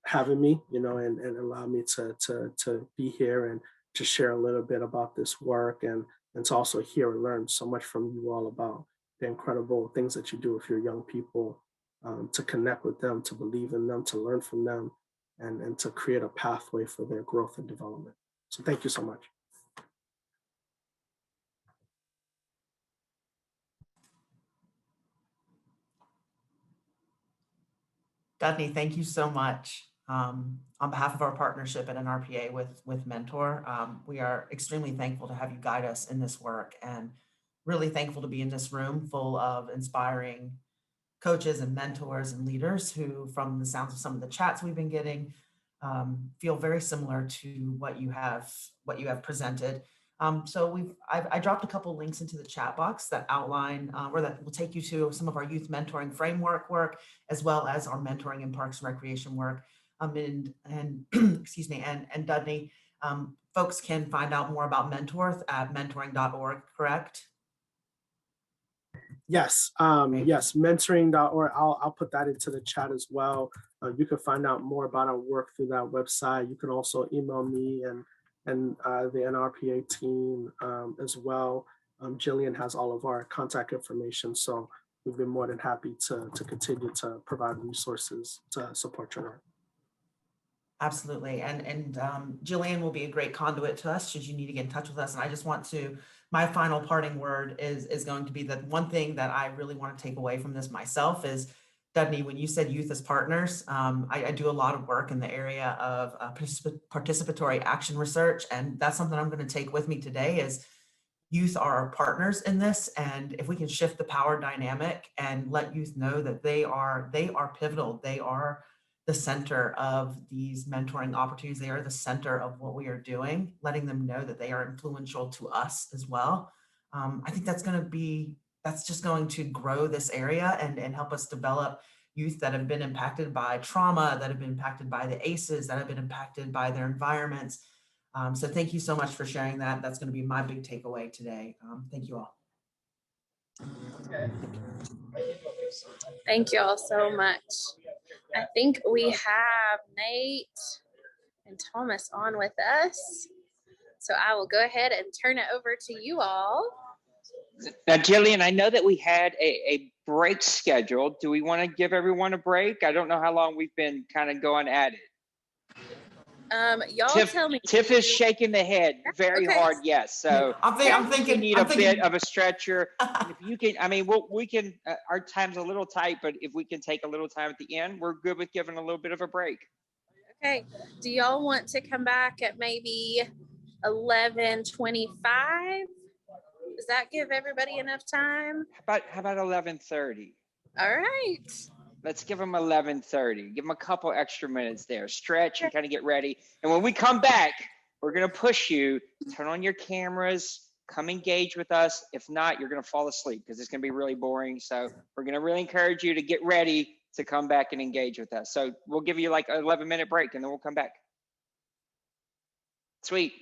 having me, and allow me to be here and to share a little bit about this work, and to also hear and learn so much from you all about the incredible things that you do with your young people, to connect with them, to believe in them, to learn from them, and to create a pathway for their growth and development. So thank you so much. Dudney, thank you so much. On behalf of our partnership at NRPA with Mentor, we are extremely thankful to have you guide us in this work, and really thankful to be in this room full of inspiring coaches and mentors and leaders who, from the sounds of some of the chats we've been getting, feel very similar to what you have presented. So I dropped a couple links into the chat box that outline, or that will take you to some of our youth mentoring framework work, as well as our mentoring in parks and recreation work. And excuse me, and Dudney, folks can find out more about Mentor at mentoring.org, correct? Yes, yes, mentoring.org. I'll put that into the chat as well. You can find out more about our work through that website. You can also email me and the NRPA team as well. Jillian has all of our contact information, so we've been more than happy to continue to provide resources to support your work. Absolutely. And Jillian will be a great conduit to us should you need to get in touch with us. And I just want to, my final parting word is going to be that one thing that I really want to take away from this myself is, Dudney, when you said youth as partners, I do a lot of work in the area of participatory action research. And that's something I'm going to take with me today is youth are our partners in this. And if we can shift the power dynamic and let youth know that they are pivotal, they are the center of these mentoring opportunities. They are the center of what we are doing, letting them know that they are influential to us as well. I think that's just going to grow this area and help us develop youth that have been impacted by trauma, that have been impacted by the ACEs, that have been impacted by their environments. So thank you so much for sharing that. That's going to be my big takeaway today. Thank you all. Thank you all so much. I think we have Nate and Thomas on with us. So I will go ahead and turn it over to you all. Now, Jillian, I know that we had a break scheduled. Do we want to give everyone a break? I don't know how long we've been kind of going at it. Y'all tell me. Tiff is shaking the head very hard, yes. So I'm thinking you need a bit of a stretcher. And if you can, I mean, we can, our time's a little tight, but if we can take a little time at the end, we're good with giving a little bit of a break. Okay. Do y'all want to come back at maybe 11:25. Does that give everybody enough time? How about 11:30? All right. Let's give them 11:30. Give them a couple extra minutes there. Stretch and kind of get ready. And when we come back, we're going to push you. Turn on your cameras. Come engage with us. If not, you're going to fall asleep because it's going to be really boring. So we're going to really encourage you to get ready to come back and engage with us. So we'll give you like an 11-minute break and then we'll come back. Sweet.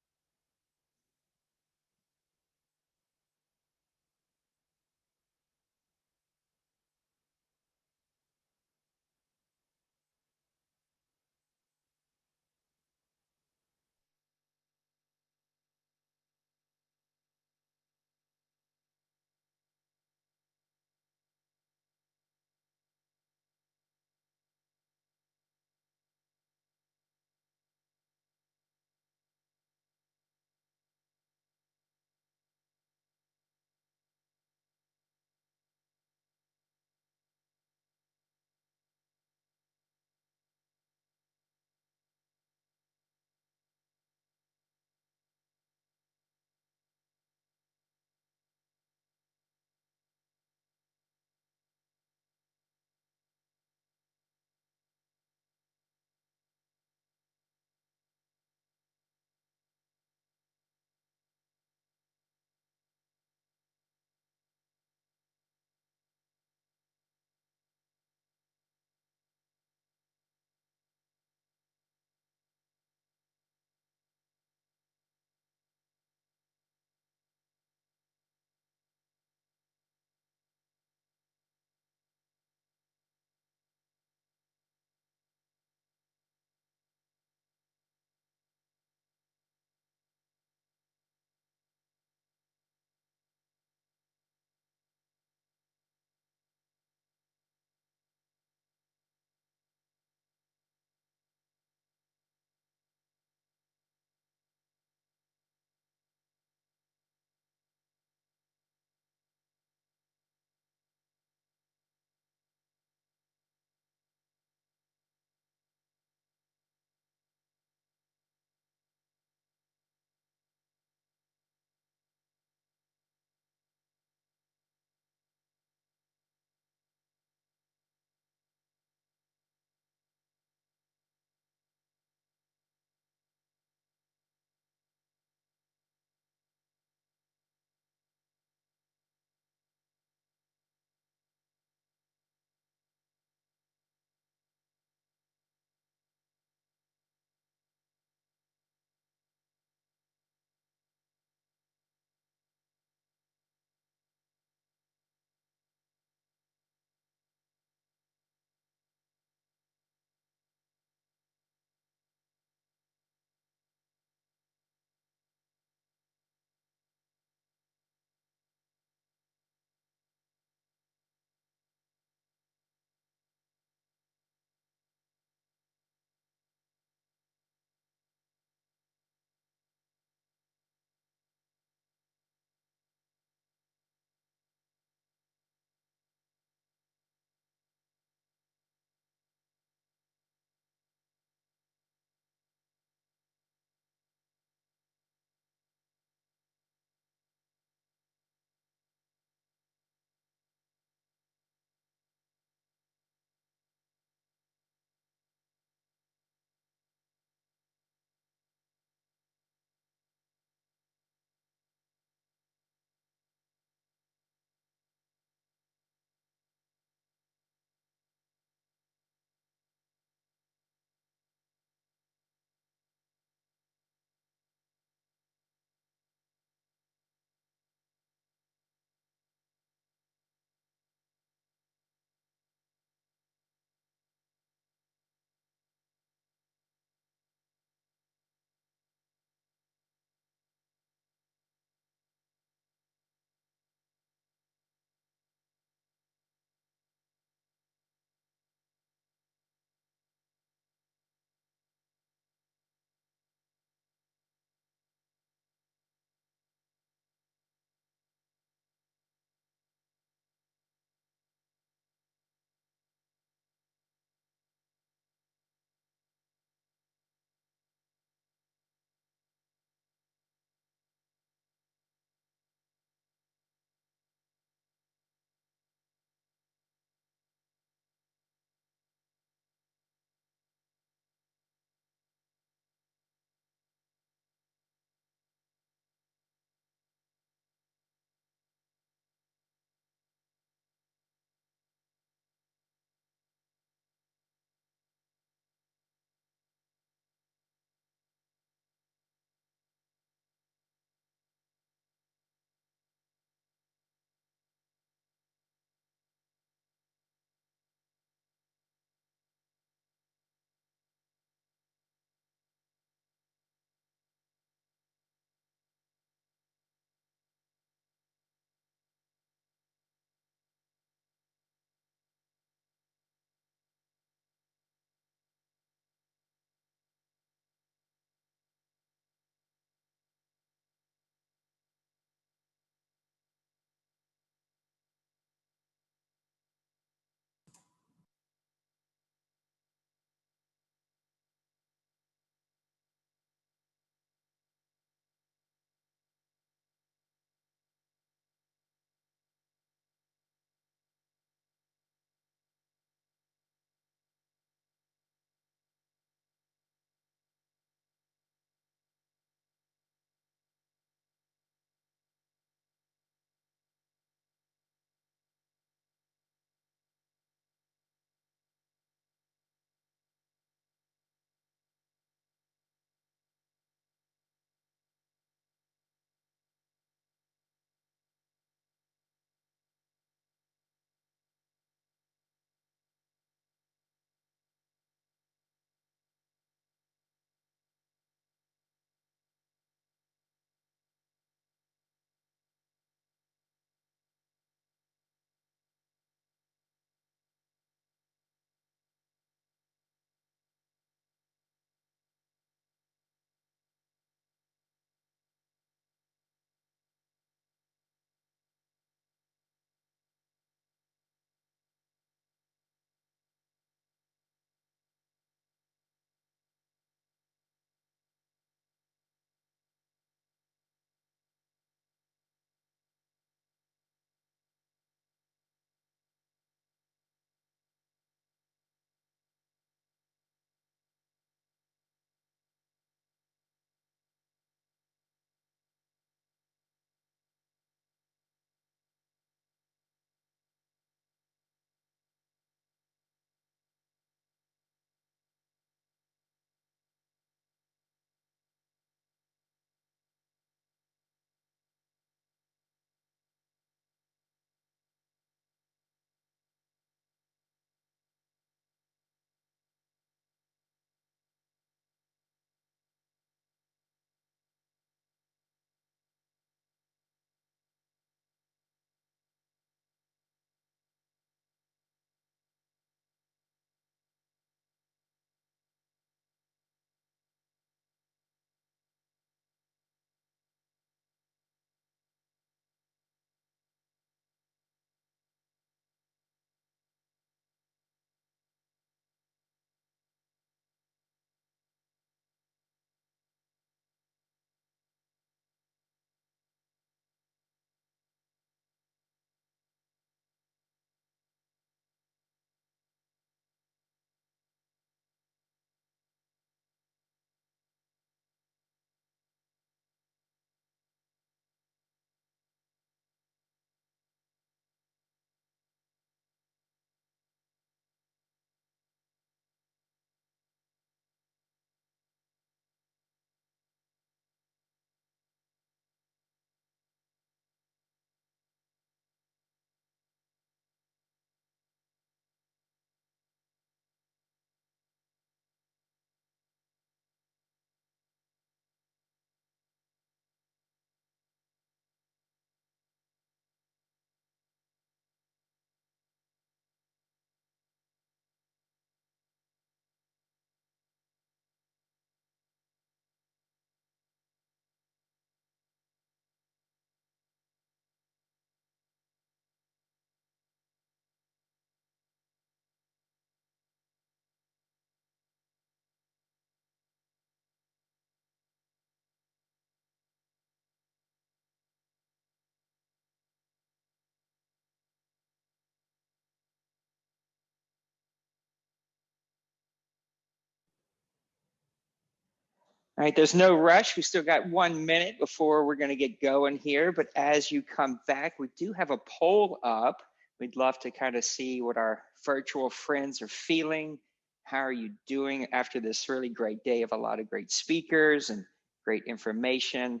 All right, there's no rush. We still got 1 minute before we're going to get going here. But as you come back, we do have a poll up. We'd love to kind of see what our virtual friends are feeling. How are you doing after this really great day of a lot of great speakers and great information?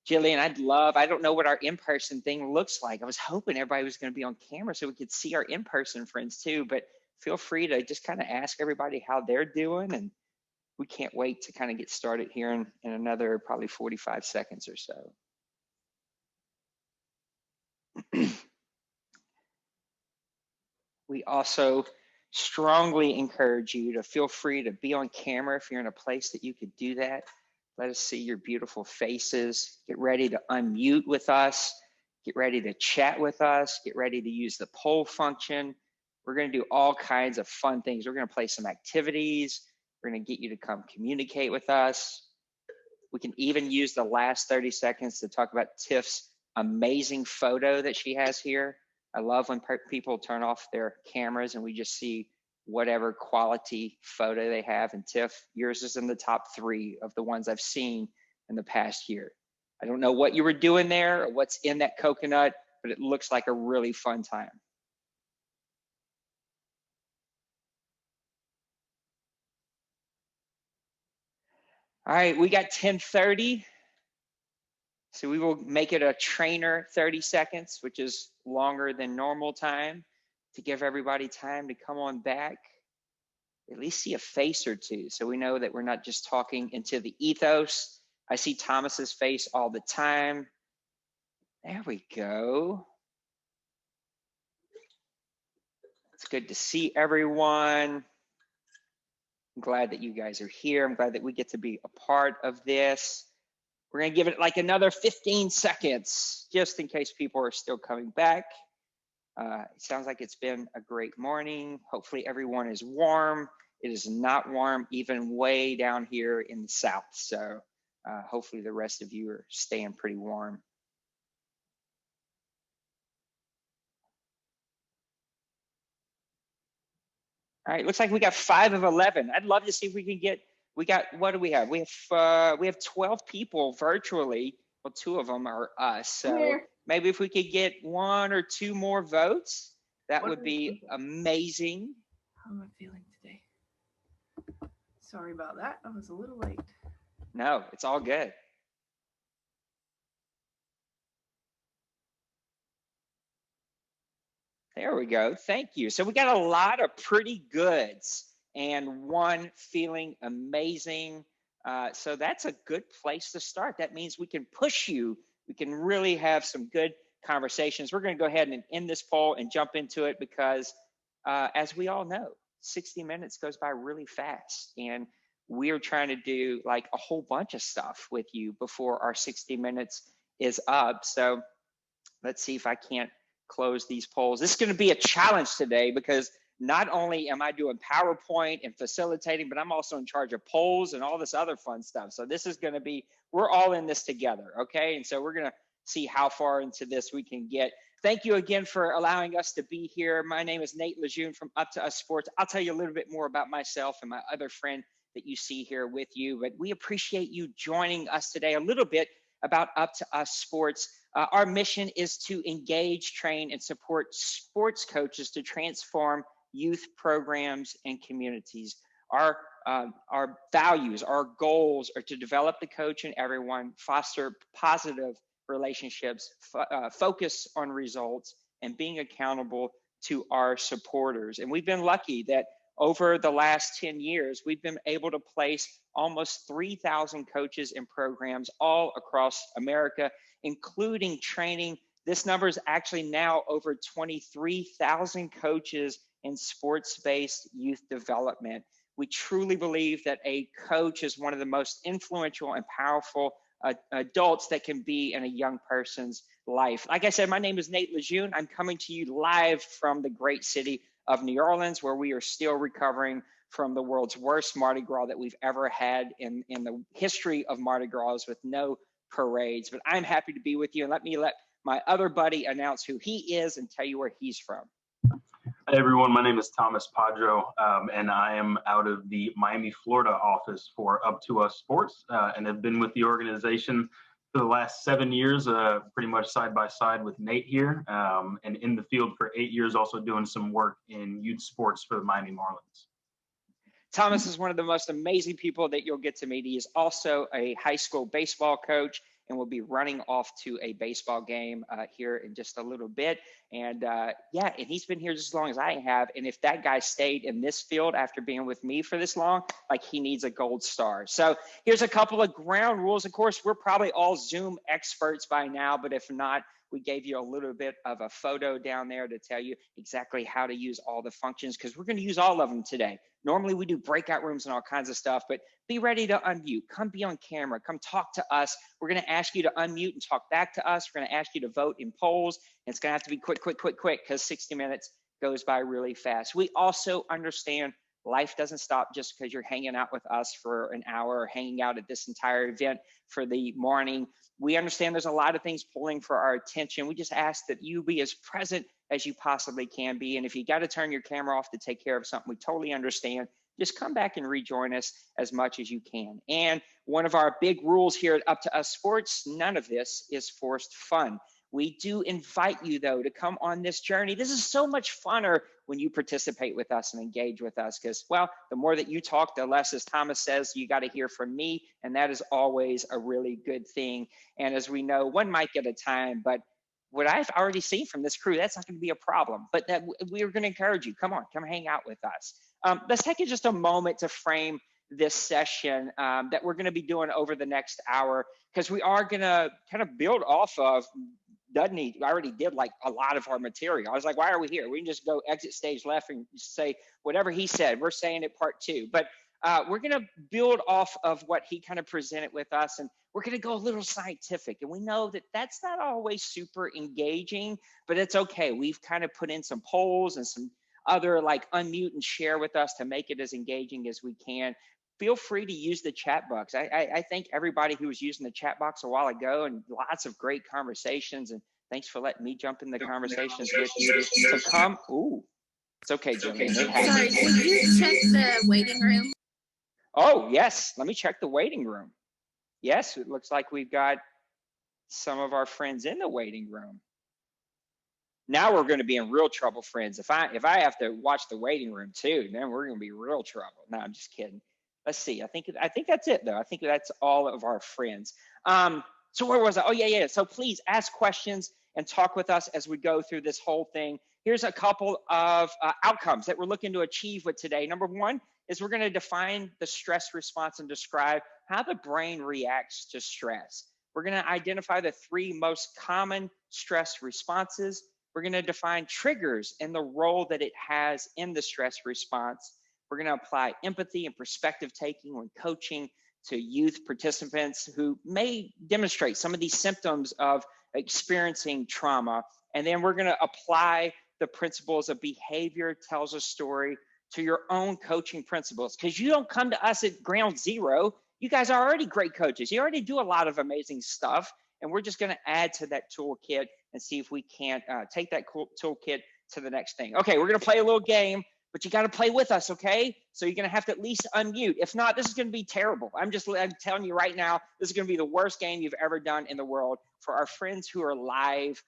Jillian, I don't know what our in-person thing looks like. I was hoping everybody was going to be on camera so we could see our in-person friends too, but feel free to just kind of ask everybody how they're doing, and we can't wait to kind of get started here in another probably 45 seconds or so. We also strongly encourage you to feel free to be on camera if you're in a place that you could do that. Let us see your beautiful faces. Get ready to unmute with us. Get ready to chat with us. Get ready to use the poll function. We're going to do all kinds of fun things. We're going to play some activities. We're going to get you to come communicate with us. We can even use the last 30 seconds to talk about Tiff's amazing photo that she has here. I love when people turn off their cameras and we just see whatever quality photo they have. And Tiff, yours is in the top 3 of the ones I've seen in the past year. I don't know what you were doing there or what's in that coconut, but it looks like a really fun time. All right, we got 10:30. So we will make it a trainer 30 seconds, which is longer than normal time, to give everybody time to come on back, at least see a face or two, so we know that we're not just talking into the ethos. I see Thomas's face all the time. There we go. It's good to see everyone. I'm glad that you guys are here. I'm glad that we get to be a part of this. We're going to give it like another 15 seconds, just in case people are still coming back. It sounds like it's been a great morning. Hopefully everyone is warm. It is not warm, even way down here in the south. So hopefully the rest of you are staying pretty warm. All right, looks like we got 5 of 11. I'd love to see if we can get, what do we have? We have 12 people virtually. Well, 2 of them are us. So maybe if we could get 1 or 2 more votes, that would be amazing. How am I feeling today? Sorry about that. I was a little late. No, it's all good. There we go. Thank you. So we got a lot of pretty goods and 1 feeling amazing. So that's a good place to start. That means we can push you. We can really have some good conversations. We're going to go ahead and end this poll and jump into it because as we all know, 60 minutes goes by really fast. And we're trying to do like a whole bunch of stuff with you before our 60 minutes is up. So let's see if I can't close these polls. This is going to be a challenge today because not only am I doing PowerPoint and facilitating, but I'm also in charge of polls and all this other fun stuff. So this is going to be, we're all in this together, okay? And so we're going to see how far into this we can get. Thank you again for allowing us to be here. My name is Nate Lejeune from Up to Us Sports. I'll tell you a little bit more about myself and my other friend that you see here with you, but we appreciate you joining us today. A little bit about Up to Us Sports. Our mission is to engage, train, and support sports coaches to transform youth programs and communities. Our values, our goals are to develop the coach and everyone, foster positive relationships, focus on results, and being accountable to our supporters. And we've been lucky that over the last 10 years, we've been able to place almost 3,000 coaches and programs all across America, including training. This number is actually now over 23,000 coaches in sports-based youth development. We truly believe that a coach is one of the most influential and powerful adults that can be in a young person's life. Like I said, my name is Nate Lejeune. I'm coming to you live from the great city of New Orleans, where we are still recovering from the world's worst Mardi Gras that we've ever had in the history of Mardi Gras, with no parades. But I'm happy to be with you, and let me let my other buddy announce who he is and tell you where he's from. Hi everyone, my name is Thomas Padro, and I am out of the Miami, Florida office for Up to Us Sports, and have been with the organization for the last 7 years, pretty much side by side with Nate here, and in the field for 8 years, also doing some work in youth sports for the Miami Marlins. Thomas is one of the most amazing people that you'll get to meet. He is also a high school baseball coach and will be running off to a baseball game here in just a little bit. And yeah, and he's been here just as long as I have. And if that guy stayed in this field after being with me for this long, like, he needs a gold star. So here's a couple of ground rules. Of course, we're probably all Zoom experts by now, but if not, we gave you a little bit of a photo down there to tell you exactly how to use all the functions, because we're going to use all of them today. Normally we do breakout rooms and all kinds of stuff, but be ready to unmute. Come be on camera. Come talk to us. We're going to ask you to unmute and talk back to us. We're going to ask you to vote in polls. And it's going to have to be quick, because 60 minutes goes by really fast. We also understand life doesn't stop just because you're hanging out with us for an hour or hanging out at this entire event for the morning. We understand there's a lot of things pulling for our attention. We just ask that you be as present as you possibly can be. And if you got to turn your camera off to take care of something, we totally understand. Just come back and rejoin us as much as you can. And one of our big rules here at Up to Us Sports, none of this is forced fun. We do invite you, though, to come on this journey. This is so much funner when you participate with us and engage with us, because, well, the more that you talk, the less, as Thomas says, you got to hear from me, and that is always a really good thing. And as we know, one mic at a time, but what I've already seen from this crew, that's not going to be a problem. But that we're going to encourage you. Come on, come hang out with us. Let's take just a moment to frame this session that we're going to be doing over the next hour, because we are going to kind of build off of Dudney. I already did like a lot of our material. I was like, why are we here? We can just go exit stage left and say whatever he said. We're saying it part two. But we're going to build off of what he kind of presented with us, and we're going to go a little scientific. And we know that that's not always super engaging, but it's okay. We've kind of put in some polls and some other, like, unmute and share with us to make it as engaging as we can. Feel free to use the chat box. I thank everybody who was using the chat box a while ago, and lots of great conversations. And thanks for letting me jump in the conversations with you. So come. Ooh, it's okay, Jillian. Sorry, would you check the waiting room? Oh, yes. Let me check the waiting room. Yes, it looks like we've got some of our friends in the waiting room. Now we're going to be in real trouble, friends. If I have to watch the waiting room too, then we're going to be real trouble. No, I'm just kidding. Let's see. I think that's it, though. I think that's all of our friends. So where was I? Oh, yeah. So please ask questions and talk with us as we go through this whole thing. Here's a couple of outcomes that we're looking to achieve with today. Number one is we're going to define the stress response and describe how the brain reacts to stress. We're going to identify the 3 most common stress responses. We're going to define triggers and the role that it has in the stress response. We're going to apply empathy and perspective taking when coaching to youth participants who may demonstrate some of these symptoms of experiencing trauma. And then we're going to apply the principles of behavior tells a story to your own coaching principles, because you don't come to us at ground zero. You guys are already great coaches. You already do a lot of amazing stuff. And we're just going to add to that toolkit and see if we can't take that toolkit to the next thing. Okay, we're going to play a little game, but you got to play with us, okay? So you're going to have to at least unmute. If not, this is going to be terrible. I'm telling you right now, this is going to be the worst game you've ever done in the world. For our friends who are live,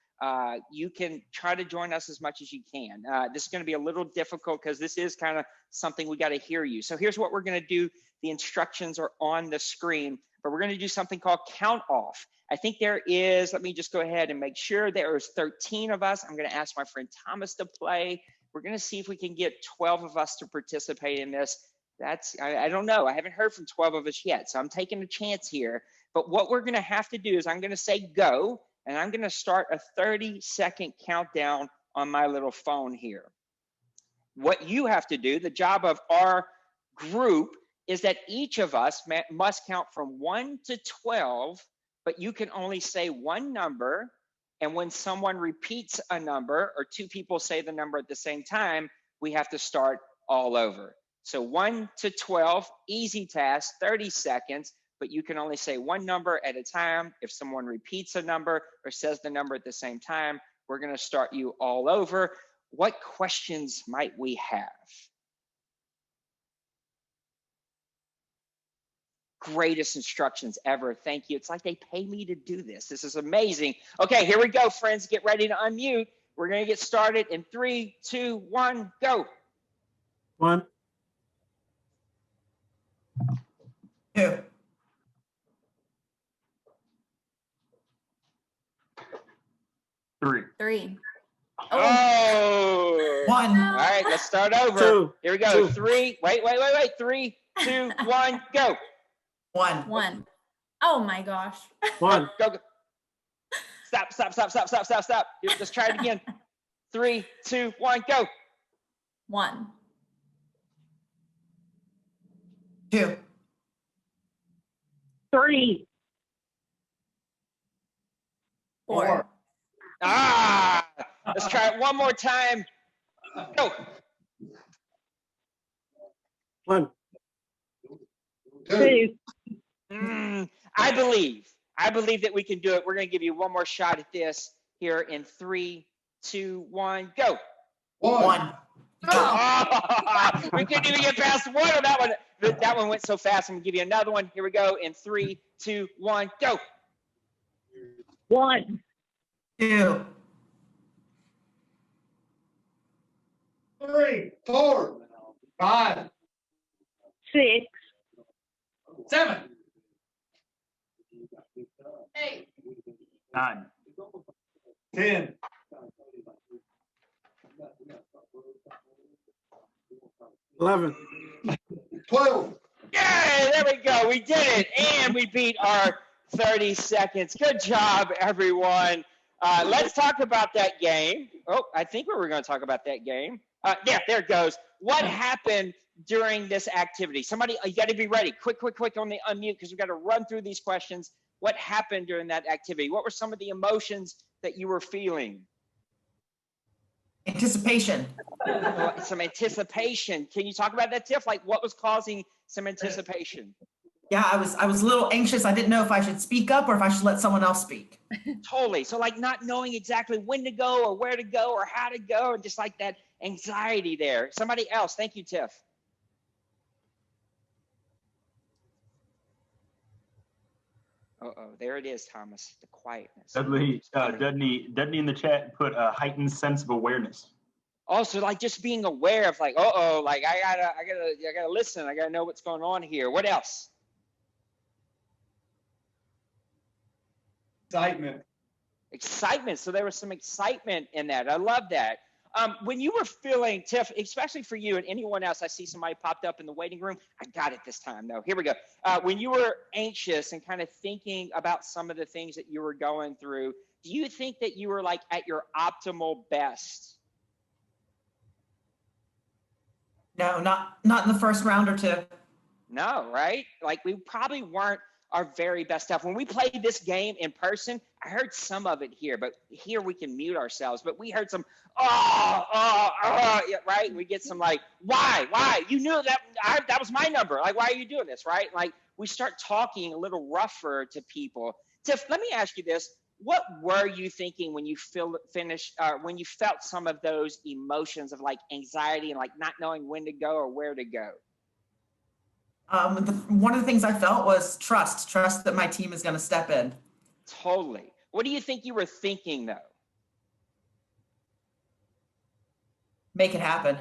you can try to join us as much as you can. This is going to be a little difficult because this is kind of something we got to hear you. So here's what we're going to do. The instructions are on the screen, but we're going to do something called count off. I think there is, let me just go ahead and make sure there's 13 of us. I'm going to ask my friend Thomas to play. We're going to see if we can get 12 of us to participate in this. I don't know. I haven't heard from 12 of us yet, so I'm taking a chance here. But what we're going to have to do is I'm going to say go, and I'm going to start a 30-second countdown on my little phone here. What you have to do, the job of our group, is that each of us must count from 1 to 12, but you can only say one number. And when someone repeats a number or 2 people say the number at the same time, we have to start all over. So 1 to 12, easy task, 30 seconds, but you can only say one number at a time. If someone repeats a number or says the number at the same time, we're going to start you all over. what questions might we have? Greatest instructions ever. Thank you. It's like they pay me to do this. This is amazing. Okay, here we go, friends. Get ready to unmute. We're going to get started in 3, 2, 1, go. 1, 2, 3, 3. Oh. 1, All right, let's start over. 2. Here we go. 2. 3. Wait. 3, 2, 1, go. 1, 1. Oh my gosh. 1, Go. Stop. Just try it again. 3, 2, 1, go. 1. 2, 3, 4. Ah, let's try it one more time. Go. 1. 2, I believe that we can do it. We're going to give you one more shot at this here in 3, 2, 1, go. 1. Oh, we couldn't even get past one on that one. That one went so fast. I'm going to give you another one. Here we go in 3, 2, 1, go. 1, 2, 3, 4, 5, 6, 7, 9, 10, 11. 12. Yay, there we go. We did it. And we beat our 30 seconds. Good job, everyone. Let's talk about that game. Oh, I think we were going to talk about that game. Yeah, there it goes. What happened during this activity? Somebody, you got to be ready. Quick on the unmute because we've got to run through these questions. What happened during that activity? What were some of the emotions that you were feeling? Anticipation. Some anticipation. Can you talk about that, Tiff? Like what was causing some anticipation? Yeah, I was a little anxious. I didn't know if I should speak up or if I should let someone else speak. Totally. So like not knowing exactly when to go or where to go or how to go, and just like that anxiety there. Somebody else. Thank you, Tiff. Uh-oh, there it is, Thomas. The quietness. Dudley in the chat put a heightened sense of awareness. Also, like just being aware of like, like I gotta listen. I gotta know what's going on here. What else? Excitement. So there was some excitement in that. I love that. When you were feeling, Tiff, especially for you and anyone else, I see somebody popped up in the waiting room. I got it this time, though. Here we go. When you were anxious and kind of thinking about some of the things that you were going through, do you think that you were like at your optimal best? No, not in the first round or two. No, right? Like we probably weren't our very best stuff. When we played this game in person, I heard some of it here, but here we can mute ourselves. But we heard some, yeah, right? We get some like, why? You knew that was my number. Like, why are you doing this, right? Like we start talking a little rougher to people. Tiff, let me ask you this. What were you thinking when you when you felt some of those emotions of like anxiety and like not knowing when to go or where to go? One of the things I felt was trust that my team is going to step in. Totally. What do you think you were thinking though? Make it happen.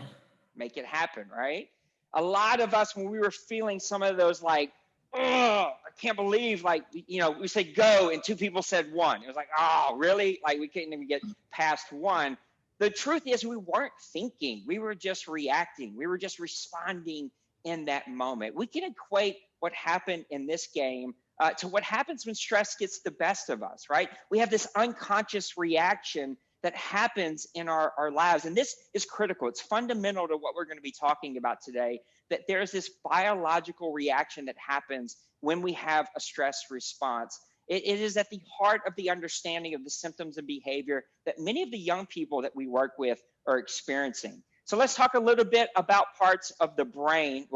Make it happen, right? A lot of us, when we were feeling some of those like, oh, I can't believe, like, we said go and two people said one. It was like, oh, really? Like we couldn't even get past one. The truth is we weren't thinking. We were just reacting. We were just responding in that moment. We can equate what happened in this game to what happens when stress gets the best of us, right? We have this unconscious reaction that happens in our lives. And this is critical. It's fundamental to what we're going to be talking about today, that there's this biological reaction that happens when we have a stress response. It is at the heart of the understanding of the symptoms and behavior that many of the young people that we work with are experiencing. So let's talk a little bit about parts of the brain.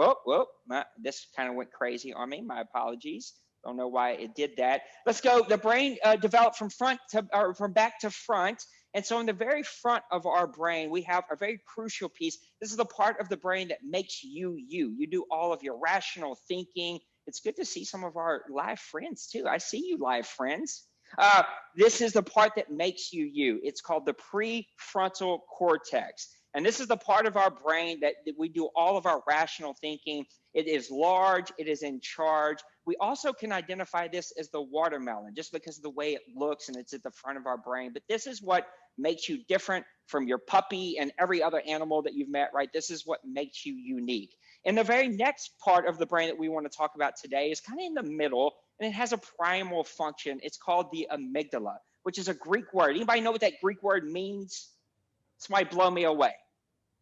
This kind of went crazy on me. My apologies. Don't know why it did that. Let's go. The brain developed from back to front. And so in the very front of our brain, we have a very crucial piece. This is the part of the brain that makes you, you. You do all of your rational thinking. It's good to see some of our live friends too. I see you live friends. This is the part that makes you, you. It's called the prefrontal cortex. And this is the part of our brain that we do all of our rational thinking. It is large, it is in charge. We also can identify this as the watermelon, just because of the way it looks and it's at the front of our brain. But this is what makes you different from your puppy and every other animal that you've met, right? This is what makes you unique. And the very next part of the brain that we want to talk about today is kind of in the middle, and it has a primal function. It's called the amygdala, which is a Greek word. Anybody know what that Greek word means? Somebody blow me away.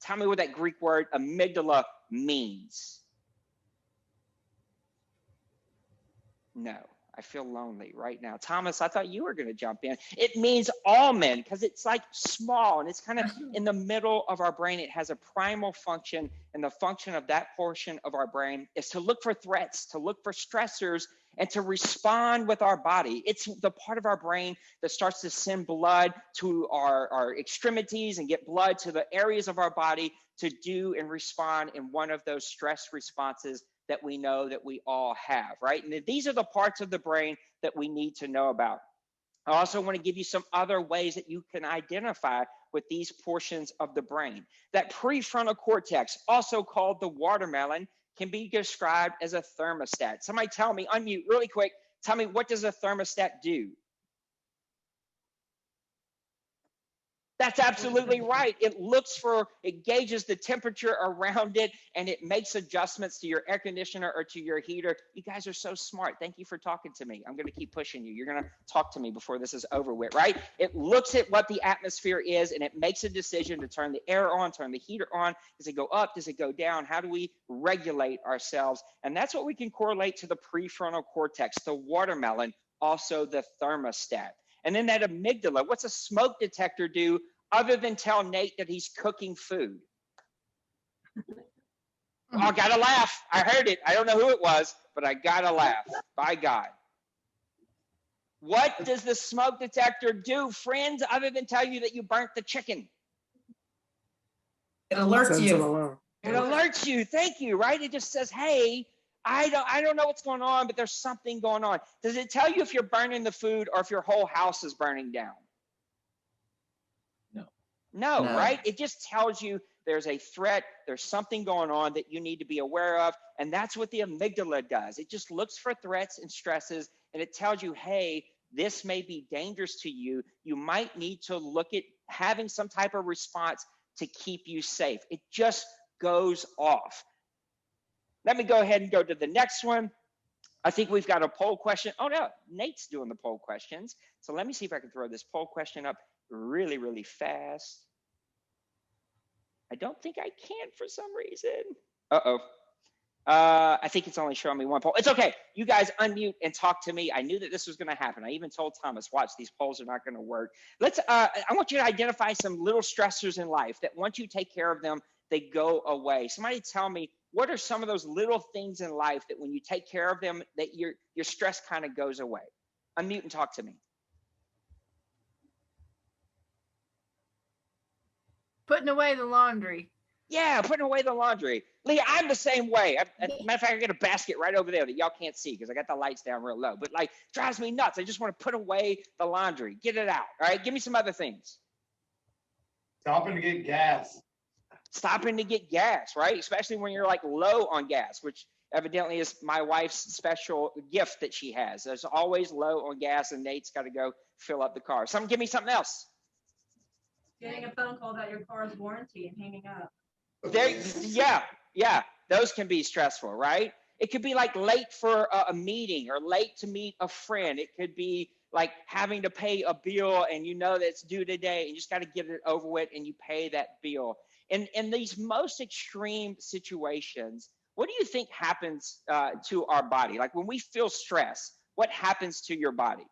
Tell me what that Greek word amygdala means. No, I feel lonely right now. Thomas, I thought you were going to jump in. It means almond because it's like small and it's kind of in the middle of our brain. It has a primal function, and the function of that portion of our brain is to look for threats, to look for stressors, and to respond with our body. It's the part of our brain that starts to send blood to our extremities and get blood to the areas of our body to do and respond in one of those stress responses that we know that we all have, right? And these are the parts of the brain that we need to know about. I also want to give you some other ways that you can identify with these portions of the brain. That prefrontal cortex, also called the watermelon, can be described as a thermostat. Somebody tell me, unmute really quick, tell me, what does a thermostat do? That's absolutely right. It gauges the temperature around it, and it makes adjustments to your air conditioner or to your heater. You guys are so smart. Thank you for talking to me. I'm going to keep pushing you. You're going to talk to me before this is over with, right? It looks at what the atmosphere is, and it makes a decision to turn the air on, turn the heater on. Does it go up? Does it go down? How do we regulate ourselves? And that's what we can correlate to the prefrontal cortex, the watermelon, also the thermostat. And then that amygdala, what's a smoke detector do other than tell Nate that he's cooking food? Oh, I gotta laugh. I heard it. I don't know who it was, but I gotta laugh. By God. What does the smoke detector do, friends, other than tell you that you burnt the chicken? It alerts you. It alerts you. Thank you, right? It just says, hey, I don't know what's going on, but there's something going on. Does it tell you if you're burning the food or if your whole house is burning down? No, right? It just tells you there's a threat, there's something going on that you need to be aware of, and that's what the amygdala does. It just looks for threats and stresses, and it tells you, hey, this may be dangerous to you. You might need to look at having some type of response to keep you safe. It just goes off. Let me go ahead and go to the next one. I think we've got a poll question. Oh, no, Nate's doing the poll questions. So let me see if I can throw this poll question up really, really fast. I don't think I can for some reason. Uh-oh. I think it's only showing me one poll. It's okay. You guys unmute and talk to me. I knew that this was going to happen. I even told Thomas, watch, these polls are not going to work. I want you to identify some little stressors in life that once you take care of them, they go away. Somebody tell me, what are some of those little things in life that when you take care of them, that your stress kind of goes away? Unmute and talk to me. Putting away the laundry. Yeah, putting away the laundry. Leah, I'm the same way. Matter of fact, I got a basket right over there that y'all can't see because I got the lights down real low. But like, drives me nuts. I just want to put away the laundry, get it out. All right, give me some other things. Stopping to get gas. Stopping to get gas, right? Especially when you're like low on gas, which evidently is my wife's special gift that she has. There's always low on gas, and Nate's got to go fill up the car. Give me something else. Getting a phone call about your car's warranty and hanging up. Yeah, those can be stressful, right? It could be like late for a meeting or late to meet a friend. It could be like having to pay a bill and you know that's due today and you just got to get it over with and you pay that bill. In these most extreme situations, what do you think happens to our body? Like when we feel stress, what happens to your body?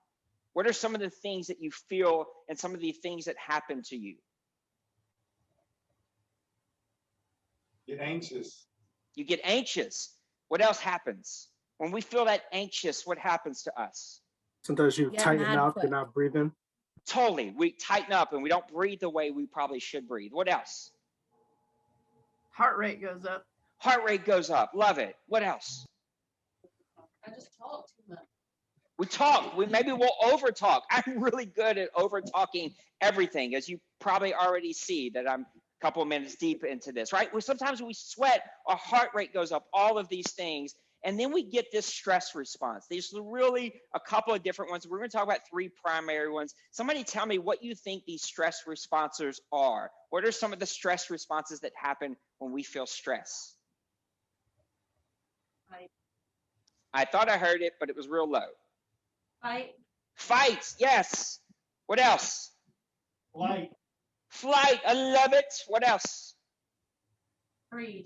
What are some of the things that you feel and some of the things that happen to you? Get anxious. You get anxious. What else happens? When we feel that anxious, what happens to us? Sometimes you tighten up, you're not breathing. Totally. We tighten up and we don't breathe the way we probably should breathe. What else? Heart rate goes up. Heart rate goes up. Love it. What else? I just talk too much. We talk. Maybe we'll over talk. I'm really good at over talking everything, as you probably already see that I'm a couple of minutes deep into this, right? Sometimes we sweat, our heart rate goes up, all of these things. And then we get this stress response. These are really a couple of different ones. We're going to talk about three primary ones. Somebody tell me what you think these stress responses are. What are some of the stress responses that happen when we feel stress? Fight. I thought I heard it, but it was real low. Fight. Fight, yes. What else? Flight. Flight, I love it. What else? Freeze.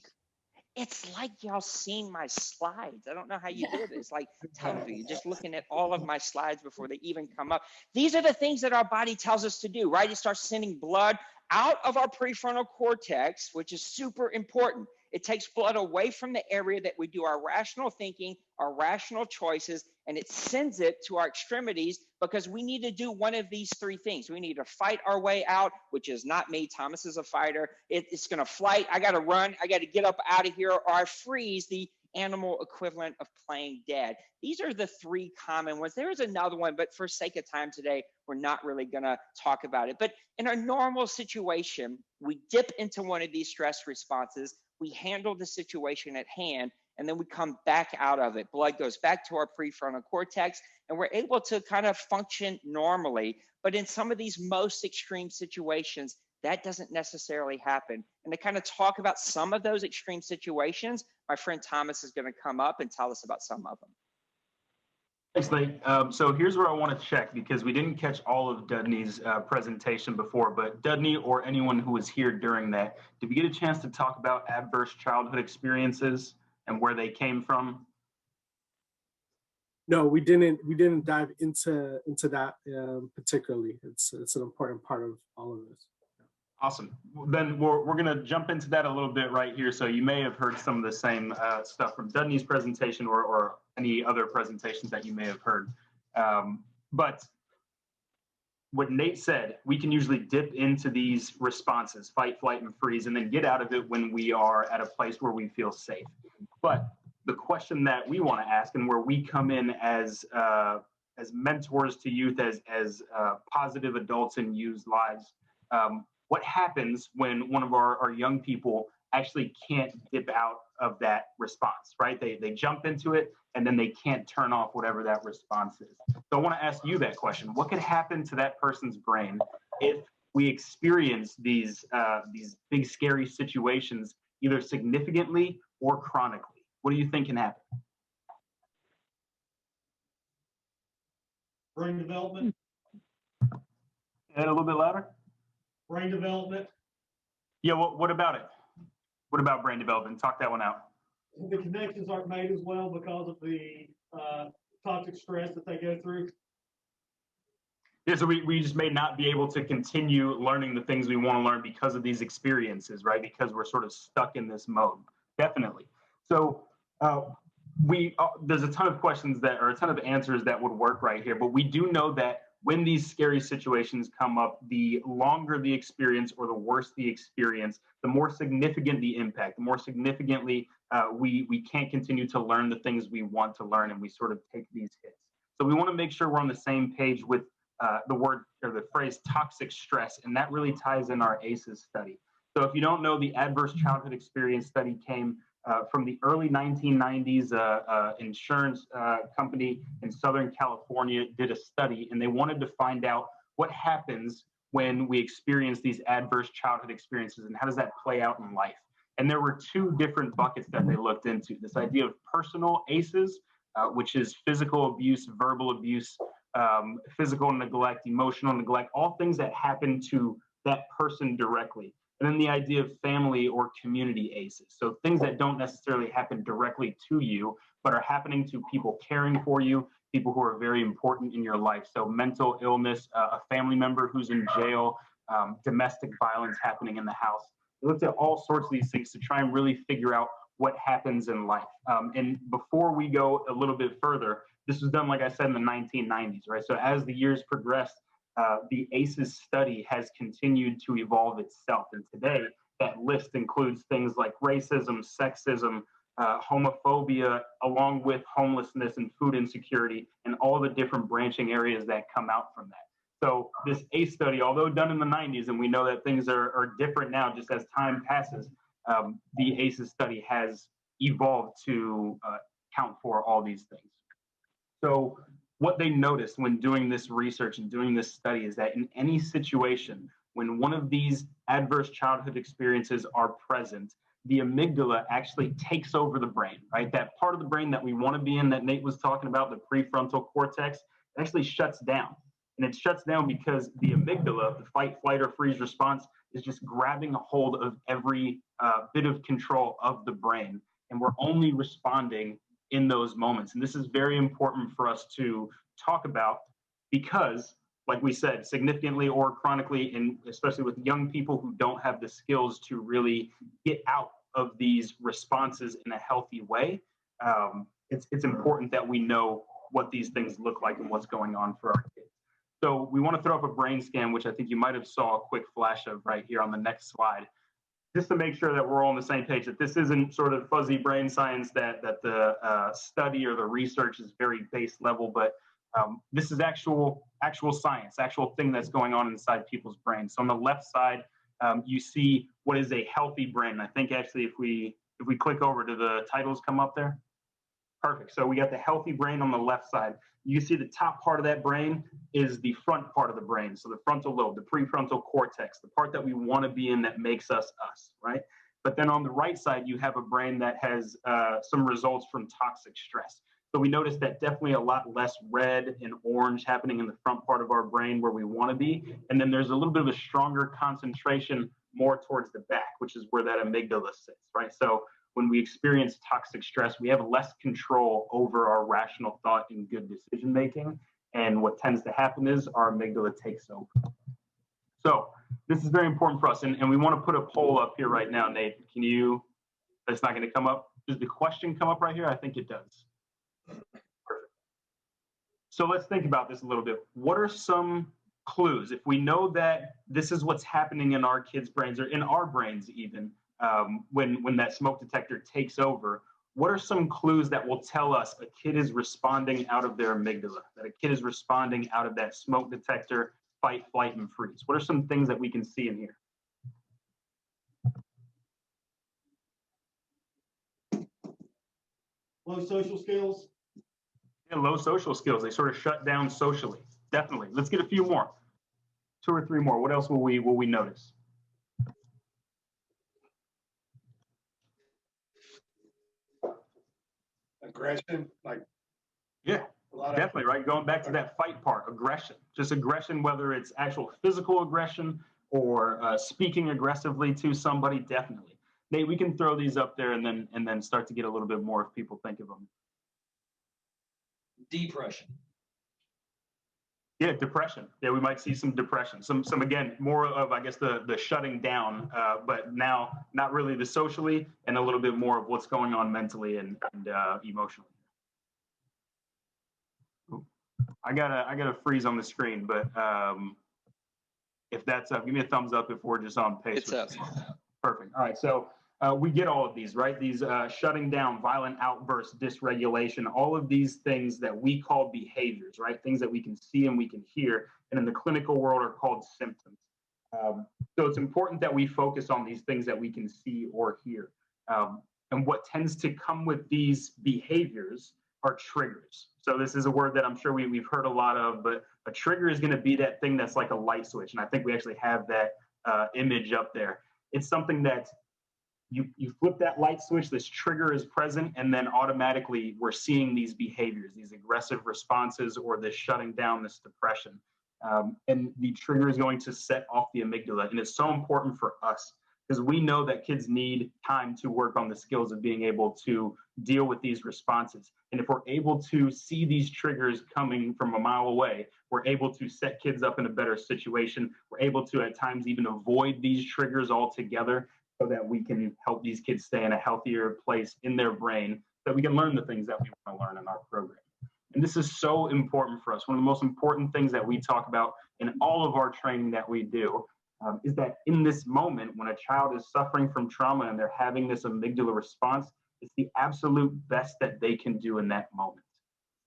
It's like y'all seen my slides. I don't know how you do it. It's like television, just looking at all of my slides before they even come up. These are the things that our body tells us to do, right? It starts sending blood out of our prefrontal cortex, which is super important. It takes blood away from the area that we do our rational thinking, our rational choices, and it sends it to our extremities because we need to do one of these three things. We need to fight our way out, which is not me. Thomas is a fighter. It's going to flight. I got to run. I got to get up out of here, or I freeze, the animal equivalent of playing dead. These are the three common ones. There is another one, but for sake of time today, we're not really going to talk about it. But in a normal situation, we dip into one of these stress responses. We handle the situation at hand, and then we come back out of it. Blood goes back to our prefrontal cortex, and we're able to kind of function normally. But in some of these most extreme situations, that doesn't necessarily happen. And to kind of talk about some of those extreme situations, my friend Thomas is going to come up and tell us about some of them. Thanks, Nate. So here's where I want to check, because we didn't catch all of Dudney's presentation before, but Dudney or anyone who was here during that, did we get a chance to talk about adverse childhood experiences and where they came from? No, we didn't dive into that particularly. It's an important part of all of this. Awesome. Then we're going to jump into that a little bit right here. So you may have heard some of the same stuff from Dudney's presentation or any other presentations that you may have heard. But what Nate said, we can usually dip into these responses, fight, flight, and freeze, and then get out of it when we are at a place where we feel safe. But the question that we want to ask, and where we come in as mentors to youth, as positive adults in youth lives, what happens when one of our young people actually can't dip out of that response, right? They jump into it and then they can't turn off whatever that response is. So I want to ask you that question. What could happen to that person's brain if we experience these big scary situations, either significantly or chronically? What do you think can happen? Brain development. And a little bit louder. Brain development. Yeah, what about it? What about brain development? Talk that one out. The connections aren't made as well because of the toxic stress that they go through. Yeah, so we just may not be able to continue learning the things we want to learn because of these experiences, right? Because we're sort of stuck in this mode. Definitely. So there's a ton of questions that, or a ton of answers that would work right here, but we do know that when these scary situations come up, the longer the experience or the worse the experience, the more significant the impact, the more significantly we can't continue to learn the things we want to learn, and we sort of take these hits. So we want to make sure we're on the same page with the word or the phrase toxic stress, and that really ties in our ACEs study. So if you don't know, the Adverse Childhood Experience study came from the early 1990s. Insurance company in Southern California did a study, and they wanted to find out what happens when we experience these adverse childhood experiences and how does that play out in life. And there were two different buckets that they looked into. This idea of personal ACEs, which is physical abuse, verbal abuse, physical neglect, emotional neglect, all things that happen to that person directly. And then the idea of family or community ACEs. So things that don't necessarily happen directly to you, but are happening to people caring for you, people who are very important in your life. So mental illness, a family member who's in jail, domestic violence happening in the house. We looked at all sorts of these things to try and really figure out what happens in life. And before we go a little bit further, this was done, like I said, in the 1990s, right? So as the years progressed, the ACEs study has continued to evolve itself. And today, that list includes things like racism, sexism, homophobia, along with homelessness and food insecurity, and all the different branching areas that come out from that. So this ACE study, although done in the 90s, and we know that things are different now just as time passes, the ACEs study has evolved to count for all these things. So what they noticed when doing this research and doing this study is that in any situation, when one of these adverse childhood experiences are present, the amygdala actually takes over the brain, right? That part of the brain that we want to be in, that Nate was talking about, the prefrontal cortex, actually shuts down. And it shuts down because the amygdala, the fight, flight, or freeze response, is just grabbing a hold of every bit of control of the brain. And we're only responding in those moments. And this is very important for us to talk about because, like we said, significantly or chronically, and especially with young people who don't have the skills to really get out of these responses in a healthy way, it's important that we know what these things look like and what's going on for our kids. So we want to throw up a brain scan, which I think you might have saw a quick flash of right here on the next slide, just to make sure that we're all on the same page, that this isn't sort of fuzzy brain science, that the study or the research is very base level, but this is actual science, actual thing that's going on inside people's brains. So on the left side, you see what is a healthy brain. I think actually if we click over, do the titles come up there? Perfect. So we got the healthy brain on the left side. You see the top part of that brain is the front part of the brain. So the frontal lobe, the prefrontal cortex, the part that we want to be in that makes us us, right? But then on the right side, you have a brain that has some results from toxic stress. So we notice that definitely a lot less red and orange happening in the front part of our brain where we want to be. And then there's a little bit of a stronger concentration more towards the back, which is where that amygdala sits, right? So when we experience toxic stress, we have less control over our rational thought and good decision making. And what tends to happen is our amygdala takes over. So this is very important for us. And we want to put a poll up here right now, Nate. Can you, that's not going to come up. Does the question come up right here? I think it does. Perfect. So let's think about this a little bit. What are some clues? If we know that this is what's happening in our kids' brains, or in our brains even, when that smoke detector takes over, what are some clues that will tell us a kid is responding out of their amygdala, that a kid is responding out of that smoke detector, fight, flight, and freeze? What are some things that we can see in here? Low social skills. Yeah, low social skills. They sort of shut down socially. Definitely. Let's get a few more. 2 or 3 more. What else will we notice? Aggression, like, yeah, definitely, right? Going back to that fight part, aggression, just aggression, whether it's actual physical aggression or speaking aggressively to somebody, definitely. Nate, we can throw these up there and then start to get a little bit more if people think of them. Depression. Yeah, depression. Yeah, we might see some depression. Some again, more of, I guess, the shutting down, but now not really the socially, and a little bit more of what's going on mentally and emotionally. Ooh. I got a freeze on the screen, but if that's up, give me a thumbs up if we're just on pace. It's up. Perfect. All right, so we get all of these, right? These shutting down, violent outbursts, dysregulation, all of these things that we call behaviors, right? Things that we can see and we can hear, and in the clinical world are called symptoms. So it's important that we focus on these things that we can see or hear. And what tends to come with these behaviors are triggers. So this is a word that I'm sure we've heard a lot of, but a trigger is going to be that thing that's like a light switch. And I think we actually have that image up there. It's something that you flip that light switch, this trigger is present, and then automatically we're seeing these behaviors, these aggressive responses, or this shutting down, this depression. And the trigger is going to set off the amygdala. And it's so important for us because we know that kids need time to work on the skills of being able to deal with these responses. And if we're able to see these triggers coming from a mile away, we're able to set kids up in a better situation. We're able to at times even avoid these triggers altogether so that we can help these kids stay in a healthier place in their brain, so that we can learn the things that we want to learn in our program. And this is so important for us. One of the most important things that we talk about in all of our training that we do, is that in this moment, when a child is suffering from trauma and they're having this amygdala response, it's the absolute best that they can do in that moment.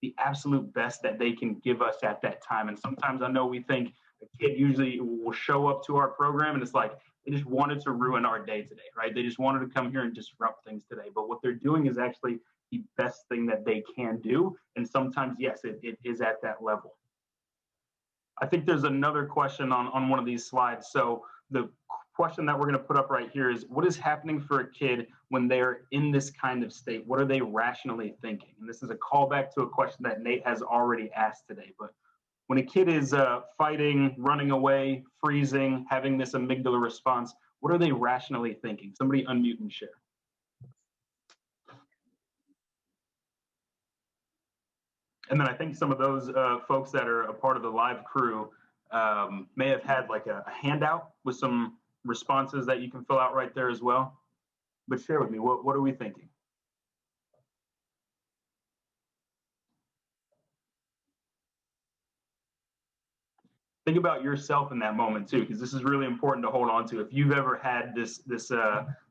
The absolute best that they can give us at that time. And sometimes I know we think a kid usually will show up to our program and it's like, they just wanted to ruin our day today, right? They just wanted to come here and disrupt things today. But what they're doing is actually the best thing that they can do. And sometimes, yes, it is at that level. I think there's another question on one of these slides. So the question that we're going to put up right here is, what is happening for a kid when they're in this kind of state? What are they rationally thinking? And this is a callback to a question that Nate has already asked today. But when a kid is fighting, running away, freezing, having this amygdala response, what are they rationally thinking? Somebody unmute and share. And then I think some of those folks that are a part of the live crew may have had like a handout with some responses that you can fill out right there as well. But share with me, what are we thinking? Think about yourself in that moment too, because this is really important to hold on to. If you've ever had this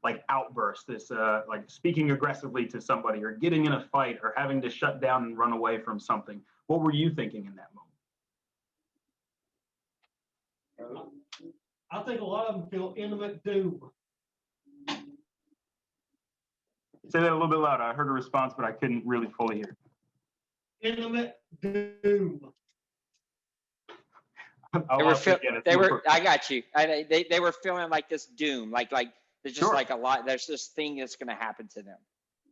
like outburst, this like speaking aggressively to somebody or getting in a fight or having to shut down and run away from something, what were you thinking in that moment? I think a lot of them feel imminent doom. Say that a little bit louder. I heard a response, but I couldn't really fully hear. Imminent doom. I got you. They were feeling like this doom, like there's just Sure. like a lot. There's this thing that's going to happen to them.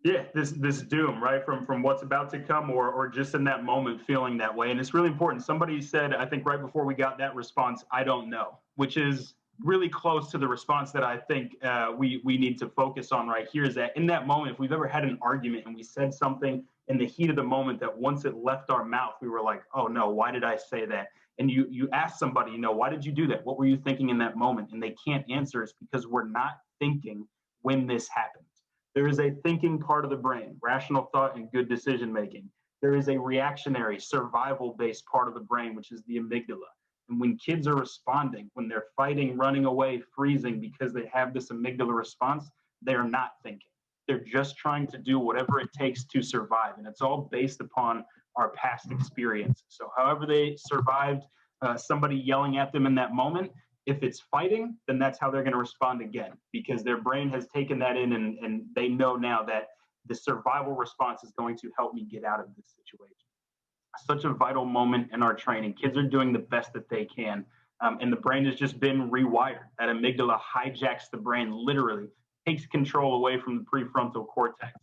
Yeah, this doom, right, from what's about to come, or just in that moment feeling that way. And it's really important. Somebody said, I think right before we got that response, I don't know, which is really close to the response that I think we need to focus on right here. Is that in that moment, if we've ever had an argument and we said something in the heat of the moment that once it left our mouth, we were like, oh no, why did I say that? And you ask somebody, why did you do that? What were you thinking in that moment? And they can't answer. It's because we're not thinking when this happens. There is a thinking part of the brain, rational thought and good decision making. There is a reactionary, survival-based part of the brain, which is the amygdala. And when kids are responding, when they're fighting, running away, freezing because they have this amygdala response, they are not thinking. They're just trying to do whatever it takes to survive. And it's all based upon our past experience. So however they survived somebody yelling at them in that moment, if it's fighting, then that's how they're going to respond again, because their brain has taken that in and they know now that the survival response is going to help me get out of this situation. Such a vital moment in our training. Kids are doing the best that they can, and the brain has just been rewired. That amygdala hijacks the brain, literally takes control away from the prefrontal cortex,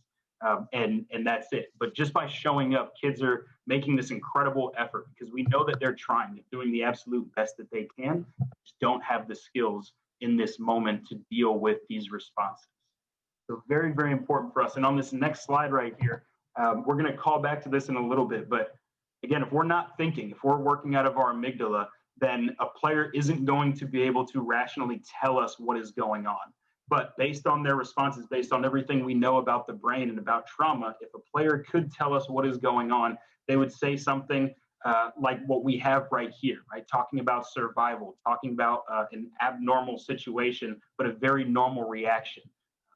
and that's it. But just by showing up, kids are making this incredible effort because we know that they're trying, they're doing the absolute best that they can, just don't have the skills in this moment to deal with these responses. So very, very important for us. And on this next slide right here, we're going to call back to this in a little bit. But again, if we're not thinking, if we're working out of our amygdala, then a player isn't going to be able to rationally tell us what is going on. But based on their responses, based on everything we know about the brain and about trauma, if a player could tell us what is going on, they would say something like what we have right here, right? Talking about survival, talking about an abnormal situation, but a very normal reaction.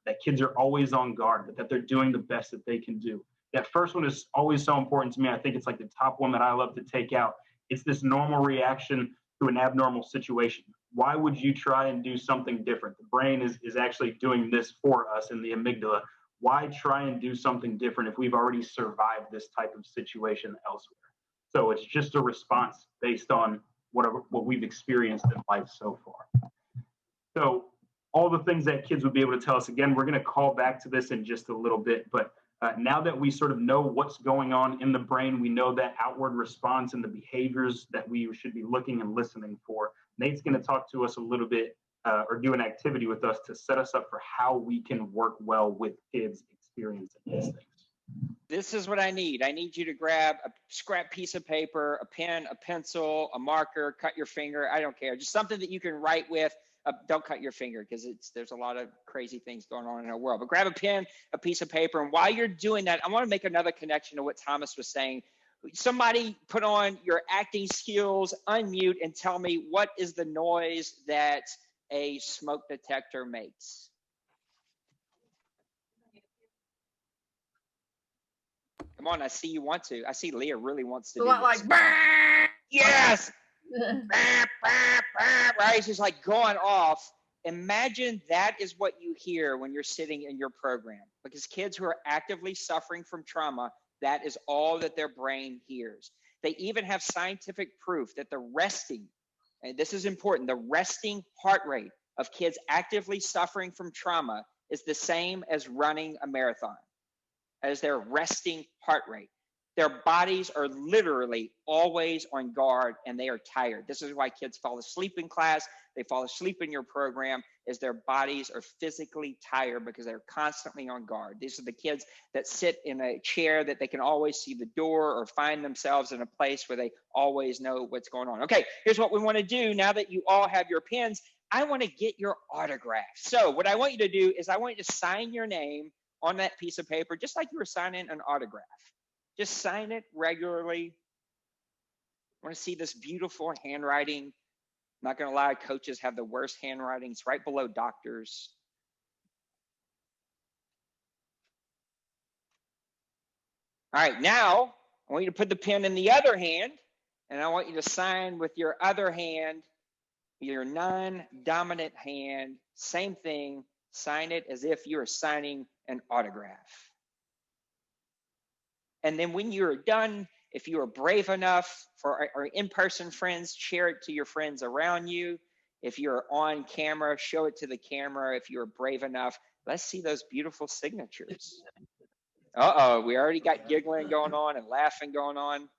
That kids are always on guard, but that they're doing the best that they can do. That first one is always so important to me. I think it's like the top one that I love to take out. It's this normal reaction to an abnormal situation. Why would you try and do something different? The brain is actually doing this for us in the amygdala. Why try and do something different if we've already survived this type of situation elsewhere? So it's just a response based on what we've experienced in life so far. So all the things that kids would be able to tell us, again, we're going to call back to this in just a little bit, but now that we sort of know what's going on in the brain, we know that outward response and the behaviors that we should be looking and listening for. Nate's going to talk to us a little bit or do an activity with us to set us up for how we can work well with kids experiencing these things. This is what I need. I need you to grab a scrap piece of paper, a pen, a pencil, a marker, cut your finger. I don't care. Just something that you can write with. Don't cut your finger because there's a lot of crazy things going on in our world. But grab a pen, a piece of paper, and while you're doing that, I want to make another connection to what Thomas was saying. Somebody put on your acting skills, unmute, and tell me what is the noise that a smoke detector makes. Come on, I see you want to. I see Leah really wants to So do this. like, Yes! Right? It's just like going off. Imagine that is what you hear when you're sitting in your program, because kids who are actively suffering from trauma, that is all that their brain hears. They even have scientific proof that the resting, and this is important, the resting heart rate of kids actively suffering from trauma is the same as running a marathon, as their resting heart rate. Their bodies are literally always on guard and they are tired. This is why kids fall asleep in class. They fall asleep in your program, is their bodies are physically tired because they're constantly on guard. These are the kids that sit in a chair that they can always see the door, or find themselves in a place where they always know what's going on. Okay, here's what we want to do now that you all have your pens. I want to get your autograph. So what I want you to do is I want you to sign your name on that piece of paper, just like you were signing an autograph. Just sign it regularly. I want to see this beautiful handwriting. I'm not going to lie, coaches have the worst handwriting. It's right below doctors. All right, now I want you to put the pen in the other hand, and I want you to sign with your other hand, your non-dominant hand. Same thing, sign it as if you're signing an autograph. And then when you're done, if you are brave enough for our in-person friends, share it to your friends around you. If you're on camera, show it to the camera. If you're brave enough, let's see those beautiful signatures. Uh-oh, we already got giggling going on and laughing going on.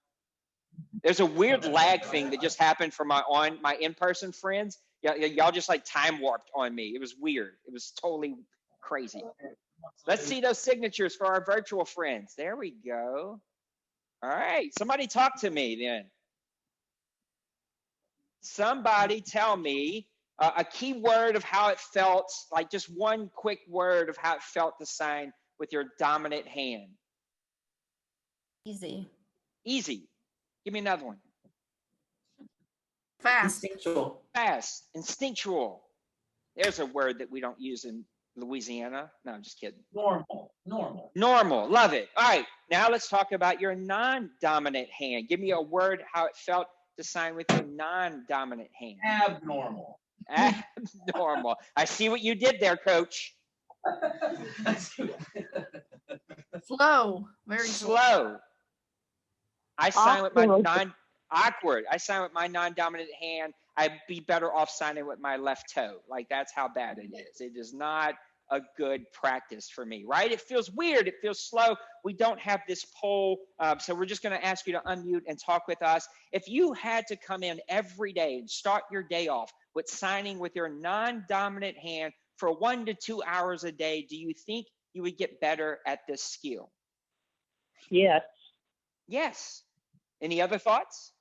There's a weird lag thing that just happened for my in-person friends. Y'all just like time warped on me. It was weird. It was totally crazy. Let's see those signatures for our virtual friends. There we go. All right, somebody talk to me then. Somebody tell me a key word of how it felt, like just one quick word of how it felt to sign with your dominant hand. Easy. Easy. Give me another one. fast. Instinctual. Fast. Instinctual. There's a word that we don't use in Louisiana. No, I'm just kidding. Normal. Normal. Love it. All right. Now let's talk about your non-dominant hand. Give me a word how it felt to sign with your non-dominant hand. Abnormal. Abnormal. I see what you did there, coach. Slow. Very Slow. I sign with my awkward. I sign with my non-dominant hand. I'd be better off signing with my left toe. Like, that's how bad it is. It is not a good practice for me, right? It feels weird. It feels slow. We don't have this poll. So we're just going to ask you to unmute and talk with us. If you had to come in every day and start your day off with signing with your non-dominant hand for 1 to 2 hours a day, do you think you would get better at this skill? Yes. Yes. Any other thoughts?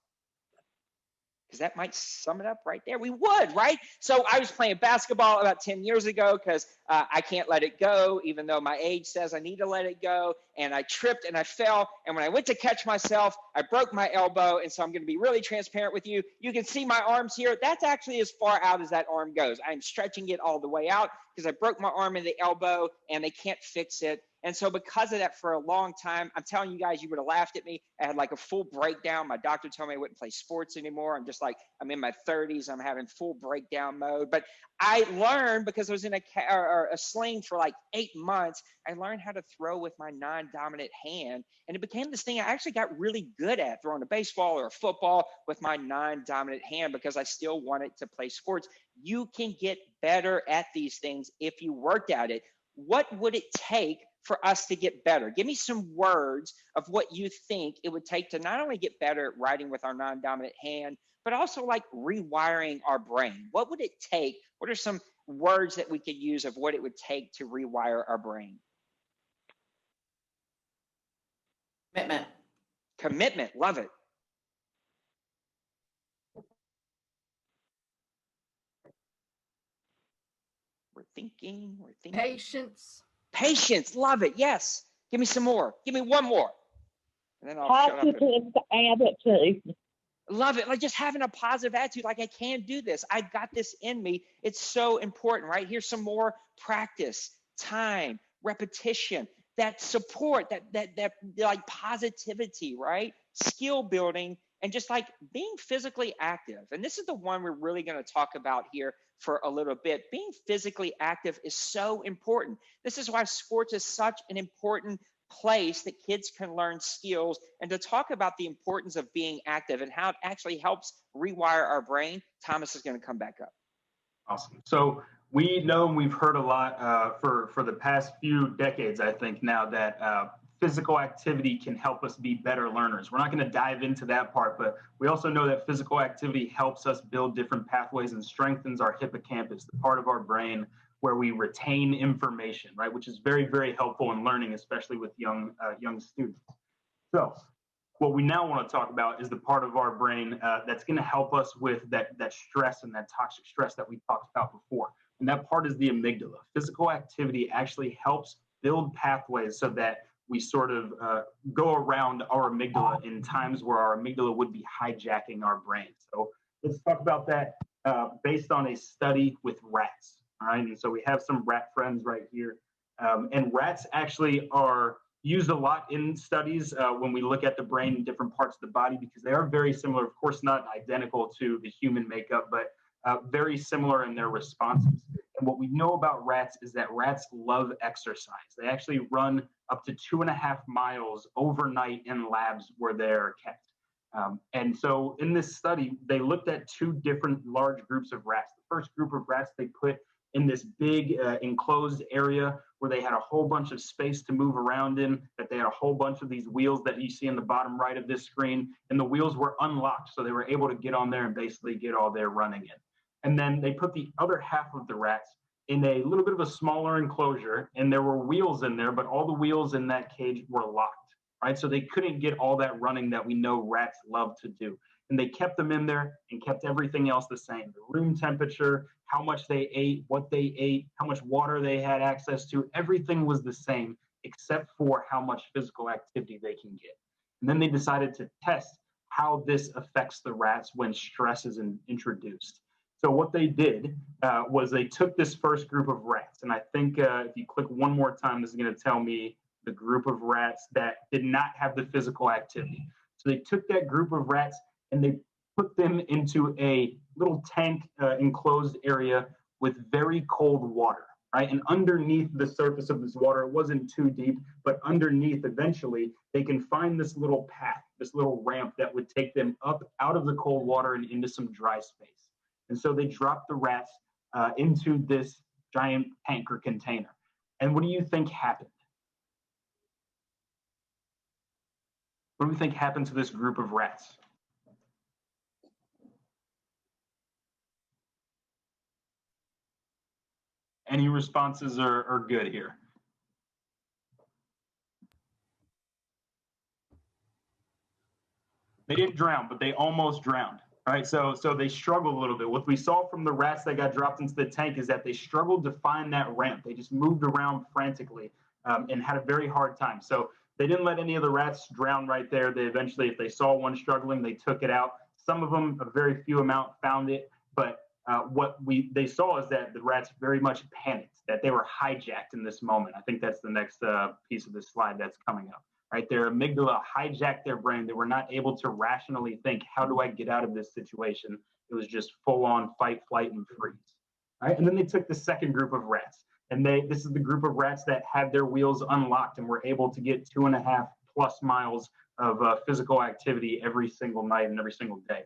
Because that might sum it up right there. We would, right? So I was playing basketball about 10 years ago because I can't let it go, even though my age says I need to let it go. And I tripped and I fell. And when I went to catch myself, I broke my elbow. And so I'm going to be really transparent with you. You can see my arms here. That's actually as far out as that arm goes. I'm stretching it all the way out because I broke my arm in the elbow and they can't fix it. And so because of that, for a long time, I'm telling you guys, you would have laughed at me. I had like a full breakdown. My doctor told me I wouldn't play sports anymore. I'm just like, I'm in my 30s. I'm having full breakdown mode. But I learned, because I was in a sling for like 8 months, I learned how to throw with my non-dominant hand. And it became this thing I actually got really good at, throwing a baseball or a football with my non-dominant hand, because I still wanted to play sports. You can get better at these things if you worked at it. What would it take for us to get better? Give me some words of what you think it would take to not only get better at writing with our non-dominant hand, but also like rewiring our brain. What would it take? What are some words that we could use of what it would take to rewire our brain? Commitment. Commitment. Love it. We're thinking. Patience. Patience. Love it. Yes. Give me some more. Give me one more. And then I'll shut up. Positive attitude. Love it. Like just having a positive attitude, like I can do this. I got this in me. It's so important, right? Here's some more practice, time, repetition, that support, that like positivity, right? Skill building, and just like being physically active. And this is the one we're really going to talk about here for a little bit. Being physically active is so important. This is why sports is such an important place that kids can learn skills, and to talk about the importance of being active and how it actually helps rewire our brain. Thomas is going to come back up. Awesome. So we know, and we've heard a lot for the past few decades, I think now, that physical activity can help us be better learners. We're not going to dive into that part, but we also know that physical activity helps us build different pathways and strengthens our hippocampus, the part of our brain where we retain information, right? Which is very, very helpful in learning, especially with young students. So what we now want to talk about is the part of our brain that's going to help us with that stress and that toxic stress that we talked about before. And that part is the amygdala. Physical activity actually helps build pathways so that we sort of go around our amygdala in times where our amygdala would be hijacking our brain. So let's talk about that based on a study with rats. All right, and so we have some rat friends right here. And rats actually are used a lot in studies when we look at the brain in different parts of the body, because they are very similar, of course, not identical to the human makeup, but very similar in their responses. And what we know about rats is that rats love exercise. They actually run up to 2.5 miles overnight in labs where they're kept. And so in this study, they looked at 2 different large groups of rats. The first group of rats they put in this big enclosed area where they had a whole bunch of space to move around in, that they had a whole bunch of these wheels that you see in the bottom right of this screen, and the wheels were unlocked, so they were able to get on there and basically get all their running in. And then they put the other half of the rats in a little bit of a smaller enclosure, and there were wheels in there, but all the wheels in that cage were locked, right? So they couldn't get all that running that we know rats love to do. And they kept them in there and kept everything else the same. The room temperature, how much they ate, what they ate, how much water they had access to, everything was the same except for how much physical activity they can get. And then they decided to test how this affects the rats when stress is introduced. So what they did was they took this first group of rats, and I think if you click one more time, this is going to tell me the group of rats that did not have the physical activity. So they took that group of rats and they put them into a little tank enclosed area with very cold water, right? And underneath the surface of this water, it wasn't too deep, but underneath eventually they can find this little path, this little ramp that would take them up out of the cold water and into some dry space. And so they dropped the rats into this giant tank or container. And what do you think happened? What do you think happened to this group of rats? Any responses are good here? They didn't drown, but they almost drowned. All right, so they struggled a little bit. What we saw from the rats that got dropped into the tank is that they struggled to find that ramp. They just moved around frantically and had a very hard time. So they didn't let any of the rats drown right there. They eventually, if they saw one struggling, they took it out. Some of them, a very few amount, found it, but what they saw is that the rats very much panicked, that they were hijacked in this moment. I think that's the next piece of this slide that's coming up, right? Their amygdala hijacked their brain. They were not able to rationally think, how do I get out of this situation? It was just full on fight, flight, and freeze, right? And then they took the second group of rats, and this is the group of rats that had their wheels unlocked and were able to get 2.5+ miles of physical activity every single night and every single day.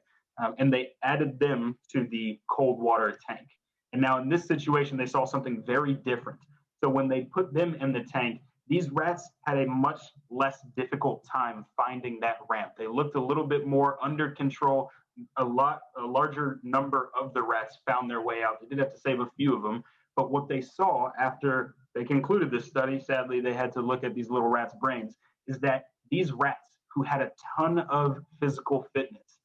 And they added them to the cold water tank. And now in this situation, they saw something very different. So when they put them in the tank, these rats had a much less difficult time finding that ramp. They looked a little bit more under control. A larger number of the rats found their way out. They did have to save a few of them. But what they saw after they concluded this study, sadly, they had to look at these little rats' brains, is that these rats who had a ton of physical fitness,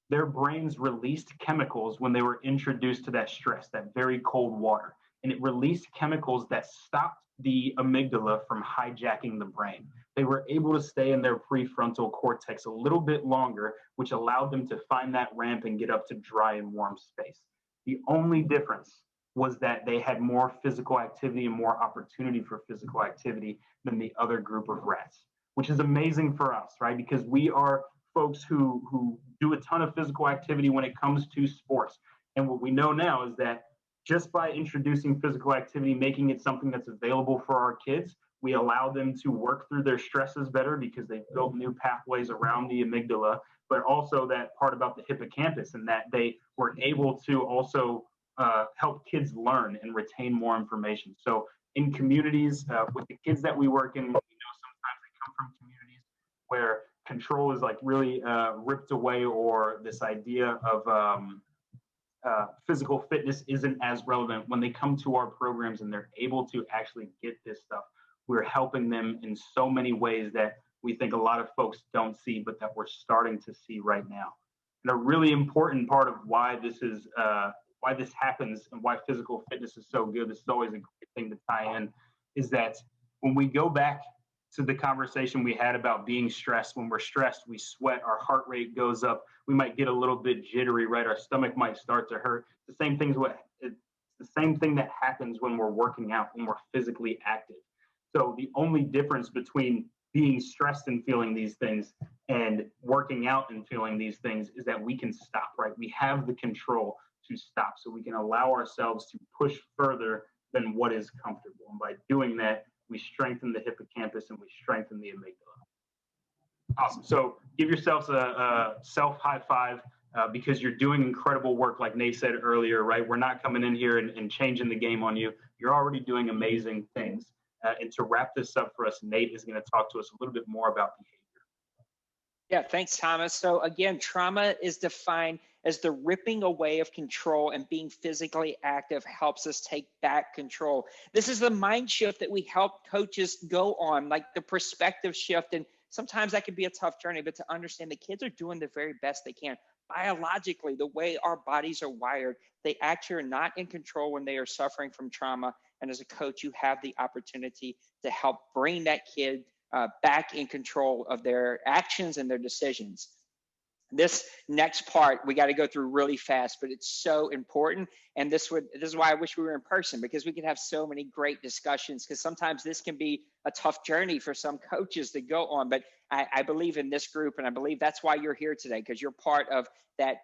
their brains released chemicals when they were introduced to that stress, that very cold water. And it released chemicals that stopped the amygdala from hijacking the brain. they were able to stay in their prefrontal cortex a little bit longer, which allowed them to find that ramp and get up to dry and warm space. The only difference was that they had more physical activity and more opportunity for physical activity than the other group of rats, which is amazing for us, right? Because we are folks who do a ton of physical activity when it comes to sports. And what we know now is that just by introducing physical activity, making it something that's available for our kids, we allow them to work through their stresses better because they've built new pathways around the amygdala, but also that part about the hippocampus and that they were able to also help kids learn and retain more information. So in communities, with the kids that we work in, we know sometimes they come from communities where control is like really ripped away, or this idea of physical fitness isn't as relevant. When they come to our programs and they're able to actually get this stuff, we're helping them in so many ways that we think a lot of folks don't see, but that we're starting to see right now. And a really important part of why this is why this happens and why physical fitness is so good, this is always a great thing to tie in, is that when we go back to the conversation we had about being stressed, when we're stressed, we sweat, our heart rate goes up, we might get a little bit jittery, right? Our stomach might start to hurt. It's the same thing that happens when we're working out, when we're physically active. So the only difference between being stressed and feeling these things and working out and feeling these things is that we can stop, right? We have the control to stop, so we can allow ourselves to push further than what is comfortable. And by doing that, we strengthen the hippocampus and we strengthen the amygdala. Awesome. So give yourselves a self high five because you're doing incredible work, like Nate said earlier, right? We're not coming in here and changing the game on you. You're already doing amazing things. And to wrap this up for us, Nate is going to talk to us a little bit more about behavior. Yeah, thanks, Thomas. So again, trauma is defined as the ripping away of control, and being physically active helps us take back control. This is the mind shift that we help coaches go on, like the perspective shift. And sometimes that can be a tough journey, but to understand the kids are doing the very best they can. Biologically, the way our bodies are wired, they actually are not in control when they are suffering from trauma. And as a coach, you have the opportunity to help bring that kid back in control of their actions and their decisions. This next part, we got to go through really fast, but it's so important. And this is why I wish we were in person, because we could have so many great discussions, because sometimes this can be a tough journey for some coaches to go on. But I believe in this group, and I believe that's why you're here today, because you're part of that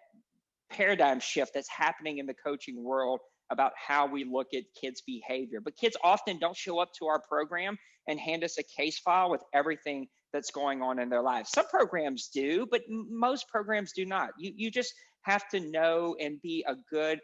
paradigm shift that's happening in the coaching world about how we look at kids' behavior. But kids often don't show up to our program and hand us a case file with everything that's going on in their lives. Some programs do, but most programs do not. You just have to know and be a good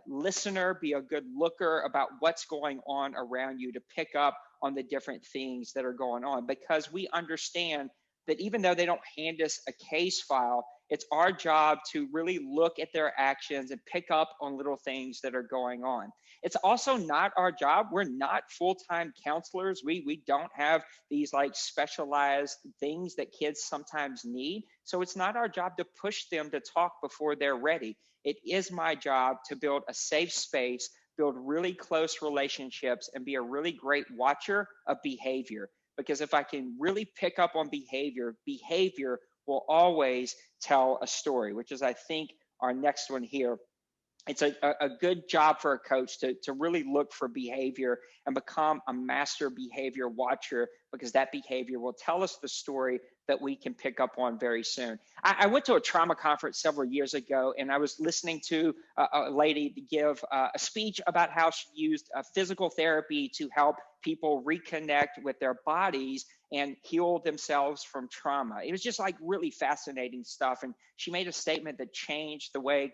listener, be a good looker about what's going on around you to pick up on the different things that are going on, because we understand that even though they don't hand us a case file, it's our job to really look at their actions and pick up on little things that are going on. It's also not our job. We're not full-time counselors. We don't have these like specialized things that kids sometimes need. So it's not our job to push them to talk before they're ready. It is my job to build a safe space, build really close relationships, and be a really great watcher of behavior. Because if I can really pick up on behavior will always tell a story, which is, I think, our next one here. It's a good job for a coach to really look for behavior and become a master behavior watcher, because that behavior will tell us the story that we can pick up on very soon. I went to a trauma conference several years ago, and I was listening to a lady give a speech about how she used physical therapy to help people reconnect with their bodies and heal themselves from trauma. It was just like really fascinating stuff. And she made a statement that changed the way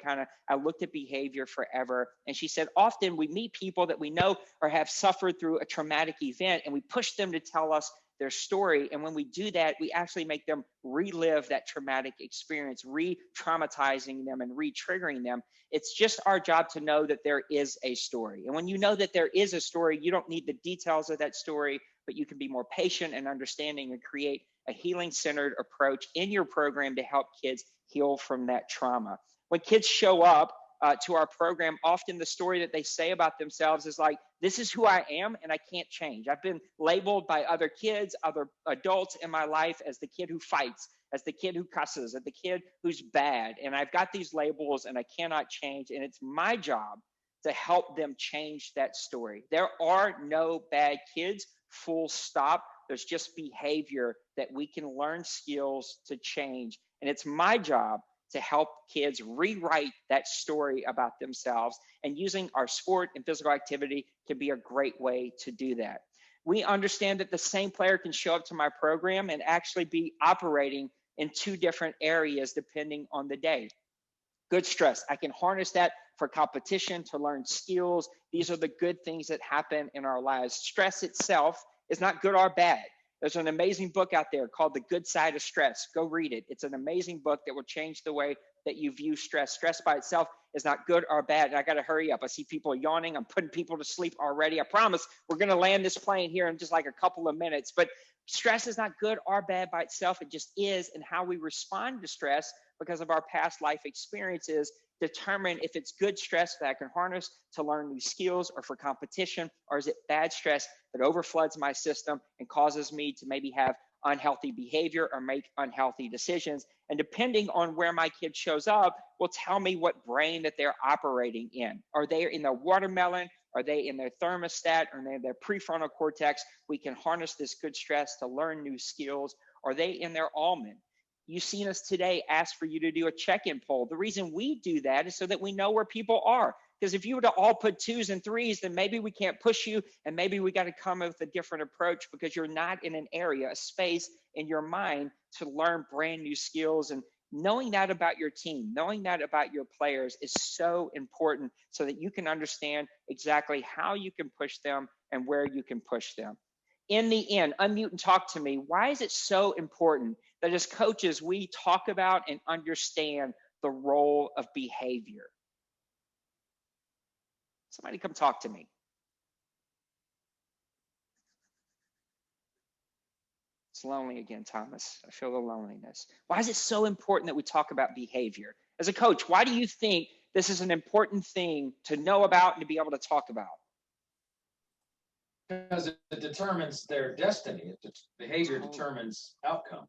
I looked at behavior forever. And she said, often we meet people that we know or have suffered through a traumatic event, and we push them to tell us their story. And when we do that, we actually make them relive that traumatic experience, re-traumatizing them and re-triggering them. It's just our job to know that there is a story. And when you know that there is a story, you don't need the details of that story, but you can be more patient and understanding and create a healing-centered approach in your program to help kids heal from that trauma. When kids show up, to our program, often the story that they say about themselves is like, this is who I am and I can't change. I've been labeled by other kids, other adults in my life as the kid who fights, as the kid who cusses, as the kid who's bad. And I've got these labels and I cannot change. And it's my job to help them change that story. There are no bad kids, full stop. There's just behavior that we can learn skills to change. And it's my job to help kids rewrite that story about themselves. And using our sport and physical activity can be a great way to do that. We understand that the same player can show up to my program and actually be operating in two different areas depending on the day. Good stress, I can harness that for competition, to learn skills. These are the good things that happen in our lives. Stress itself is not good or bad. There's an amazing book out there called The Good Side of Stress. Go read it. It's an amazing book that will change the way that you view stress. Stress by itself is not good or bad. And I got to hurry up. I see people yawning. I'm putting people to sleep already. I promise we're going to land this plane here in just like a couple of minutes. But stress is not good or bad by itself. It just is. And how we respond to stress because of our past life experiences determine if it's good stress that I can harness to learn new skills or for competition, or is it bad stress that overfloods my system and causes me to maybe have unhealthy behavior or make unhealthy decisions. And depending on where my kid shows up will tell me what brain that they're operating in. Are they in their watermelon? Are they in their thermostat? Or in their prefrontal cortex? We can harness this good stress to learn new skills. Are they in their almond? You've seen us today ask for you to do a check-in poll. The reason we do that is so that we know where people are. Because if you were to all put 2s and 3s, then maybe we can't push you, and maybe we got to come up with a different approach because you're not in an area, a space in your mind to learn brand new skills. And knowing that about your team, knowing that about your players is so important so that you can understand exactly how you can push them and where you can push them. In the end, unmute and talk to me. Why is it so important that as coaches, we talk about and understand the role of behavior? Somebody come talk to me. It's lonely again, Thomas. I feel the loneliness. Why is it so important that we talk about behavior? As a coach, why do you think this is an important thing to know about and to be able to talk about? Because it determines their destiny. Behavior determines outcome.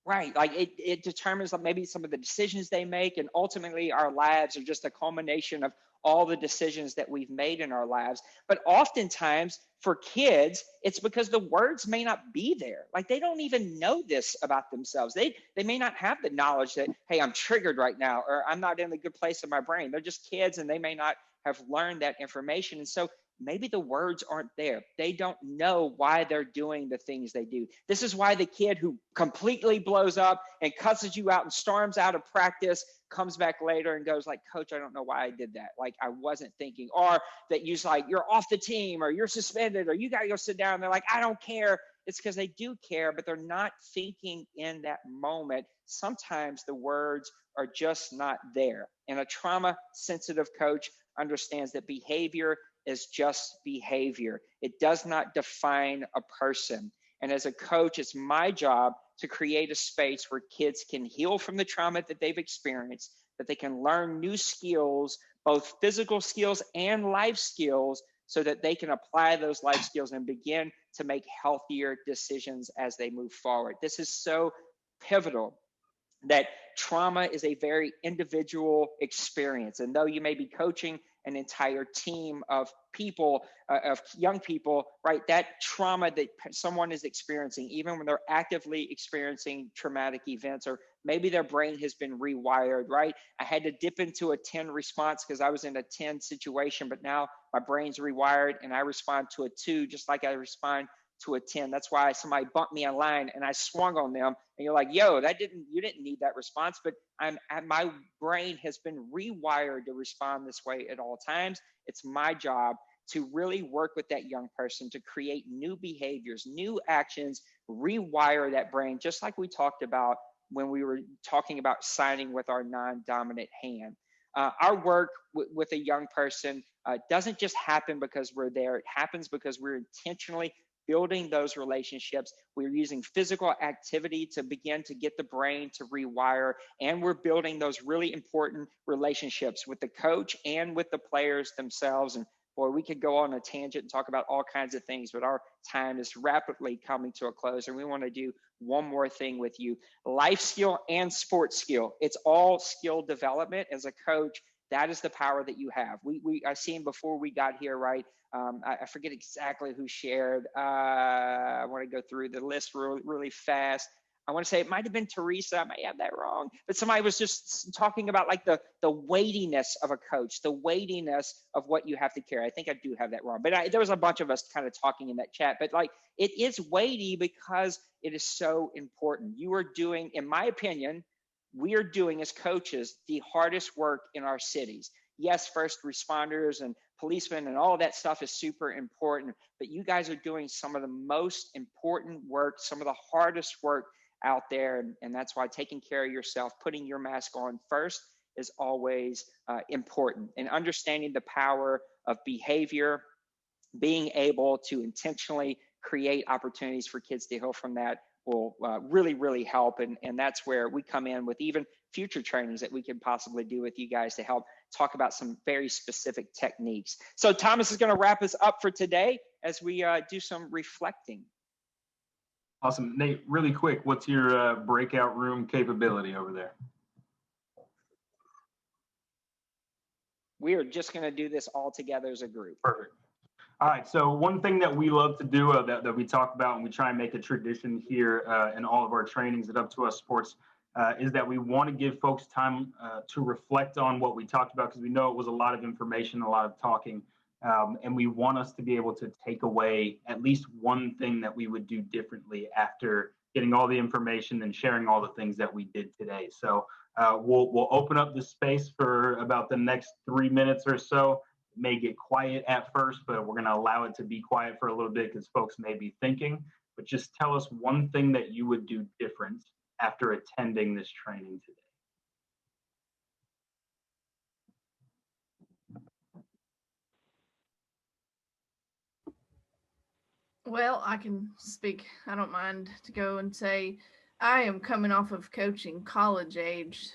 Right, like it determines maybe some of the decisions they make, and ultimately our lives are just a culmination of all the decisions that we've made in our lives. But oftentimes for kids, it's because the words may not be there. Like they don't even know this about themselves. They may not have the knowledge that, hey, I'm triggered right now, or I'm not in a good place in my brain. They're just kids and they may not have learned that information. And so maybe the words aren't there. They don't know why they're doing the things they do. This is why the kid who completely blows up and cusses you out and storms out of practice comes back later and goes like, Coach, I don't know why I did that. Like I wasn't thinking. Or that you're like, you're off the team, or you're suspended, or you got to go sit down. They're like, I don't care. It's because they do care, but they're not thinking in that moment. Sometimes the words are just not there. And a trauma-sensitive coach understands that behavior is just behavior. It does not define a person. And as a coach, it's my job to create a space where kids can heal from the trauma that they've experienced, that they can learn new skills, both physical skills and life skills, so that they can apply those life skills and begin to make healthier decisions as they move forward. This is so pivotal, that trauma is a very individual experience. And though you may be coaching an entire team of people, of young people, right, that trauma that someone is experiencing, even when they're actively experiencing traumatic events, or maybe their brain has been rewired, right? I had to dip into a 10 response because I was in a 10 situation, but now my brain's rewired and I respond to a 2, just like I respond to a 10. That's why somebody bumped me online and I swung on them, and you're like, yo, you didn't need that response, but my brain has been rewired to respond this way at all times. It's my job to really work with that young person to create new behaviors, new actions, rewire that brain, just like we talked about when we were talking about signing with our non-dominant hand. Our work with a young person doesn't just happen because we're there. It happens because we're intentionally building those relationships. We're using physical activity to begin to get the brain to rewire, and we're building those really important relationships with the coach and with the players themselves. And boy, we could go on a tangent and talk about all kinds of things, but our time is rapidly coming to a close, and we want to do one more thing with you. Life skill and sports skill. It's all skill development. As a coach, that is the power that you have. I seen before we got here, right? I forget exactly who shared. I want to go through the list really fast. I want to say it might have been Teresa. I might have that wrong, but somebody was just talking about like the weightiness of a coach, the weightiness of what you have to carry. I think I do have that wrong, but there was a bunch of us kind of talking in that chat. But like, it is weighty because it is so important. You are doing, in my opinion, we are doing as coaches the hardest work in our cities. Yes, first responders and policemen and all of that stuff is super important, but you guys are doing some of the most important work, some of the hardest work out there. And that's why taking care of yourself, putting your mask on first is always important. And understanding the power of behavior, being able to intentionally create opportunities for kids to heal from that will really, really help. And that's where we come in with even future trainings that we can possibly do with you guys to help talk about some very specific techniques. So Thomas is going to wrap us up for today as we do some reflecting. Awesome. Nate, really quick, what's your breakout room capability over there? We are just going to do this all together as a group. Perfect. All right, so one thing that we love to do that we talk about and we try and make a tradition here in all of our trainings at Up to Us Sports is that we want to give folks time to reflect on what we talked about, because we know it was a lot of information, a lot of talking, and we want us to be able to take away at least one thing that we would do differently after getting all the information and sharing all the things that we did today. So we'll open up the space for about the next 3 minutes or so. It may get quiet at first, but we're going to allow it to be quiet for a little bit because folks may be thinking. But just tell us one thing that you would do different after attending this training today. Well, I can speak. I don't mind to go and say I am coming off of coaching college age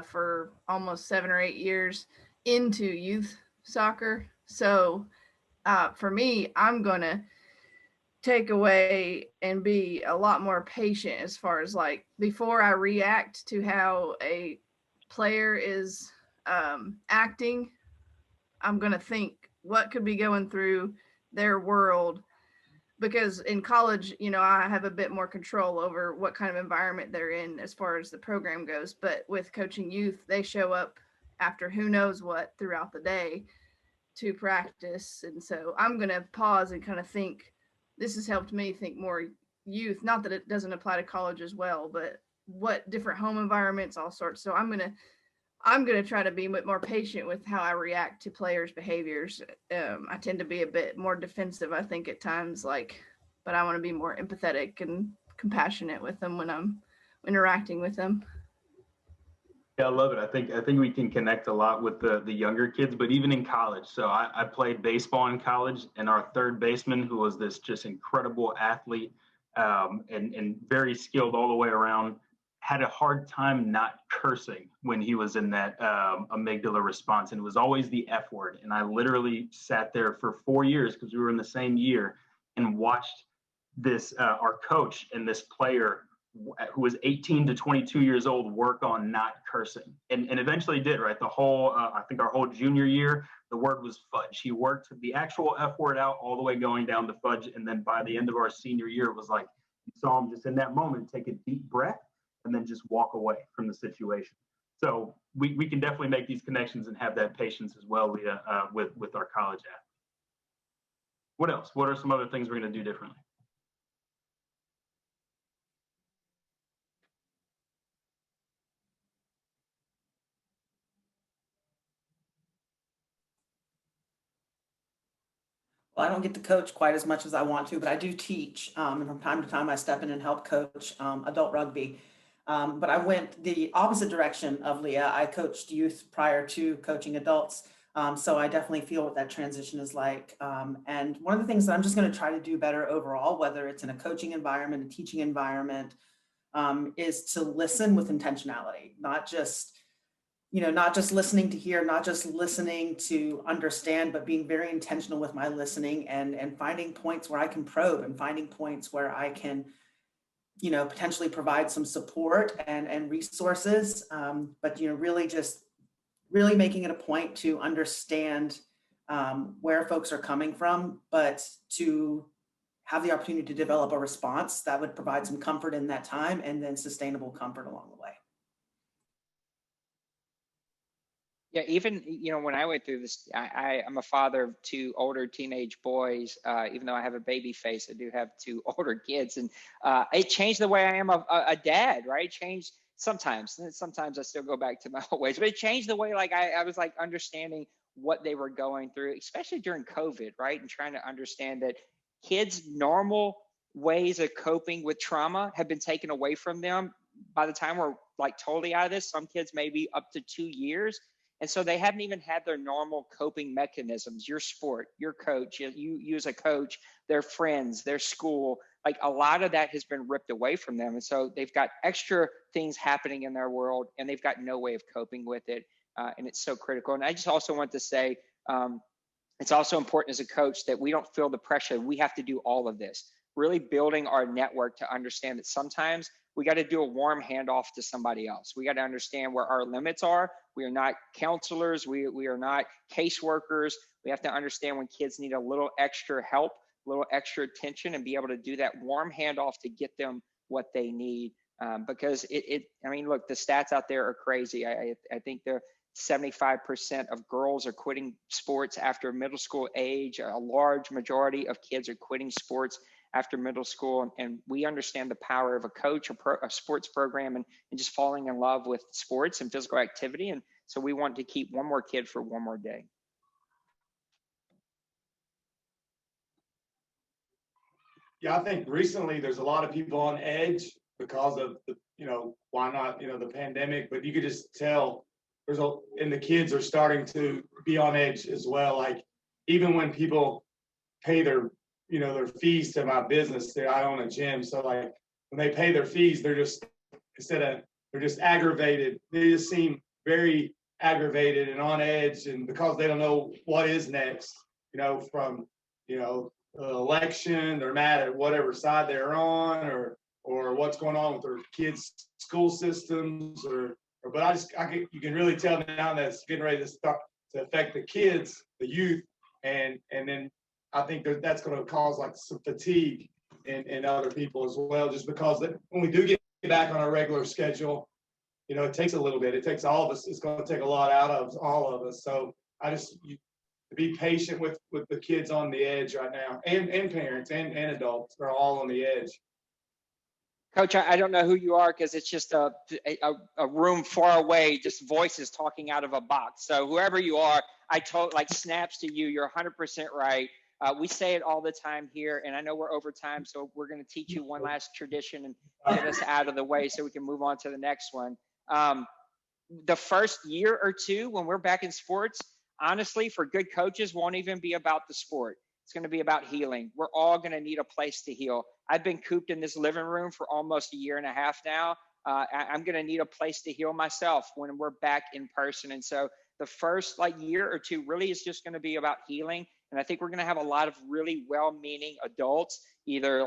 for almost 7 or 8 years into youth soccer. So for me, I'm going to take away and be a lot more patient as far as like before I react to how a player is acting, I'm going to think what could be going through their world. Because in college, you know, I have a bit more control over what kind of environment they're in as far as the program goes. But with coaching youth, they show up after who knows what throughout the day to practice. And so I'm going to pause and kind of think, this has helped me think more youth, not that it doesn't apply to college as well, but what different home environments, all sorts. So I'm going to try to be a bit more patient with how I react to players' behaviors. I tend to be a bit more defensive, I think, at times, but I want to be more empathetic and compassionate with them when I'm interacting with them. Yeah, I love it. I think we can connect a lot with the younger kids, but even in college. So I played baseball in college, and our third baseman, who was this just incredible athlete and very skilled all the way around, had a hard time not cursing when he was in that amygdala response. And it was always the F word. And I literally sat there for 4 years because we were in the same year and watched this, our coach and this player who was 18 to 22 years old work on not cursing and eventually did, right? The whole, I think our whole junior year, the word was fudge. He worked the actual F word out all the way going down to fudge. And then by the end of our senior year, it was like, you saw him just in that moment, take a deep breath and then just walk away from the situation. So we can definitely make these connections and have that patience as well, Leah, with our college athletes. What else? What are some other things we're going to do differently? Well, I don't get to coach quite as much as I want to, but I do teach. And from time to time, I step in and help coach adult rugby. But I went the opposite direction of Leah. I coached youth prior to coaching adults. So I definitely feel what that transition is like. And one of the things that I'm just going to try to do better overall, whether it's in a coaching environment, a teaching environment, is to listen with intentionality, not just listening to hear, not just listening to understand, but being very intentional with my listening and finding points where I can probe and finding points where I can, potentially provide some support and resources. But, really making it a point to understand where folks are coming from, but to have the opportunity to develop a response that would provide some comfort in that time and then sustainable comfort along the way. Yeah, even, when I went through this, I'm a father of two older teenage boys. Even though I have a baby face, I do have two older kids. And it changed the way I am a dad, right? It changed sometimes. And sometimes I still go back to my old ways, but it changed the way I was understanding what they were going through, especially during COVID, right? And trying to understand that kids' normal ways of coping with trauma have been taken away from them by the time we're totally out of this. Some kids maybe up to 2 years. And so they haven't even had their normal coping mechanisms, your sport, your coach, you as a coach, their friends, their school, a lot of that has been ripped away from them. And so they've got extra things happening in their world and they've got no way of coping with it. And it's so critical. And I just also want to say, it's also important as a coach that we don't feel the pressure. We have to do all of this, really building our network to understand that sometimes we got to do a warm handoff to somebody else. We got to understand where our limits are. We are not counselors. We are not caseworkers. We have to understand when kids need a little extra help, a little extra attention, and be able to do that warm handoff to get them what they need. Because look, the stats out there are crazy. I think they're 75% of girls are quitting sports after middle school age. A large majority of kids are quitting sports after middle school. And we understand the power of a coach, a sports program, and just falling in love with sports and physical activity. And so we want to keep one more kid for one more day. Yeah, I think recently there's a lot of people on edge because of the, why not, the pandemic, but you could just tell and the kids are starting to be on edge as well. Even when people pay their fees to my business, I own a gym. So when they pay their fees, they're just aggravated. They just seem very aggravated and on edge. And because they don't know what is next, from, election, they're mad at whatever side they're on or what's going on with their kids' school systems but you can really tell now that it's getting ready to start to affect the kids, the youth, and then I think that's going to cause some fatigue in other people as well, just because when we do get back on our regular schedule, it takes a little bit. It takes all of us. It's going to take a lot out of all of us. So to be patient with the kids on the edge right now, and parents and adults are all on the edge. Coach, I don't know who you are because it's just a room far away, just voices talking out of a box. So whoever you are, snaps to you. You're 100% right. We say it all the time here, and I know we're over time, so we're going to teach you one last tradition and get us out of the way so we can move on to the next one. The first year or two when we're back in sports, honestly, for good coaches, won't even be about the sport. It's going to be about healing. We're all going to need a place to heal. I've been cooped in this living room for almost a year and a half now. I'm going to need a place to heal myself when we're back in person. And so the first year or two really is just going to be about healing. And I think we're going to have a lot of really well-meaning adults, either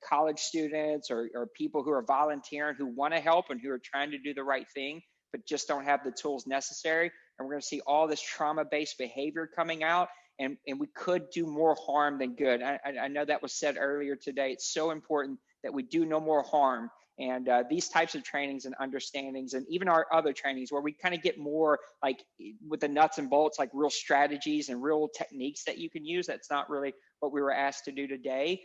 college students or people who are volunteering, who want to help and who are trying to do the right thing, but just don't have the tools necessary. And we're going to see all this trauma-based behavior coming out. And we could do more harm than good. I know that was said earlier today. It's so important that we do no more harm. And these types of trainings and understandings, and even our other trainings where we kind of get more with the nuts and bolts, real strategies and real techniques that you can use. That's not really what we were asked to do today,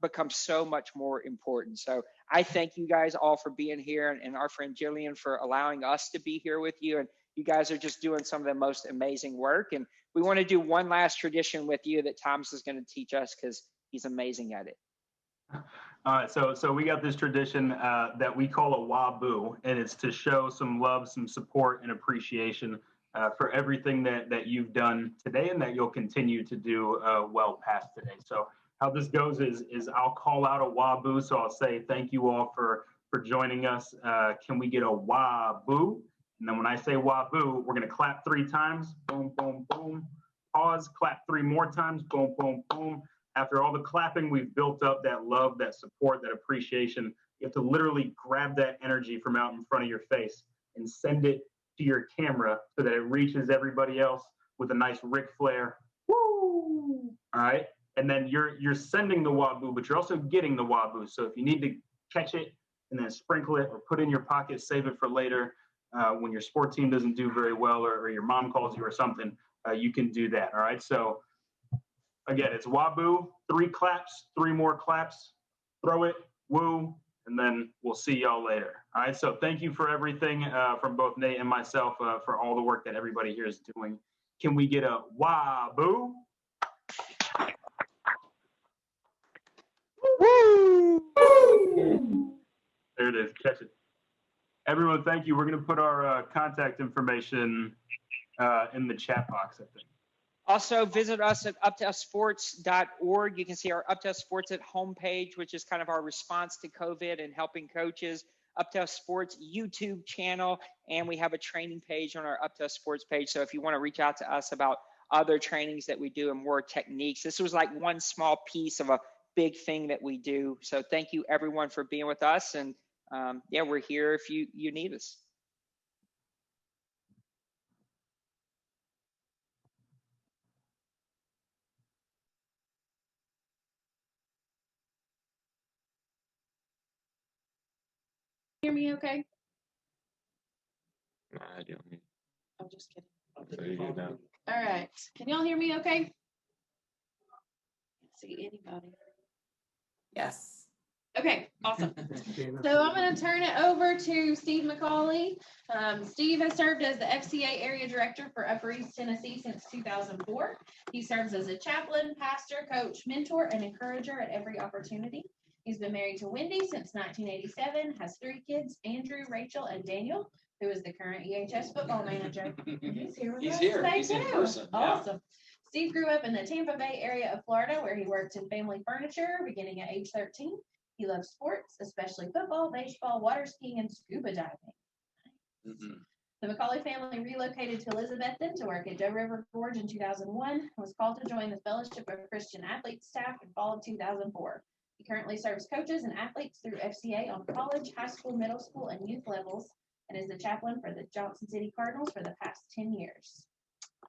becomes so much more important. So I thank you guys all for being here, and our friend Jillian for allowing us to be here with you. And you guys are just doing some of the most amazing work. And we want to do one last tradition with you that Thomas is going to teach us because he's amazing at it. All right, so we got this tradition that we call a waboo, and it's to show some love, some support, and appreciation for everything that you've done today and that you'll continue to do well past today. So how this goes is I'll call out a waboo. So I'll say thank you all for joining us. Can we get a waboo? And then when I say waboo, we're going to clap 3 times. Boom, boom, boom. Pause, clap 3 more times. Boom, boom, boom. After all the clapping, we've built up that love, that support, that appreciation. You have to literally grab that energy from out in front of your face and send it to your camera so that it reaches everybody else with a nice Ric Flair. Woo! All right. And then you're sending the waboo, but you're also getting the waboo. So if you need to catch it and then sprinkle it or put it in your pocket, save it for later. When your sport team doesn't do very well or your mom calls you or something, you can do that. All right. So again, it's waboo, 3 claps, 3 more claps, throw it, woo, and then we'll see y'all later. All right. So thank you for everything from both Nate and myself for all the work that everybody here is doing. Can we get a waboo? Woo! There it is. Catch it. Everyone, thank you. We're going to put our contact information in the chat box, I think. Also, visit us at uptousports.org. You can see our Up to Us Sports at homepage, which is kind of our response to COVID and helping coaches. Up to Us Sports YouTube channel, and we have a training page on our Up to Us Sports page. So if you want to reach out to us about other trainings that we do and more techniques, this was like one small piece of a big thing that we do. So thank you everyone for being with us, and yeah, we're here if you need us. Hear me okay? I don't. I'm just kidding. So you do now. All right. Can y'all hear me okay? Can't see anybody. Yes. Okay, awesome. So I'm going to turn it over to Steve McCauley. Steve has served as the FCA Area Director for Upper East Tennessee since 2004. He serves as a chaplain, pastor, coach, mentor, and encourager at every opportunity. He's been married to Wendy since 1987, has 3 kids, Andrew, Rachel, and Daniel, who is the current EHS football manager. He's here with us today, He's in too. person. Awesome. Steve grew up in the Tampa Bay area of Florida, where he worked in family furniture beginning at age 13. He loves sports, especially football, baseball, water skiing, and scuba diving. The McCauley family relocated to Elizabethton to work at Doe River Gorge in 2001 and was called to join the Fellowship of Christian Athletes staff in fall of 2004. He currently serves coaches and athletes through FCA on college, high school, middle school, and youth levels, and is the chaplain for the Johnson City Cardinals for the past 10 years.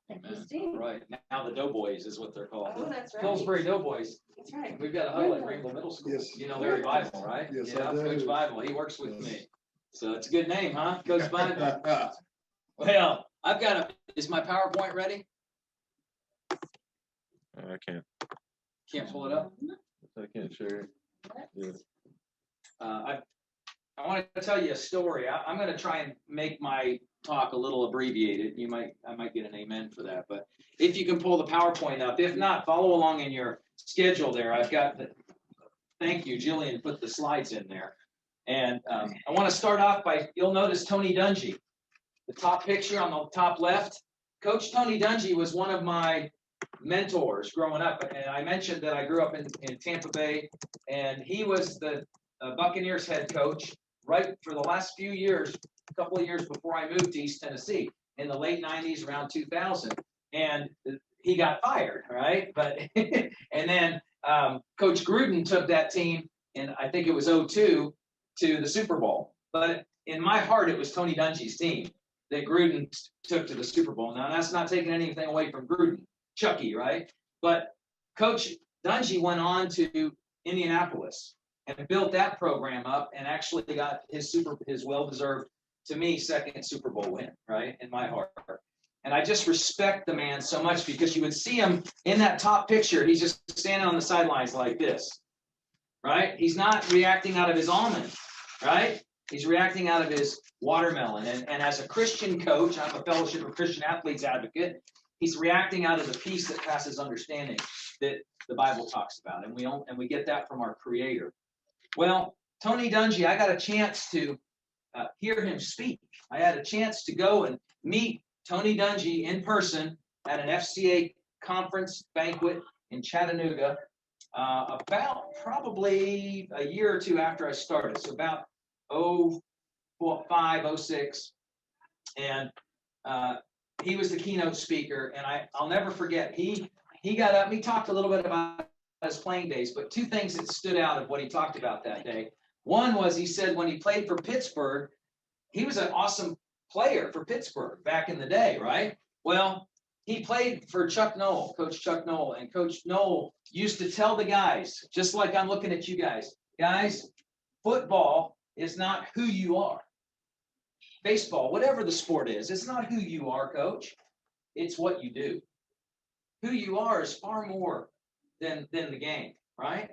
Thank you, Steve. Right. Now the Doughboys is what they're called. Oh, that's right. Pillsbury Doughboys. That's right. We've got a highlight Rainbow Middle School. Yes. You know Larry Bible, right? Yes, yeah, I do. Coach Bible. He works with me. So it's a good name, huh? Coach Bible. Well, I've got is my PowerPoint ready? I can't. Can't pull it up? I can't share it. Yeah. I want to tell you a story. I'm going to try and make my talk a little abbreviated. I might get an amen for that. But if you can pull the PowerPoint up, if not, follow along in your schedule there. I've got thank you, Jillian, put the slides in there. And I want to start off by, you'll notice Tony Dungy, the top picture on the top left. Coach Tony Dungy was one of my mentors growing up. And I mentioned that I grew up in Tampa Bay, and he was the Buccaneers head coach right for the last few years, a couple of years before I moved to East Tennessee in the late 90s, around 2000. And he got fired, right? But and then Coach Gruden took that team, and I think it was 2002 to the Super Bowl. But in my heart, it was Tony Dungy's team that Gruden took to the Super Bowl. Now, that's not taking anything away from Gruden, Chucky, right? But Coach Dungy went on to Indianapolis and built that program up and actually got his well-deserved, to me, second Super Bowl win, right, in my heart. And I just respect the man so much because you would see him in that top picture. He's just standing on the sidelines like this, right? He's not reacting out of his almond, right? He's reacting out of his watermelon. And as a Christian coach, I'm a Fellowship of Christian Athletes advocate, he's reacting out of the peace that passes understanding that the Bible talks about. And we get that from our Creator. Well, Tony Dungy, I got a chance to hear him speak. I had a chance to go and meet Tony Dungy in person at an FCA conference banquet in Chattanooga about probably a year or two after I started. So about 05, 06. And he was the keynote speaker. And I'll never forget, he got up, he talked a little bit about his playing days, but two things that stood out of what he talked about that day. One was he said when he played for Pittsburgh, he was an awesome player for Pittsburgh back in the day, right? Well, he played for Chuck Noll, Coach Chuck Noll, and Coach Noll used to tell the guys, just like I'm looking at you guys, football is not who you are. Baseball, whatever the sport is, it's not who you are, coach. It's what you do. Who you are is far more than the game, right?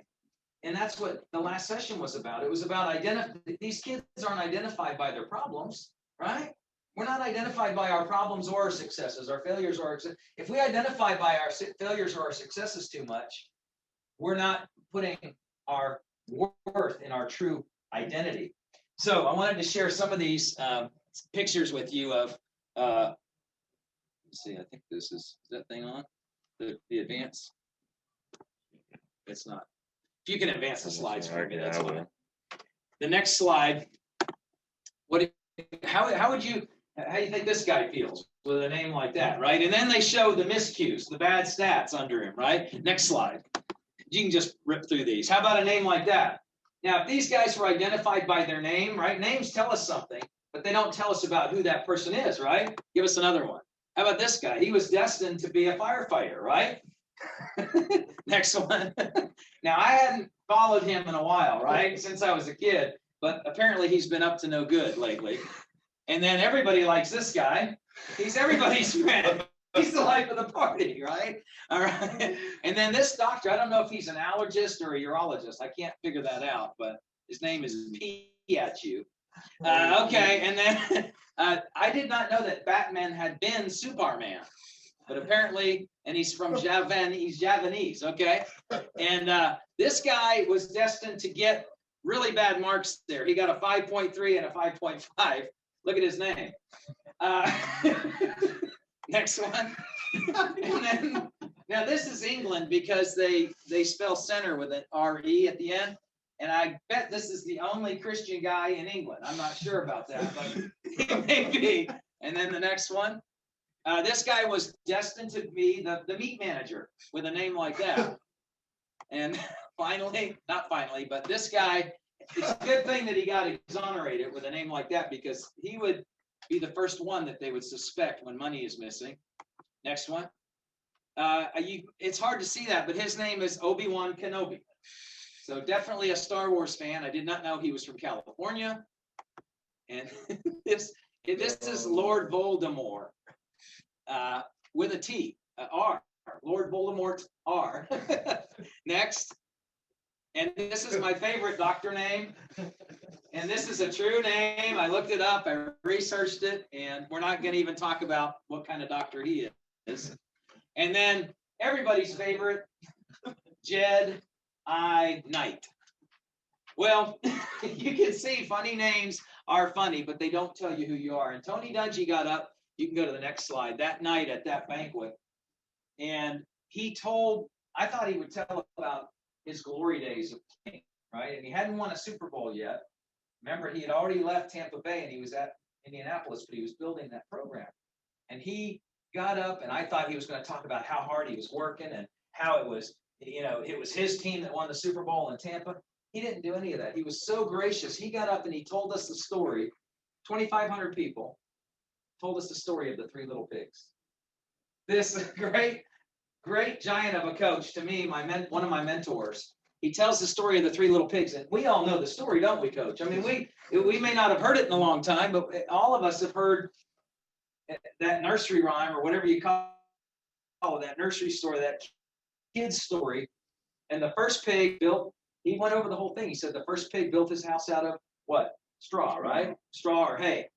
And that's what the last session was about. It was about these kids aren't identified by their problems, right? We're not identified by our problems or our successes, our failures or our successes. If we identify by our failures or our successes too much, we're not putting our worth in our true identity. So I wanted to share some of these pictures with you of, let's see, I think is that thing on? The advance? It's not. If you can advance the slides for me, that's fine. The next slide. How do you think this guy feels with a name like that, right? And then they show the miscues, the bad stats under him, right? Next slide. You can just rip through these. How about a name like that? Now, if these guys were identified by their name, right? Names tell us something, but they don't tell us about who that person is, right? Give us another one. How about this guy? He was destined to be a firefighter, right? Next one. Now, I hadn't followed him in a while, right? Since I was a kid, but apparently he's been up to no good lately. And then everybody likes this guy. He's everybody's friend. He's the life of the party, right? All right. And then this doctor, I don't know if he's an allergist or a urologist. I can't figure that out, but his name is Piachu. Okay, and then I did not know that Batman had been Superman, but apparently, and he's from Javanese, okay? And this guy was destined to get really bad marks there. He got a 5.3 and a 5.5. Look at his name. Next one. And then, now this is England because they spell center with an R-E at the end. And I bet this is the only Christian guy in England. I'm not sure about that, but he may be. And then the next one. This guy was destined to be the meat manager with a name like that. And finally, not finally, but this guy, it's a good thing that he got exonerated with a name like that because he would be the first one that they would suspect when money is missing. Next one. It's hard to see that, but his name is Obi-Wan Kenobi. So definitely a Star Wars fan. I did not know he was from California. And this is Lord Voldemort with a T, R. Lord Voldemort R. Next. And this is my favorite doctor name. And this is a true name. I looked it up. I researched it. And we're not going to even talk about what kind of doctor he is. And then everybody's favorite, Jed I. Knight. Well, you can see funny names are funny, but they don't tell you who you are. And Tony Dungy got up. You can go to the next slide. That night at that banquet. And he told, I thought he would tell about his glory days of playing, right? And he hadn't won a Super Bowl yet. Remember, he had already left Tampa Bay and he was at Indianapolis, but he was building that program. And he got up and I thought he was going to talk about how hard he was working and how it was his team that won the Super Bowl in Tampa. He didn't do any of that. He was so gracious. He got up and he told us the story. 2,500 people told us the story of the three little pigs. This great giant of a coach to me, one of my mentors. He tells the story of the three little pigs, and we all know the story, don't we, Coach? I mean, we may not have heard it in a long time, but all of us have heard that nursery rhyme or whatever you call it, that nursery story, that kid's story. And the first pig he went over the whole thing. He said the first pig built his house out of what? Straw, right? Straw or hay.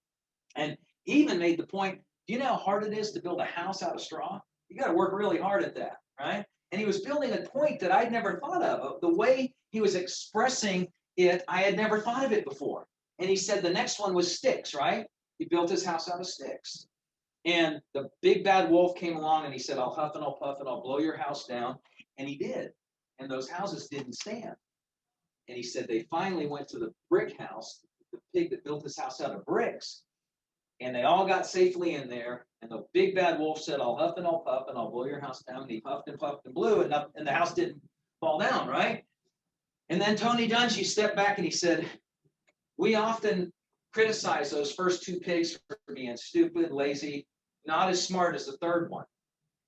And he even made the point, do you know how hard it is to build a house out of straw? You got to work really hard at that, right? And he was building a point that I'd never thought of. The way he was expressing it, I had never thought of it before. And he said the next one was sticks, right? He built his house out of sticks. And the big bad wolf came along and he said, I'll huff and I'll puff and I'll blow your house down. And he did. And those houses didn't stand. And he said they finally went to the brick house, the pig that built his house out of bricks. And they all got safely in there. And the big bad wolf said, I'll huff and I'll puff and I'll blow your house down. And he puffed and puffed and blew, and the house didn't fall down, right? And then Tony Dungy stepped back and he said, we often criticize those first two pigs for being stupid, lazy, not as smart as the third one.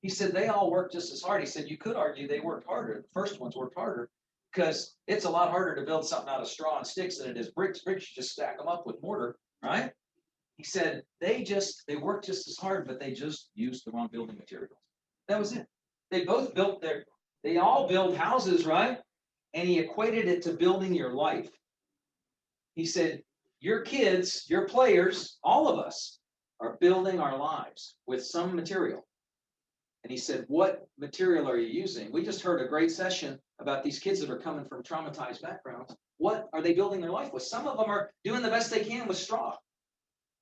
He said they all worked just as hard. He said you could argue they worked harder. The first ones worked harder because it's a lot harder to build something out of straw and sticks than it is bricks. Bricks, you just stack them up with mortar, right? He said they worked just as hard, but they just used the wrong building materials. That was it. They all build houses, right? And he equated it to building your life. He said, your kids, your players, all of us are building our lives with some material. And he said, what material are you using? We just heard a great session about these kids that are coming from traumatized backgrounds. What are they building their life with? Some of them are doing the best they can with straw.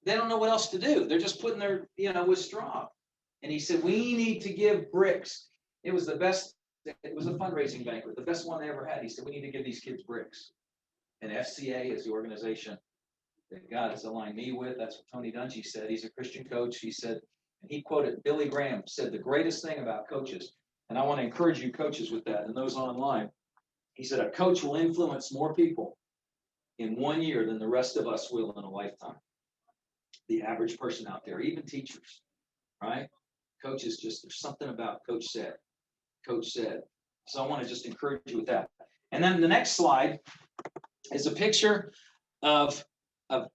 They don't know what else to do. They're just putting their, with straw. And he said, we need to give bricks. It was the best. It was a fundraising banquet, the best one they ever had. He said, we need to give these kids bricks. And FCA is the organization that God has aligned me with. That's what Tony Dungy said. He's a Christian coach. He said, and he quoted Billy Graham, said the greatest thing about coaches, and I want to encourage you coaches with that and those online. He said, a coach will influence more people in 1 year than the rest of us will in a lifetime. The average person out there, even teachers, right? Coaches, there's something about Coach said. So I want to just encourage you with that. And then the next slide is a picture of a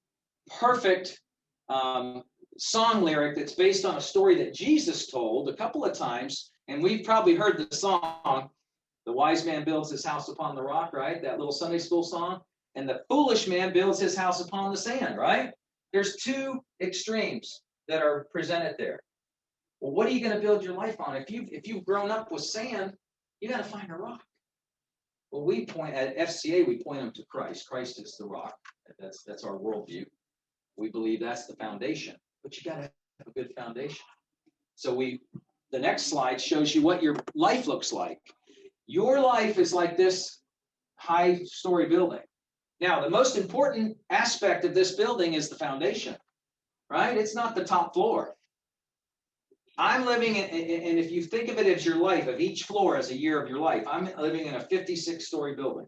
perfect song lyric that's based on a story that Jesus told a couple of times. And we've probably heard the song, the wise man builds his house upon the rock, right? That little Sunday school song. And the foolish man builds his house upon the sand, right? There's two extremes that are presented there. Well, what are you going to build your life on? If you've grown up with sand, you got to find a rock. Well, we point at FCA, we point them to Christ. Christ is the rock. That's our worldview. We believe that's the foundation, but you got to have a good foundation. So the next slide shows you what your life looks like. Your life is like this high-story building. Now, the most important aspect of this building is the foundation, right? It's not the top floor. I'm living in, and if you think of it as your life, of each floor as a year of your life, I'm living in a 56-story building,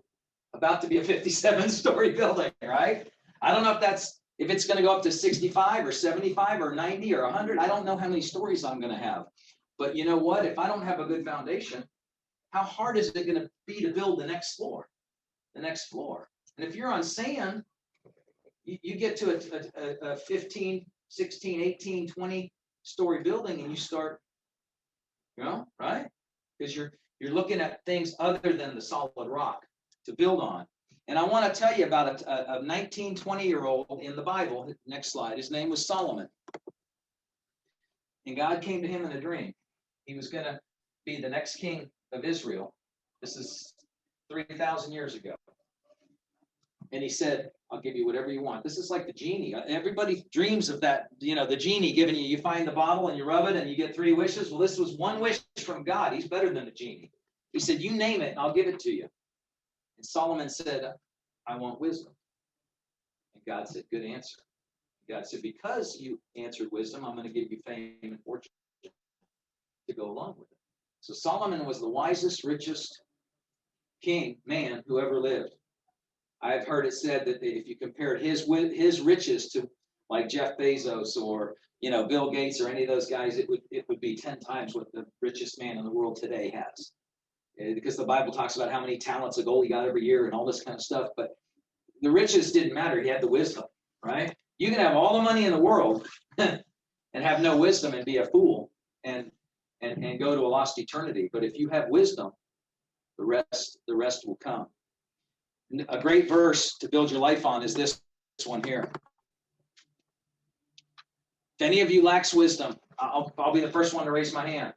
about to be a 57-story building, right? I don't know if it's going to go up to 65 or 75 or 90 or 100. I don't know how many stories I'm going to have. But you know what? If I don't have a good foundation, how hard is it going to be to build the next floor? And if you're on sand, you get to a 15, 16, 18, 20 story building and you start, right? Because you're looking at things other than the solid rock to build on. And I want to tell you about a 19, 20-year-old in the Bible. Next slide. His name was Solomon. And God came to him in a dream. He was going to be the next king of Israel. This is 3,000 years ago. And he said, I'll give you whatever you want. This is like the genie. Everybody dreams of that, the genie giving you find the bottle and you rub it and you get 3 wishes. Well, this was 1 wish from God. He's better than a genie. He said, you name it and I'll give it to you. And Solomon said, I want wisdom. And God said, good answer. God said, because you answered wisdom, I'm going to give you fame and fortune to go along with it. So Solomon was the wisest, richest man who ever lived. I've heard it said that if you compared his riches to like Jeff Bezos or Bill Gates or any of those guys, it would be 10 times what the richest man in the world today has. Because the Bible talks about how many talents a goal he got every year and all this kind of stuff. But the riches didn't matter. He had the wisdom, right? You can have all the money in the world and have no wisdom and be a fool and go to a lost eternity. But if you have wisdom, the rest will come. A great verse to build your life on is this one here. If any of you lacks wisdom, I'll be the first one to raise my hand.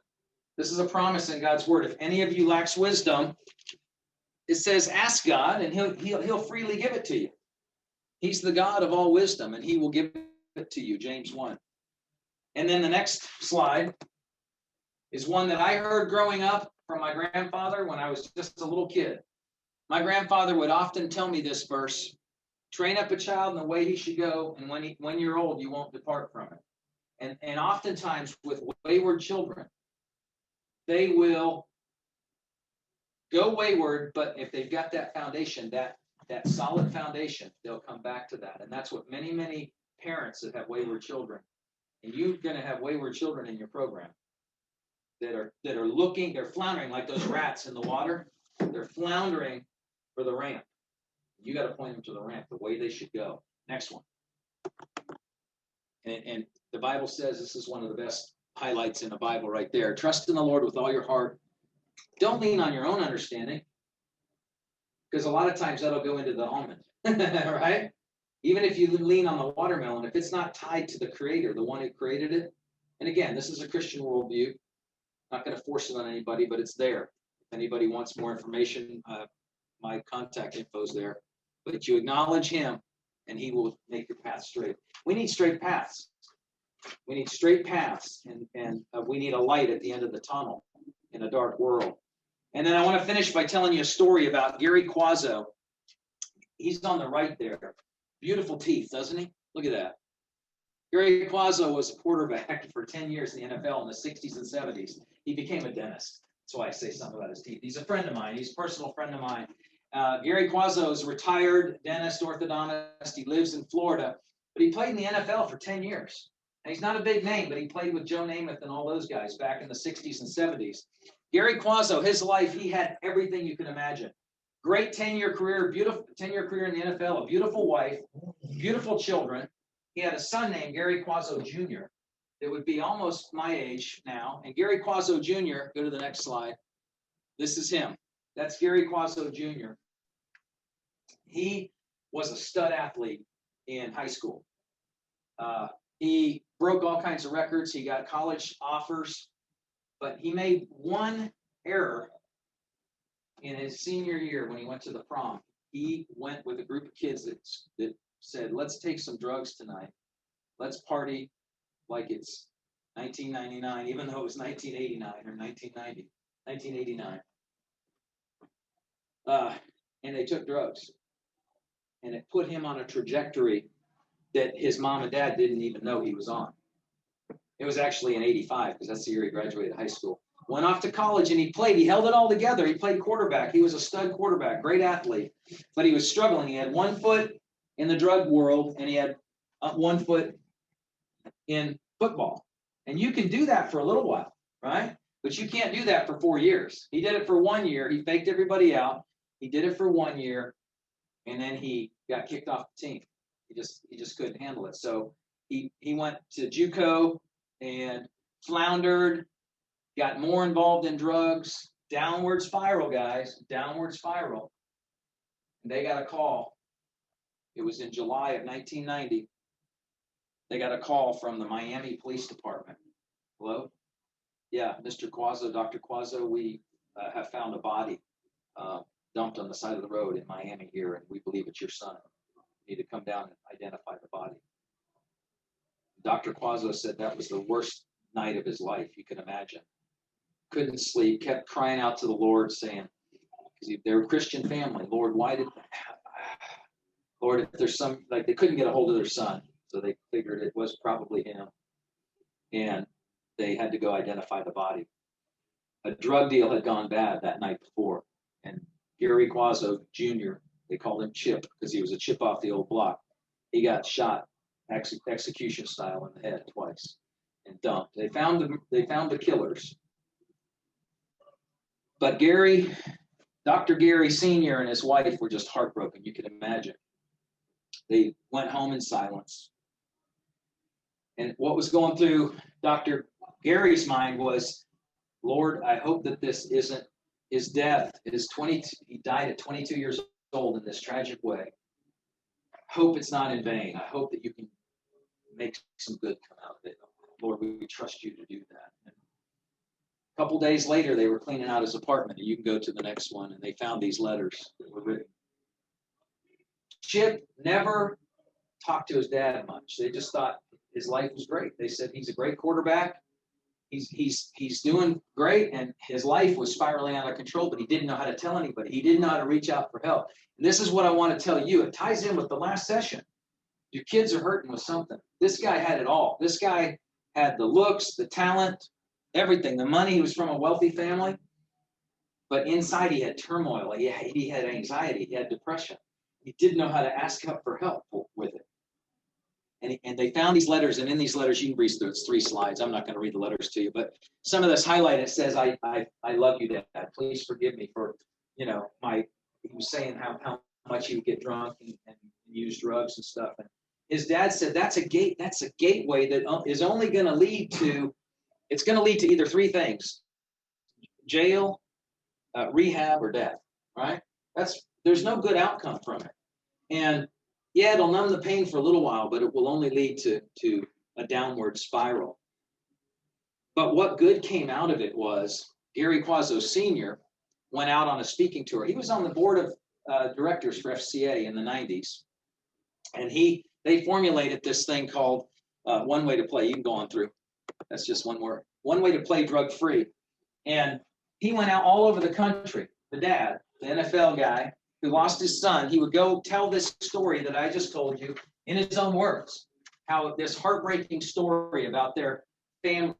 This is a promise in God's word. If any of you lacks wisdom, it says, ask God and he'll freely give it to you. He's the God of all wisdom and he will give it to you, James 1. And then the next slide is one that I heard growing up from my grandfather when I was just a little kid. My grandfather would often tell me this verse: train up a child in the way he should go, and when you're old, you won't depart from it. And oftentimes with wayward children, they will go wayward, but if they've got that foundation, that solid foundation, they'll come back to that. And that's what many parents that have wayward children, and you're going to have wayward children in your program that are looking, they're floundering like those rats in the water. They're floundering for the ramp. You got to point them to the ramp, the way they should go. Next one. And the Bible says, this is one of the best highlights in the Bible right there. Trust in the Lord with all your heart. Don't lean on your own understanding, because a lot of times that'll go into the almond, right? Even if you lean on the watermelon, if it's not tied to the creator, the one who created it. And again, this is a Christian worldview. Not going to force it on anybody, but it's there. If anybody wants more information, my contact info is there. But you acknowledge him, and he will make your path straight. We need straight paths. We need straight paths, and we need a light at the end of the tunnel in a dark world. And then I want to finish by telling you a story about Gary Quazzo. He's on the right there. Beautiful teeth, doesn't he? Look at that. Gary Quazzo was a quarterback for 10 years in the NFL in the 60s and 70s. He became a dentist. That's why I say something about his teeth. He's a friend of mine. He's a personal friend of mine. Gary Quazzo is a retired dentist, orthodontist. He lives in Florida, but he played in the NFL for 10 years. And he's not a big name, but he played with Joe Namath and all those guys back in the 60s and 70s. Gary Quazzo, his life, he had everything you can imagine. Great 10-year career, beautiful 10-year career in the NFL, a beautiful wife, beautiful children. He had a son named Gary Quazzo Jr. that would be almost my age now. And Gary Quazzo Jr., go to the next slide. This is him. That's Gary Quazzo Jr. He was a stud athlete in high school. He broke all kinds of records. He got college offers, but he made one error in his senior year when he went to the prom. He went with a group of kids that said, let's take some drugs tonight. Let's party like it's 1999, even though it was 1989 or 1989. And they took drugs. And it put him on a trajectory that his mom and dad didn't even know he was on. It was actually in 85, because that's the year he graduated high school. Went off to college and he played. He held it all together. He played quarterback. He was a stud quarterback, great athlete. But he was struggling. He had 1 foot in the drug world and he had 1 foot in football. And you can do that for a little while, right? But you can't do that for 4 years. He did it for 1 year. He faked everybody out. He did it for 1 year, and then he got kicked off the team. He just couldn't handle it. So he went to JUCO and floundered, got more involved in drugs, downward spiral, guys, downward spiral. And they got a call. It was in July of 1990. They got a call from the Miami Police Department. Hello? Yeah, Mr. Quazzo, Dr. Quazzo, we have found a body dumped on the side of the road in Miami here, and we believe it's your son. You need to come down and identify the body. Dr. Quazzo said that was the worst night of his life you can imagine. Couldn't sleep, kept crying out to the Lord, saying, because they're a Christian family, Lord, Lord, if there's some, like they couldn't get a hold of their son, so they figured it was probably him, and they had to go identify the body. A drug deal had gone bad that night before, and Gary Quazzo Jr., they called him Chip because he was a chip off the old block. He got shot execution style in the head twice and dumped. They found the killers. But Dr. Gary Sr. and his wife were just heartbroken, you can imagine. They went home in silence. And what was going through Dr. Gary's mind was, Lord, I hope that this isn't his death. He died at 22 years old in this tragic way. I hope it's not in vain. I hope that you can make some good come out of it. Lord, we trust you to do that. And a couple days later, they were cleaning out his apartment, and you can go to the next one, and they found these letters that were written. Chip never talked to his dad much. They just thought his life was great. They said he's a great quarterback. He's doing great, and his life was spiraling out of control, but he didn't know how to tell anybody. He didn't know how to reach out for help. And this is what I want to tell you. It ties in with the last session. Your kids are hurting with something. This guy had it all. This guy had the looks, the talent, everything, the money. He was from a wealthy family, but inside he had turmoil. He had anxiety. He had depression. He didn't know how to ask up for help with it. And they found these letters, and in these letters, you can read through, it's 3 slides. I'm not going to read the letters to you, but some of this highlighted says, I love you, Dad. Please forgive me for, he was saying how much he would get drunk and use drugs and stuff. And his dad said, that's a gateway that is only going to lead to, it's going to lead to either 3 things: jail, rehab, or death, right? There's no good outcome from it. And yeah, it'll numb the pain for a little while, but it will only lead to a downward spiral. But what good came out of it was Gary Quazzo Sr. went out on a speaking tour. He was on the board of directors for FCA in the 90s. And they formulated this thing called One Way to Play. You can go on through. That's just one word. One Way to Play drug-free. And he went out all over the country. The dad, the NFL guy, who lost his son, he would go tell this story that I just told you in his own words, how this heartbreaking story about their family.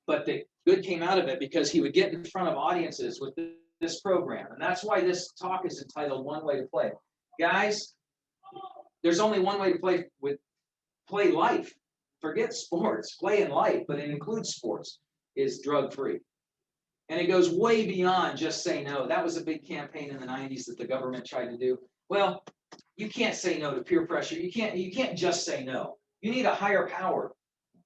But the good came out of it because he would get in front of audiences with this program. And that's why this talk is entitled One Way to Play. Guys, there's only one way to play life. Forget sports, play in life, but it includes sports, is drug-free. And it goes way beyond just say no. That was a big campaign in the 90s that the government tried to do. Well, you can't say no to peer pressure. You can't just say no. You need a higher power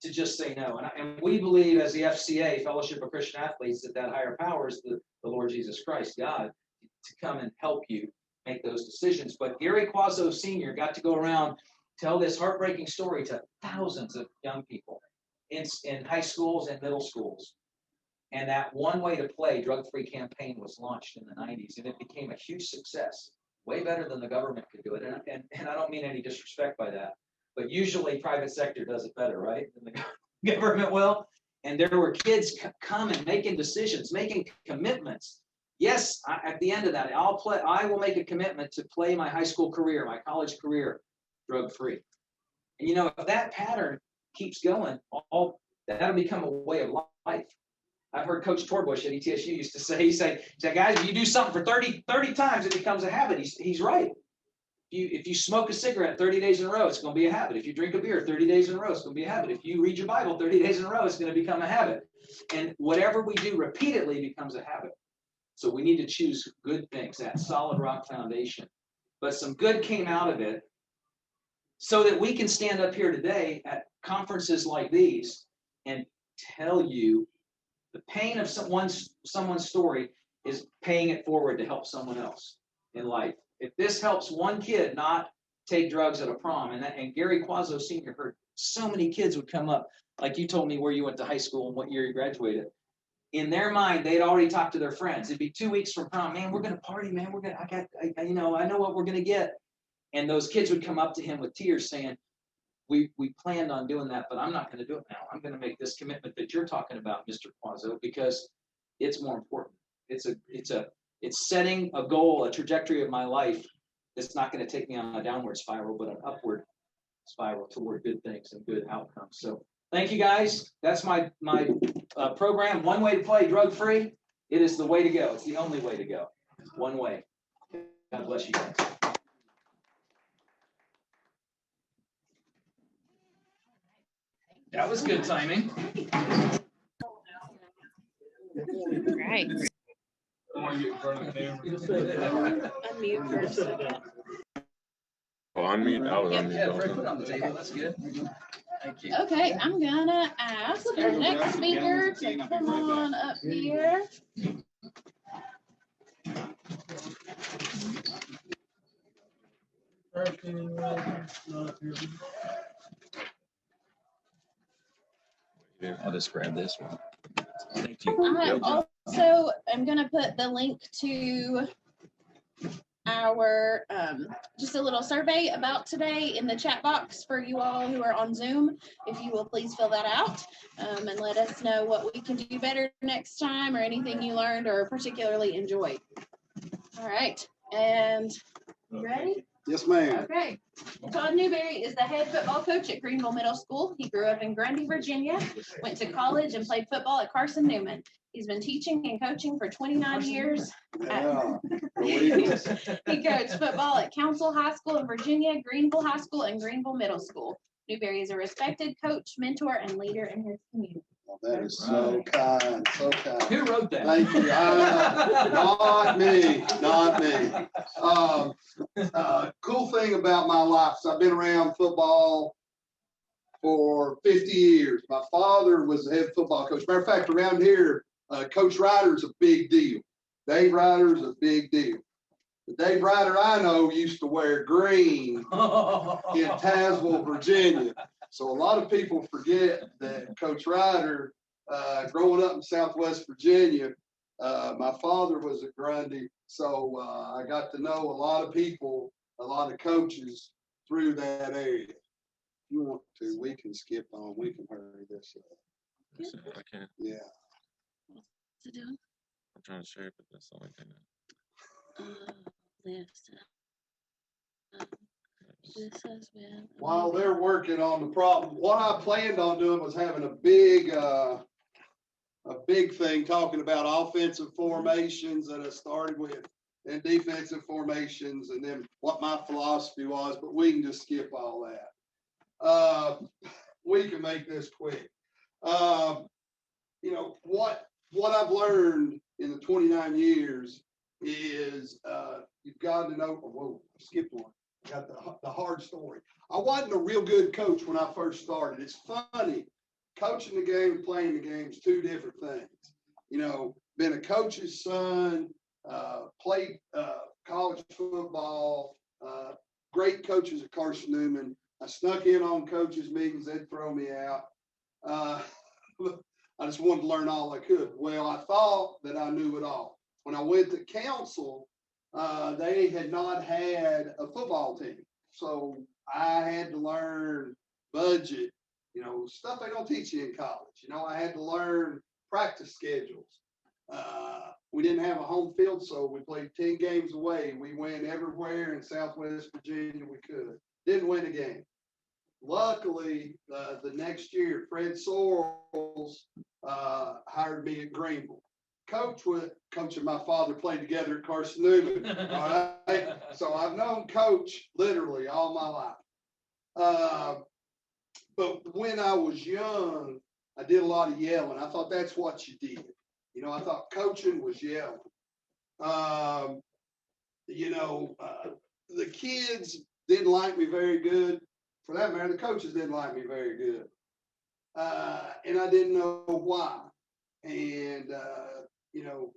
to just say no. And we believe as the FCA, Fellowship of Christian Athletes, that higher power is the Lord Jesus Christ, God, to come and help you make those decisions. But Gary Quazzo Sr. got to go around, tell this heartbreaking story to thousands of young people in high schools and middle schools. And that One Way to Play drug-free campaign was launched in the 90s, and it became a huge success, way better than the government could do it. And I don't mean any disrespect by that, but usually private sector does it better, right, than the government will. And there were kids coming, making decisions, making commitments. Yes, at the end of that, I will make a commitment to play my high school career, my college career, drug-free. And if that pattern keeps going, that'll become a way of life. I've heard Coach Torbush at ETSU used to say, he said, guys, if you do something for 30 times, it becomes a habit. He's right. If you smoke a cigarette 30 days in a row, it's going to be a habit. If you drink a beer 30 days in a row, it's going to be a habit. If you read your Bible 30 days in a row, it's going to become a habit. And whatever we do repeatedly becomes a habit. So we need to choose good things, that solid rock foundation. But some good came out of it so that we can stand up here today at conferences like these and tell you the pain of someone's story is paying it forward to help someone else in life. If this helps one kid not take drugs at a prom, and Gary Quazzo Sr. heard so many kids would come up, like you told me where you went to high school and what year you graduated. In their mind, they'd already talked to their friends. It'd be 2 weeks from prom. Man, we're gonna party, man. I know what we're gonna get. And those kids would come up to him with tears saying, we planned on doing that, but I'm not going to do it now. I'm going to make this commitment that you're talking about, Mr. Quazzo, because it's more important. It's setting a goal, a trajectory of my life that's not going to take me on a downward spiral, but an upward spiral toward good things and good outcomes. So thank you, guys. That's my program, One Way to Play drug-free. It is the way to go. It's the only way to go. One way. God bless you guys. That was good timing. Right. Unmute first. Oh, unmute. I was unmute. Yeah, put it on the table. That's good. Thank you. Okay, I'm gonna ask our next speaker to come on up here. I'll just grab this one. Thank you. I also am gonna put the link to our just a little survey about today in the chat box for you all who are on Zoom. If you will please fill that out and let us know what we can do better next time or anything you learned or particularly enjoyed. All right, and you ready? Yes, ma'am. Okay. Todd Newberry is the head football coach at Greenville Middle School. He grew up in Grundy, Virginia, went to college and played football at Carson Newman. He's been teaching and coaching for 29 years. Yeah. He coached football at Council High School in Virginia, Greenville High School, and Greenville Middle School. Newberry is a respected coach, mentor, and leader in his community. Well, that is so kind, so kind. Who wrote that? Thank you. Not me. Cool thing about my life is I've been around football for 50 years. My father was the head football coach. Matter of fact, around here, Coach Ryder's a big deal. Dave Ryder's a big deal. The Dave Ryder I know used to wear green in Tazewell, Virginia. So a lot of people forget that Coach Ryder, growing up in Southwest Virginia, my father was at Grundy. So I got to know a lot of people, a lot of coaches through that area. If you want to, we can skip on. We can hurry this up. I can't. Yeah. What's it doing? I'm trying to share it, but that's the only thing. This has been While they're working on the problem, what I planned on doing was having a big thing talking about offensive formations that I started with and defensive formations and then what my philosophy was, but we can just skip all that. We can make this quick. You know, what I've learned in the 29 years is you've got to know, whoa, I skipped one. I got the hard story. I wasn't a real good coach when I first started. It's funny, coaching the game and playing the game is two different things. You know, been a coach's son, played college football, great coaches at Carson Newman. I snuck in on coaches' meetings, they'd throw me out. I just wanted to learn all I could. Well, I thought that I knew it all. When I went to council, they had not had a football team. So I had to learn budget, you know, stuff they don't teach you in college. You know, I had to learn practice schedules. We didn't have a home field, so we played 10 games away. We went everywhere in Southwest Virginia we could. Didn't win a game. Luckily, the next year, Fred Sorrells hired me at Greenville. Coach and my father played together at Carson Newman. All right? So I've known Coach literally all my life. But when I was young, I did a lot of yelling. I thought that's what you did. You know, I thought coaching was yelling. You know, the kids didn't like me very good. For that matter, the coaches didn't like me very good. And I didn't know why. And, you know,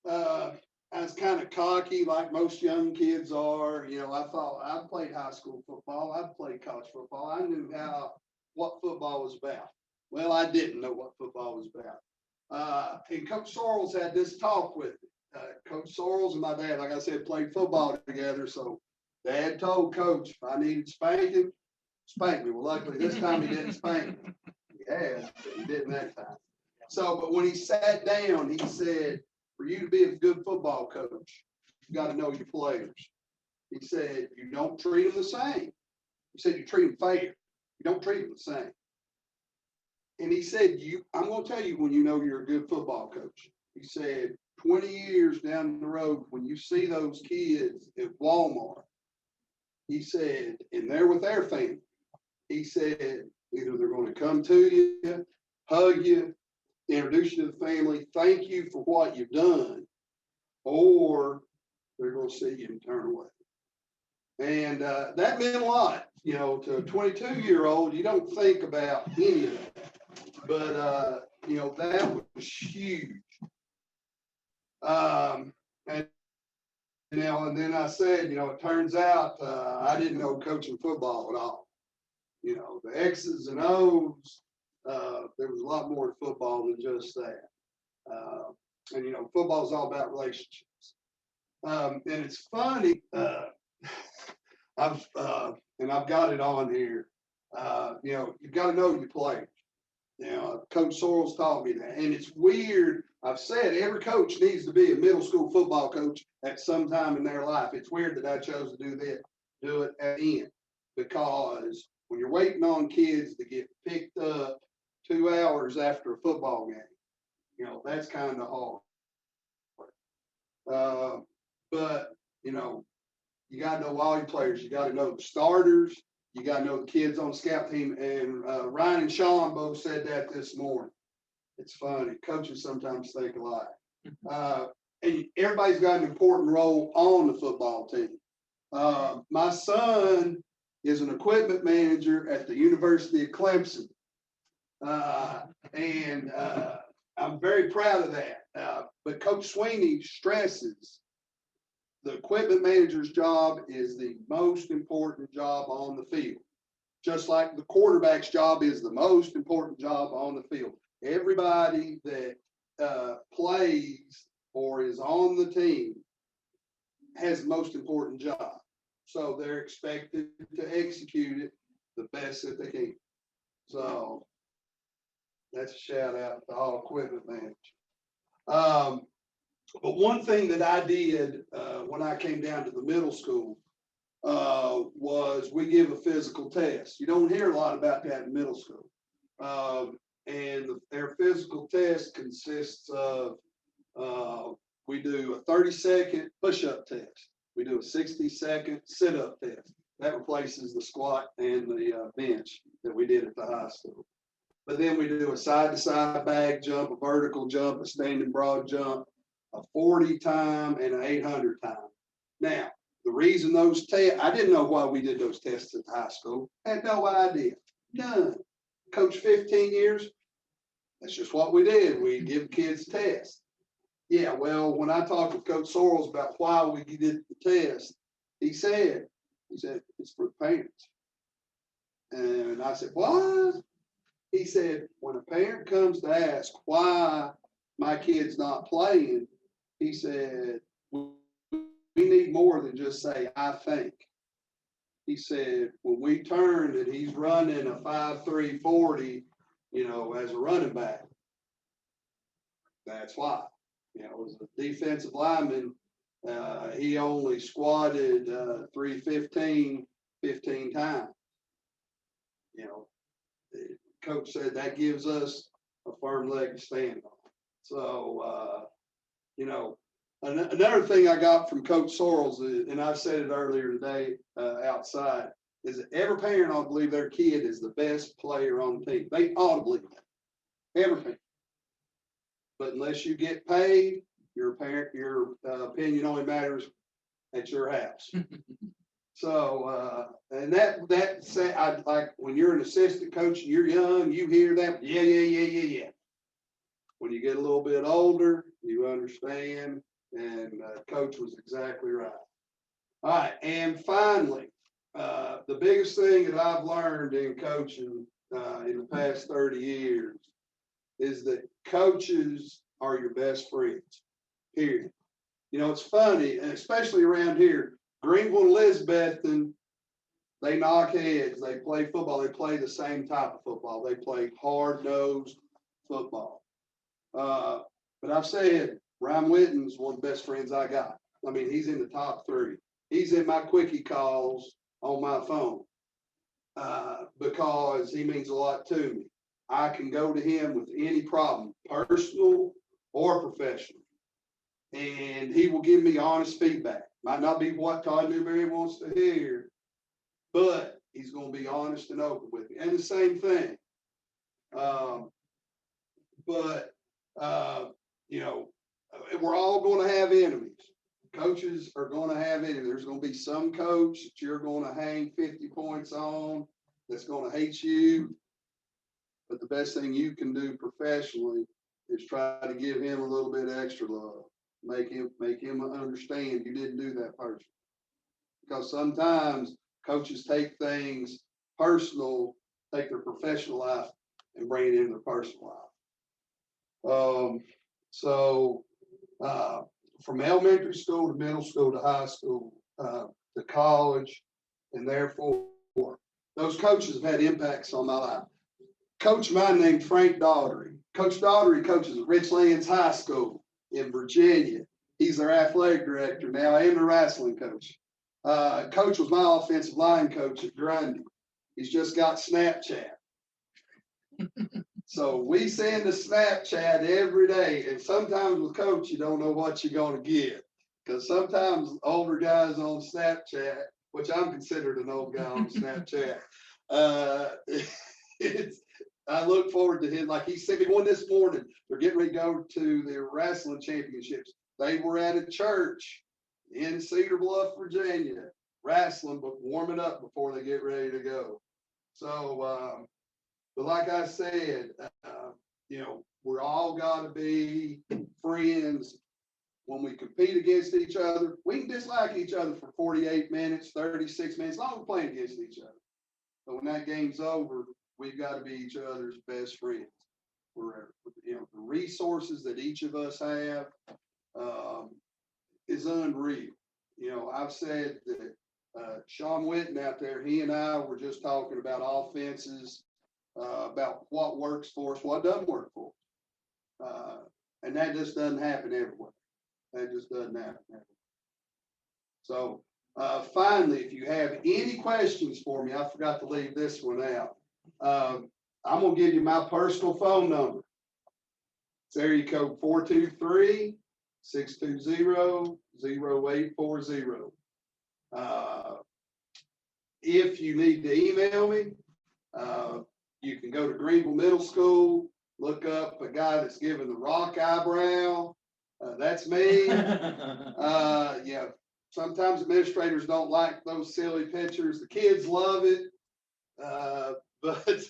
I was kind of cocky like most young kids are. You know, I thought I played high school football. I played college football. I knew what football was about. Well, I didn't know what football was about. And Coach Sorrells had this talk with me. Coach Sorrells and my dad, like I said, played football together. So Dad told Coach if I needed spanking, spank me. Well, luckily this time he didn't spank me. Yeah, he didn't that time. So, but when he sat down, he said, for you to be a good football coach, you got to know your players. He said, you don't treat them the same. He said, you treat them fair. You don't treat them the same. And he said, I'm going to tell you when you know you're a good football coach. He said, 20 years down the road, when you see those kids at Walmart, he said, and they're with their family, he said, either they're going to come to you, hug you, introduce you to the family, thank you for what you've done, or they're going to see you and turn away. And that meant a lot, you know, to a 22-year-old, you don't think about any of that. But, you know, that was huge. And then I said, you know, it turns out I didn't know coaching football at all. You know, the X's and O's, there was a lot more to football than just that. And, you know, football is all about relationships. And it's funny, I've got it on here. You've got to know your players. Coach Sorrells taught me that. And it's weird. I've said every coach needs to be a middle school football coach at some time in their life. It's weird that I chose to do it at the end, because when you're waiting on kids to get picked up 2 hours after a football game, that's kind of hard. But you got to know all your players. You got to know the starters. You got to know the kids on the scout team. And Ryan and Sean both said that this morning. It's funny. Coaches sometimes think alike. And everybody's got an important role on the football team. My son is an equipment manager at the University of Clemson. And I'm very proud of that. But Coach Sweeney stresses the equipment manager's job is the most important job on the field. Just like the quarterback's job is the most important job on the field. Everybody that plays or is on the team has the most important job. So they're expected to execute it the best that they can. So that's a shout out to all equipment managers. But one thing that I did when I came down to the middle school was we give a physical test. You don't hear a lot about that in middle school. And their physical test consists of, we do a 30-second push-up test. We do a 60-second sit-up test. That replaces the squat and the bench that we did at the high school. But then we do a side-to-side bag jump, a vertical jump, a standing broad jump, a 40 time and an 800 time. Now, the reason those tests, I didn't know why we did those tests at high school. I had no idea. None. Coach 15 years, that's just what we did. We give kids tests. Yeah, well, when I talked with Coach Sorrells about why we did the test, he said, it's for the parents. And I said, what? He said, when a parent comes to ask why my kid's not playing, he said, we need more than just say, I think. He said, when we turn that he's running a 5.3 40, as a running back, that's why. As a defensive lineman, he only squatted 315 15 times. The coach said that gives us a firm leg to stand on. So, another thing I got from Coach Sorrells, and I said it earlier today outside, is that every parent ought to believe their kid is the best player on the team. They ought to believe that. Every parent. But unless you get paid, your opinion only matters at your house. So, and that said, I like when you're an assistant coach and you're young, you hear that, yeah. When you get a little bit older, you understand, and Coach was exactly right. All right, and finally, the biggest thing that I've learned in coaching in the past 30 years is that coaches are your best friends, period. It's funny, and especially around here, Greenville and Elizabethton, they knock heads, they play football, they play the same type of football. They play hard-nosed football. But I've said Ryan Witten's one of the best friends I got. I mean, he's in the top 3. He's in my quickie calls on my phone because he means a lot to me. I can go to him with any problem, personal or professional, and he will give me honest feedback. Might not be what Todd Newberry wants to hear, but he's going to be honest and open with me. And the same thing. We're all going to have enemies. Coaches are going to have enemies. There's going to be some coach that you're going to hang 50 points on that's going to hate you. But the best thing you can do professionally is try to give him a little bit extra love. Make him understand you didn't do that personally. Because sometimes coaches take things personal, take their professional life and bring it into their personal life. from elementary school to middle school to high school, to college, and therefore those coaches have had impacts on my life. Coach of mine named Frank Daughtery. Coach Daughtery coaches at Richlands High School in Virginia. He's their athletic director now and the wrestling coach. Coach was my offensive line coach at Grundy. He's just got Snapchat. So we send a Snapchat every day, and sometimes with Coach, you don't know what you're going to get. Because sometimes older guys on Snapchat, which I'm considered an old guy on Snapchat, I look forward to him. Like he sent me one this morning. They're getting ready to go to the wrestling championships. They were at a church in Cedar Bluff, Virginia, wrestling, but warming up before they get ready to go. So, but like I said, we're all got to be friends. When we compete against each other, we can dislike each other for 48 minutes, 36 minutes, as long as we're playing against each other. But when that game's over, we've got to be each other's best friends. The resources that each of us have is unreal. I've said that Sean Witten out there, he and I were just talking about offenses, about what works for us, what doesn't work for us. And that just doesn't happen everywhere. That just doesn't happen everywhere. So finally, if you have any questions for me, I forgot to leave this one out. I'm going to give you my personal phone number. It's area code 423-620-0840. If you need to email me, you can go to Greenville Middle School, look up a guy that's given the rock eyebrow. That's me. Yeah. Sometimes administrators don't like those silly pictures. The kids love it. But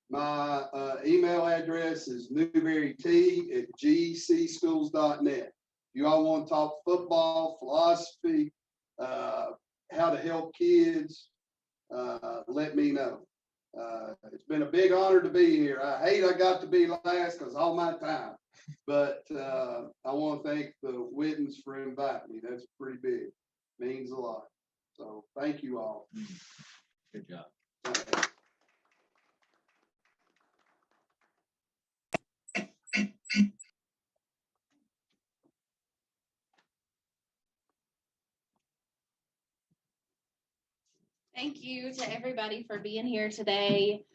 my email address is newberryt@gcschools.net. If you all want to talk football, philosophy, how to help kids, let me know. It's been a big honor to be here. I hate I got to be last because all my time, but I want to thank the Wittens for inviting me. That's pretty big. Means a lot. So thank you all. Good job. Thank you to everybody for being here today.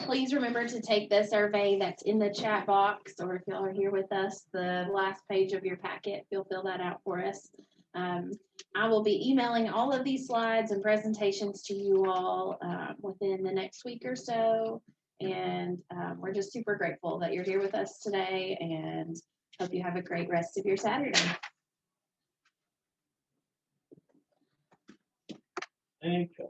Please remember to take the survey that's in the chat box, or if y'all are here with us, the last page of your packet, you'll fill that out for us. I will be emailing all of these slides and presentations to you all within the next week or so. And we're just super grateful that you're here with us today, and hope you have a great rest of your Saturday. Thank you.